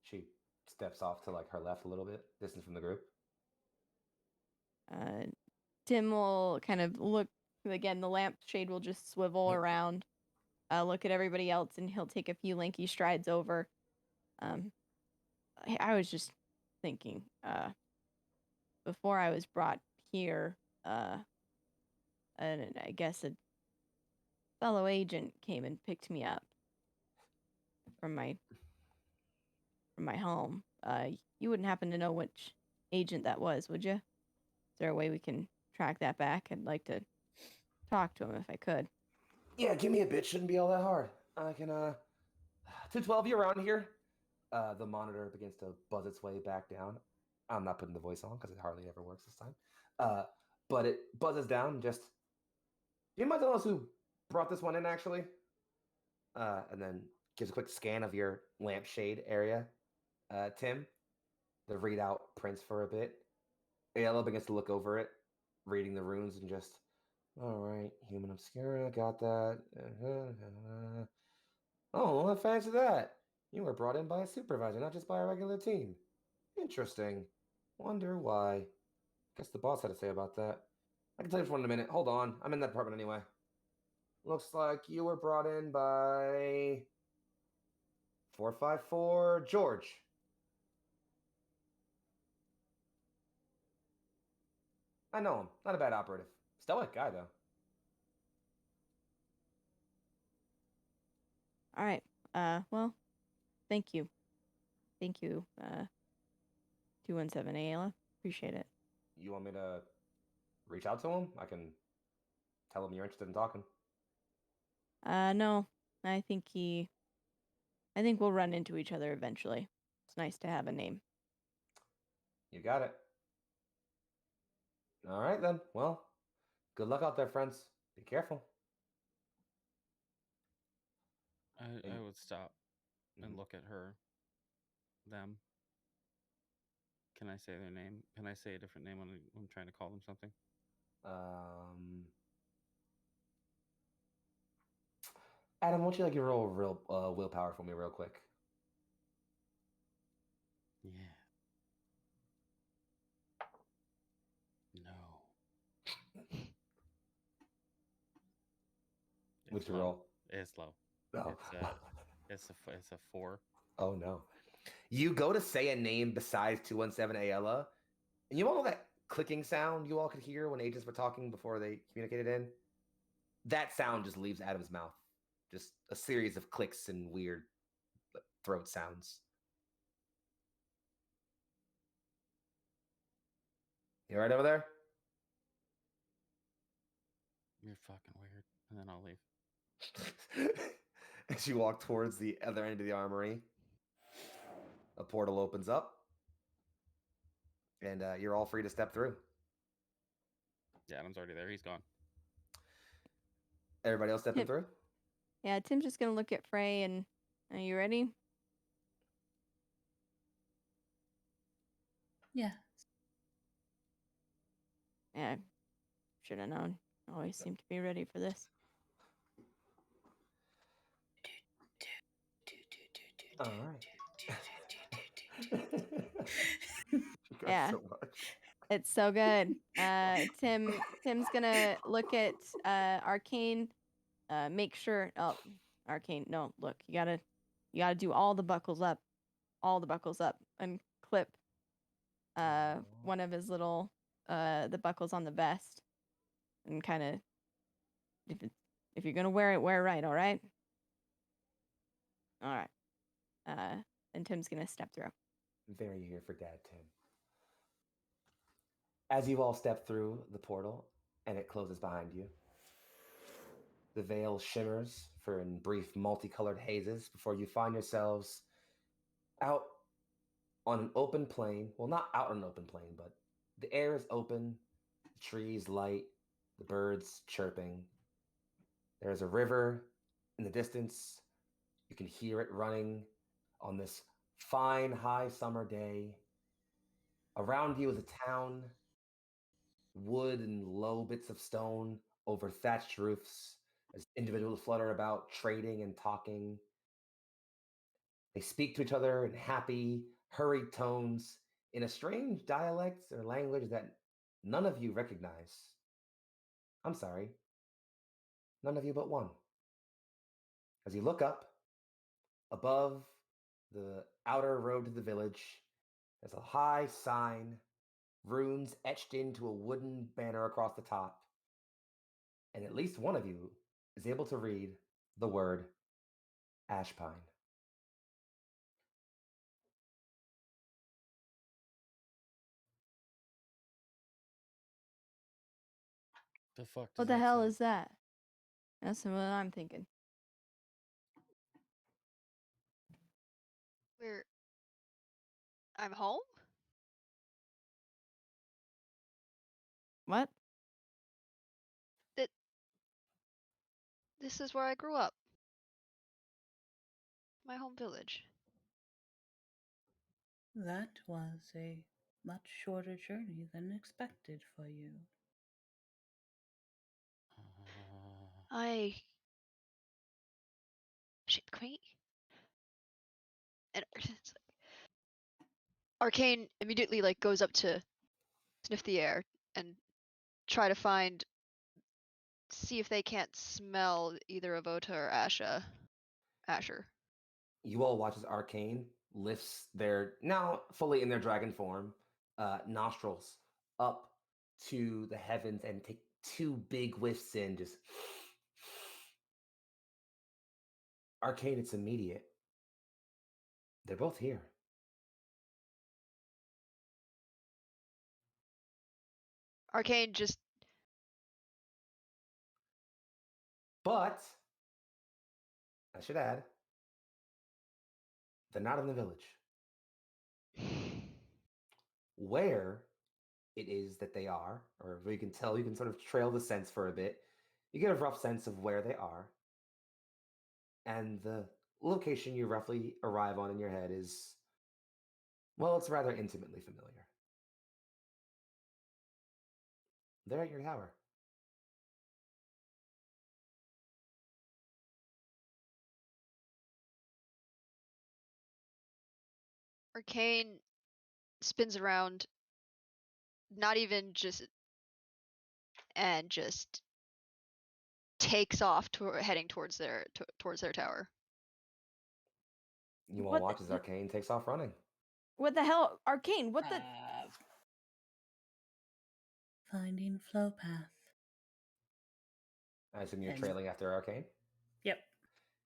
She steps off to like her left a little bit, distant from the group. Tim will kind of look again. The lampshade will just swivel around, look at everybody else, and he'll take a few lanky strides over. I was just thinking, before I was brought here, and I guess a fellow agent came and picked me up from my home. You wouldn't happen to know which agent that was, would you? Is there a way we can track that back? I'd like to talk to him if I could. Yeah, give me a bit. Shouldn't be all that hard. I can 212 you around here. The monitor begins to buzz its way back down. I'm not putting the voice on because it hardly ever works this time. But it buzzes down. Just, do you mind telling us who brought this one in actually? And then gives a quick scan of your lampshade area. Tim, the readout prints for a bit. Ayla begins to look over it, reading the runes and just, all right, human obscura, got that. Oh, well, fancy that. You were brought in by a supervisor, not just by a regular team. Interesting. Wonder why. Guess the boss had to say about that. I can tell you for one in a minute. Hold on. I'm in that department anyway. Looks like you were brought in by 454 George. I know him. Not a bad operative. Stoic guy, though. All right. Well, thank you. Thank you, 217 Ayla. Appreciate it. You want me to reach out to him? I can tell him you're interested in talking. No. I think we'll run into each other eventually. It's nice to have a name. You got it. All right, then. Well, good luck out there, friends. Be careful. I would stop and Mhm. look at her, them. Can I say their name? Can I say a different name when I'm trying to call them something? Adam, why don't you roll real willpower for me real quick? Yeah. No. What's It's your low. roll? It's low. Oh. It's a 4. Oh no. You go to say a name besides 217 Ayala, and you all know that clicking sound you all could hear when agents were talking before they communicated in? That sound just leaves Adam's mouth. Just a series of clicks and weird throat sounds. You all right over there? You're fucking weird. And then I'll leave. As you walk towards the other end of the armory, a portal opens up, and you're all free to step through. Yeah, Adam's already there. He's gone. Everybody else stepping Tim. through? Yeah, Tim's just gonna look at Frey and, are you ready? Yeah. Yeah, should have known. Always seem to be ready for this. All right. Yeah. So much. It's so good. Tim's gonna look at Arcane, make sure. Oh, Arcane, no, look, you gotta do all the buckles up, and clip one of his little the buckles on the vest, and kind of, if you're gonna wear it right, all right. All right. And Tim's gonna step through. Very here for Dad, Tim. As you all step through the portal and it closes behind you, the veil shimmers for in brief multicolored hazes before you find yourselves out on an open plain. Well, not out on an open plain, but the air is open, the trees light, the birds chirping. There's a river in the distance. You can hear it running on this fine, high summer day. Around you is a town, wood and low bits of stone over thatched roofs as individuals flutter about, trading and talking. They speak to each other in happy, hurried tones in a strange dialect or language that none of you recognize. I'm sorry, none of you but one. As you look up, above the outer road to the village, there's a high sign, runes etched into a wooden banner across the top, and at least one of you is able to read the word Ashpine. The fuck does What the that hell say? is that? That's what I'm thinking. I'm home? What? This is where I grew up. My home village. That was a much shorter journey than expected for you. I shit, queen. And it's like, Arcane immediately goes up to sniff the air and try to see if they can't smell either Avota or Asher. You all watch as Arcane lifts their, now fully in their dragon form, nostrils up to the heavens and take two big whiffs in, just Arcane, it's immediate. They're both here. Arcane just But I should add, they're not in the village. Where it is that they are, or you can tell, you can sort of trail the sense for a bit. You get a rough sense of where they are. And the location you roughly arrive on in your head is, well, it's rather intimately familiar. They're at your tower. Arcane spins around, not even just, and just takes off heading towards their tower. You all What watch the- as Arcane takes off running. What the hell, Arcane? What the? Finding flow path. I assume you're And- trailing after Arcane. Yep.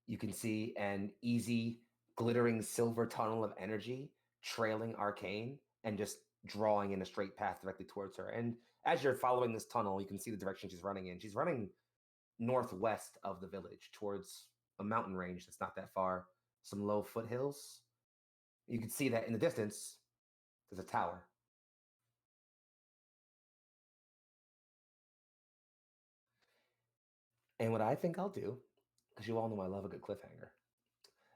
You can see an easy, glittering silver tunnel of energy trailing Arcane and just drawing in a straight path directly towards her. And as you're following this tunnel, you can see the direction she's running in. She's running northwest of the village towards a mountain range that's not that far, some low foothills. You can see that in the distance, there's a tower. And what I think I'll do, because you all know I love a good cliffhanger,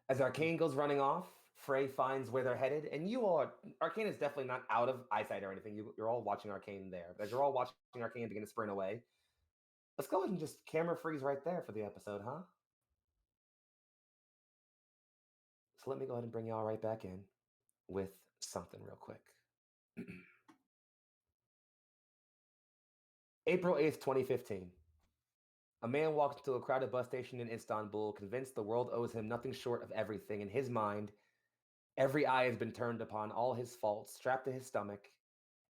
as Arcane goes running off, Frey finds where they're headed, and you all are, Arcane is definitely not out of eyesight or anything. You're all watching Arcane there. But as you're all watching Arcane begin to sprint away, let's go ahead and just camera freeze right there for the episode, huh? So let me go ahead and bring y'all right back in with something real quick. April 8th, 2015. A man walks into a crowded bus station in Istanbul, convinced the world owes him nothing short of everything. In his mind, every eye has been turned upon all his faults. Strapped to his stomach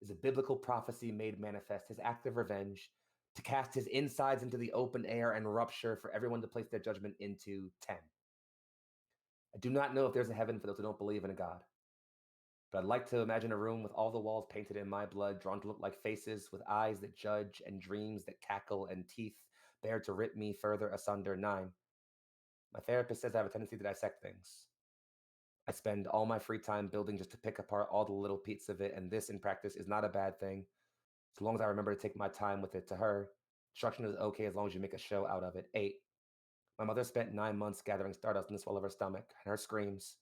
is a biblical prophecy made manifest, his act of revenge, to cast his insides into the open air and rupture for everyone to place their judgment into 10. I do not know if there's a heaven for those who don't believe in a God. But I'd like to imagine a room with all the walls painted in my blood, drawn to look like faces, with eyes that judge and dreams that cackle and teeth bare to rip me further asunder. 9. My therapist says I have a tendency to dissect things. I spend all my free time building just to pick apart all the little bits of it, and this, in practice, is not a bad thing. As long as I remember to take my time with it. To her, destruction is okay as long as you make a show out of it. 8. My mother spent 9 months gathering stardust in the swell of her stomach, and her screams,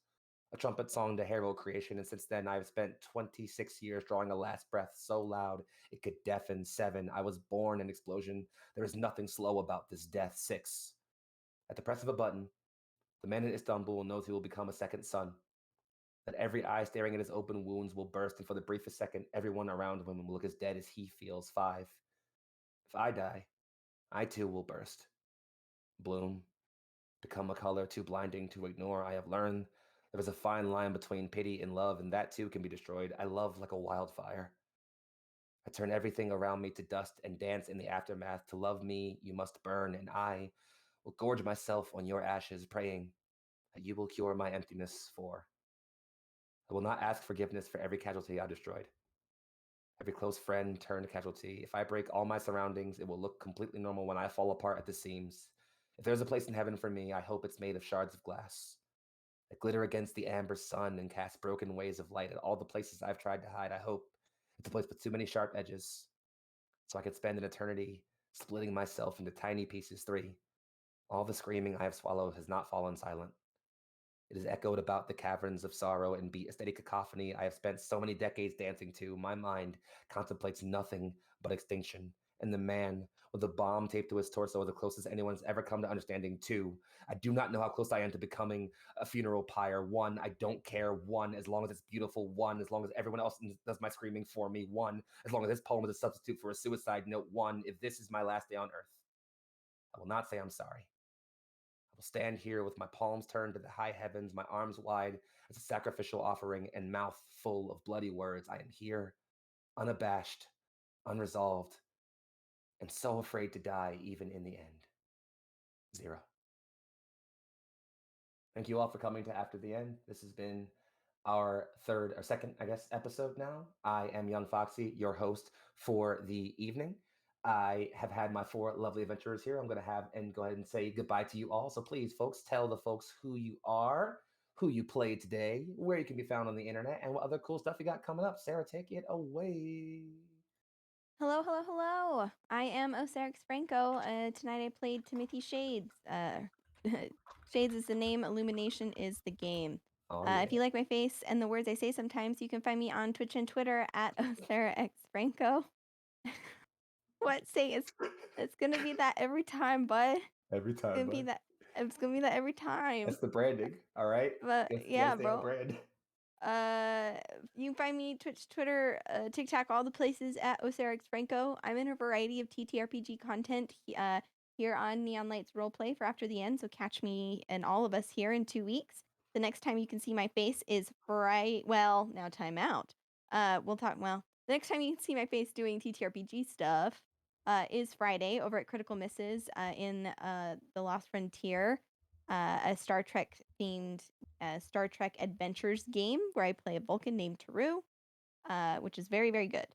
a trumpet song to herald creation, and since then I have spent 26 years drawing a last breath so loud it could deafen. 7. I was born an explosion. There is nothing slow about this death. 6. At the press of a button, the man in Istanbul knows he will become a second son. That every eye staring at his open wounds will burst, and for the briefest second, everyone around him will look as dead as he feels. 5. If I die, I too will burst, bloom, become a color too blinding to ignore. I have learned there is a fine line between pity and love, and that too can be destroyed. I love like a wildfire. I turn everything around me to dust and dance in the aftermath. To love me, you must burn, and I will gorge myself on your ashes, praying that you will cure my emptiness. 4. I will not ask forgiveness for every casualty I destroyed. Every close friend turned casualty. If I break all my surroundings, it will look completely normal when I fall apart at the seams. If there's a place in heaven for me, I hope it's made of shards of glass that glitter against the amber sun and cast broken waves of light at all the places I've tried to hide. I hope it's a place with too many sharp edges, so I could spend an eternity splitting myself into tiny pieces. 3. All the screaming I have swallowed has not fallen silent. It is echoed about the caverns of sorrow and beat a steady cacophony I have spent so many decades dancing to. My mind contemplates nothing but extinction, and the man with a bomb taped to his torso is the closest anyone's ever come to understanding. 2. I do not know how close I am to becoming a funeral pyre. 1. I don't care. 1. As long as it's beautiful. 1. As long as everyone else does my screaming for me. 1. As long as this poem is a substitute for a suicide note. 1. If this is my last day on earth, I will not say I'm sorry. I will stand here with my palms turned to the high heavens, my arms wide as a sacrificial offering, and mouth full of bloody words. I am here, unabashed, unresolved, and so afraid to die, even in the end. 0. Thank you all for coming to After the End. This has been our third or second, I guess, episode now. I am Young Foxy, your host for the evening. I have had my 4 lovely adventurers here. I'm going to have and go ahead and say goodbye to you all. So please, folks, tell the folks who you are, who you played today, where you can be found on the internet, and what other cool stuff you got coming up. Sarah, take it away. Hello, hello, hello. I am Osarix Franco. Tonight I played Timothy Shades. Shades is the name, Illumination is the game. Oh, yeah. If you like my face and the words I say sometimes, you can find me on Twitch and Twitter at OsaraXFranco. What? Say it's gonna be that every time, bud. Every time, It's gonna be that. It's gonna be that every time. That's the branding, all right? But Yes, yeah, yes, they are bro. brand. You can find me Twitch, Twitter, TikTok, all the places at Osarix Franco. I'm in a variety of TTRPG content here on Neon Lights Roleplay for After the End, so catch me and all of us here in 2 weeks. The next time you can see my face is now time out. The next time you can see my face doing TTRPG stuff is Friday over at Critical Misses in the Lost Frontier, a Star Trek themed Star Trek Adventures game where I play a Vulcan named Taru, which is very, very good.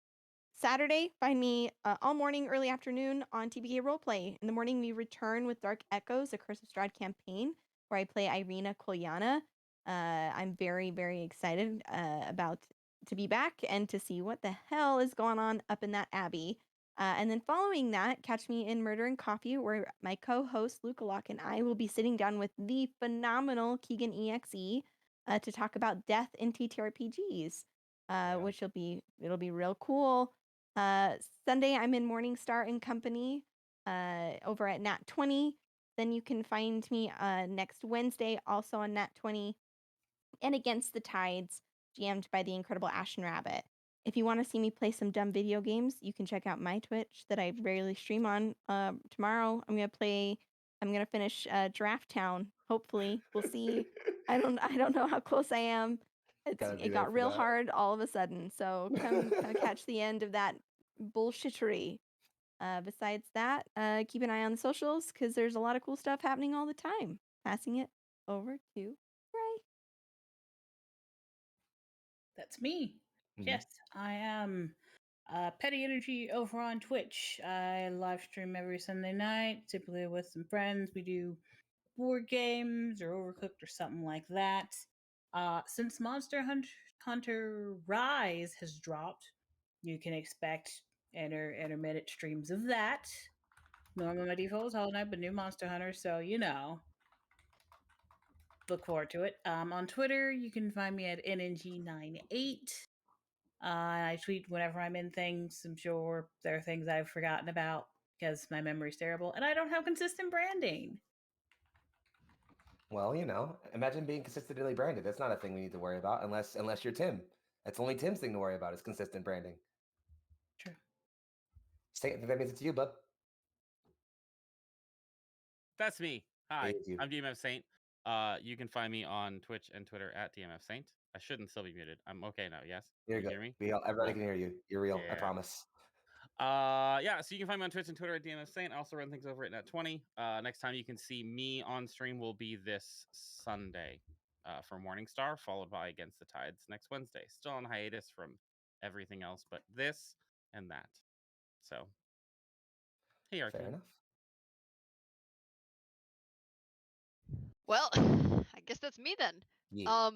Saturday, find me all morning, early afternoon on TBK Roleplay. In the morning, we return with Dark Echoes, a Curse of Strahd campaign, where I play Irina Kolyana. I'm very, very excited about to be back and to see what the hell is going on up in that abbey. And then following that, catch me in Murder and Coffee, where my co-host Luca Locke and I will be sitting down with the phenomenal Keegan EXE to talk about death in TTRPGs, which it'll be real cool. Sunday, I'm in Morningstar and Company over at Nat 20. Then you can find me next Wednesday, also on Nat 20, and Against the Tides, jammed by the incredible Ashen Rabbit. If you want to see me play some dumb video games, you can check out my Twitch that I rarely stream on. Tomorrow, I'm gonna finish Draft Town. Hopefully, we'll see. I don't know how close I am. It got real hard all of a sudden. So come catch the end of that bullshittery. Besides that, keep an eye on the socials because there's a lot of cool stuff happening all the time. Passing it over to Ray. That's me. Mhm. Yes, I am Petty Energy over on Twitch. I live stream every Sunday night, typically with some friends. We do board games or Overcooked or something like that. Since Monster Hunter Rise has dropped, you can expect intermittent streams of that. Normally my default is Hollow Knight, but new Monster Hunter, so look forward to it. On Twitter, you can find me at NNG98. I tweet whenever I'm in things. I'm sure there are things I've forgotten about because my memory's terrible, and I don't have consistent branding. Well, imagine being consistently branded. That's not a thing we need to worry about unless you're Tim. That's only Tim's thing to worry about is consistent branding. True. That means it's you, bub. That's me. Hi, It is you. I'm DMF Saint. You can find me on Twitch and Twitter at DMF Saint. I shouldn't still be muted. I'm okay now. Yes, You're you good. hear me? Everybody Cool. can hear you. You're real. I Yeah. promise. Yeah, so you can find me on Twitch and Twitter at DMF Saint. I also run things over at Net 20. Next time you can see me on stream will be this Sunday for Morningstar, followed by Against the Tides next Wednesday. Still on hiatus from everything else, but this and that. So, hey, Arcane. Fair enough. Well, I guess that's me then. Yeah.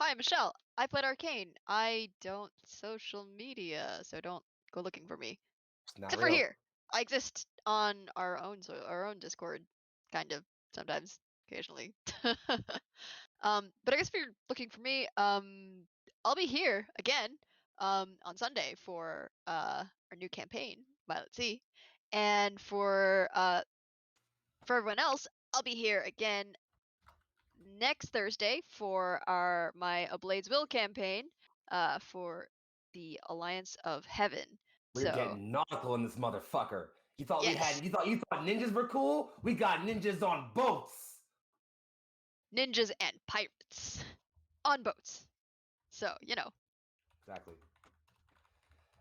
Hi, Michelle. I played Arcane. I don't social media, so don't go looking for me. It's not Except real. for here. I exist on our own Discord, kind of, sometimes, occasionally. But I guess if you're looking for me, I'll be here again, on Sunday for our new campaign, Violet Sea, and for everyone else, I'll be here again next Thursday for my A Blade's Will campaign, for the Alliance of Heaven. We're getting nautical in this motherfucker. You thought we Yes. had you thought ninjas were cool? We got ninjas on boats. Ninjas and pirates on boats. So, you know. Exactly.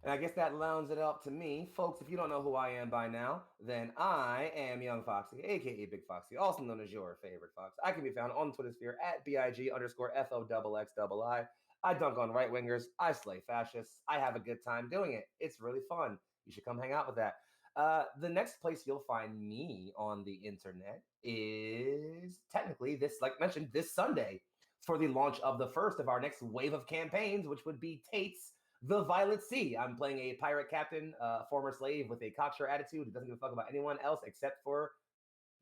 And I guess that rounds it up to me. Folks, if you don't know who I am by now, then I am Young Foxy, aka Big Foxy, also known as your favorite fox. I can be found on Twitter sphere at BIG_FOXXII. I dunk on right wingers, I slay fascists, I have a good time doing it. It's really fun. You should come hang out with that. The next place you'll find me on the internet is technically this, like mentioned, this Sunday for the launch of the first of our next wave of campaigns, which would be Tate's The Violet Sea. I'm playing a pirate captain, former slave with a cocksure attitude who doesn't give a fuck about anyone else except for,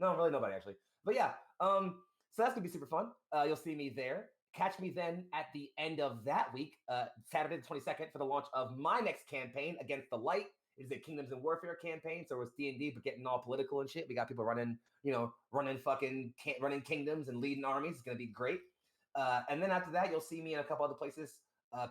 no, really nobody actually. But yeah, so that's gonna be super fun. You'll see me there. Catch me then at the end of that week, Saturday the 22nd, for the launch of my next campaign, Against the Light. It is a Kingdoms and Warfare campaign, so it's D&D, but getting all political and shit. We got people running, running running kingdoms and leading armies. It's gonna be great. And then after that, you'll see me in a couple other places.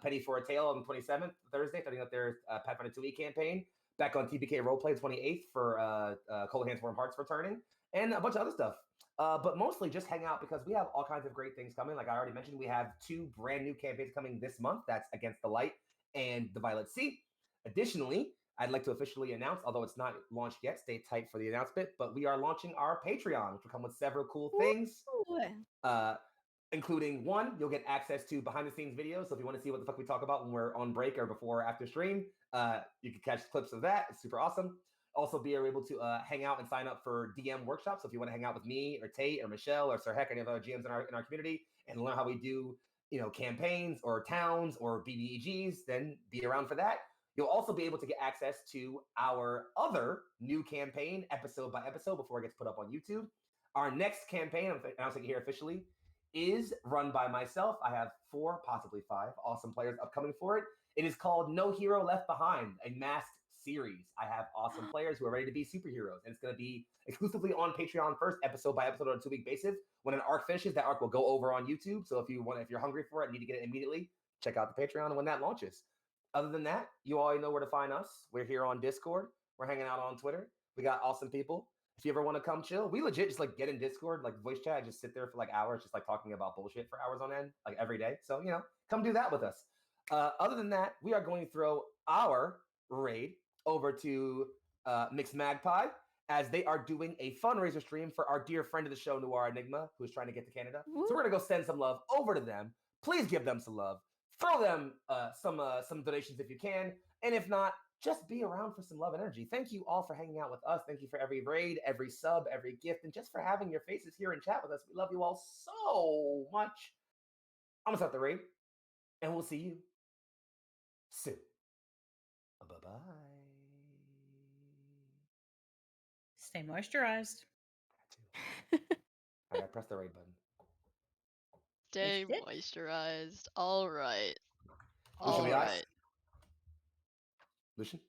Petty for a Tale on the 27th, Thursday, starting up their Pathfinder 2e campaign. Back on TBK Roleplay 28th for Cold Hands Warm Hearts returning, and a bunch of other stuff. But mostly just hang out because we have all kinds of great things coming. Like I already mentioned, we have 2 brand new campaigns coming this month. That's Against the Light and The Violet Sea. Additionally, I'd like to officially announce, although it's not launched yet, stay tight for the announcement, but we are launching our Patreon, which will come with several cool things. Including one, you'll get access to behind the scenes videos. So if you want to see what the fuck we talk about when we're on break or before or after stream, you can catch clips of that. It's super awesome. Also, be able to hang out and sign up for DM workshops. So if you want to hang out with me or Tate or Michelle or Sir Heck, any of other GMs in our community, and learn how we do campaigns or towns or BBEGs, then be around for that. You'll also be able to get access to our other new campaign episode by episode before it gets put up on YouTube. Our next campaign, I'm announcing it here officially, is run by myself. I have 4, possibly 5 awesome players upcoming for it. It is called No Hero Left Behind, a masked series. I have awesome players who are ready to be superheroes, and it's going to be exclusively on Patreon first, episode by episode on a 2-week basis. When an arc finishes, that arc will go over on YouTube. So if you're hungry for it, need to get it immediately, check out the Patreon when that launches. Other than that, you already know where to find us. We're here on Discord. We're hanging out on Twitter. We got awesome people. If you ever want to come chill, we legit just like get in Discord, like voice chat, just sit there for like hours, just like talking about bullshit for hours on end, like every day. So, come do that with us. Other than that, we are going to throw our raid over to Mixed Magpie as they are doing a fundraiser stream for our dear friend of the show, Noir Enigma, who's trying to get to Canada. So we're going to go send some love over to them. Please give them some love. Throw them some donations if you can. And if not, just be around for some love and energy. Thank you all for hanging out with us. Thank you for every raid, every sub, every gift, and just for having your faces here and chat with us. We love you all so much. I'm going to start the raid, and we'll see you soon. Bye-bye. Stay moisturized. I gotta press the raid button. Stay It's it. moisturized. All right. Lucian, All the eyes? right. Lucian?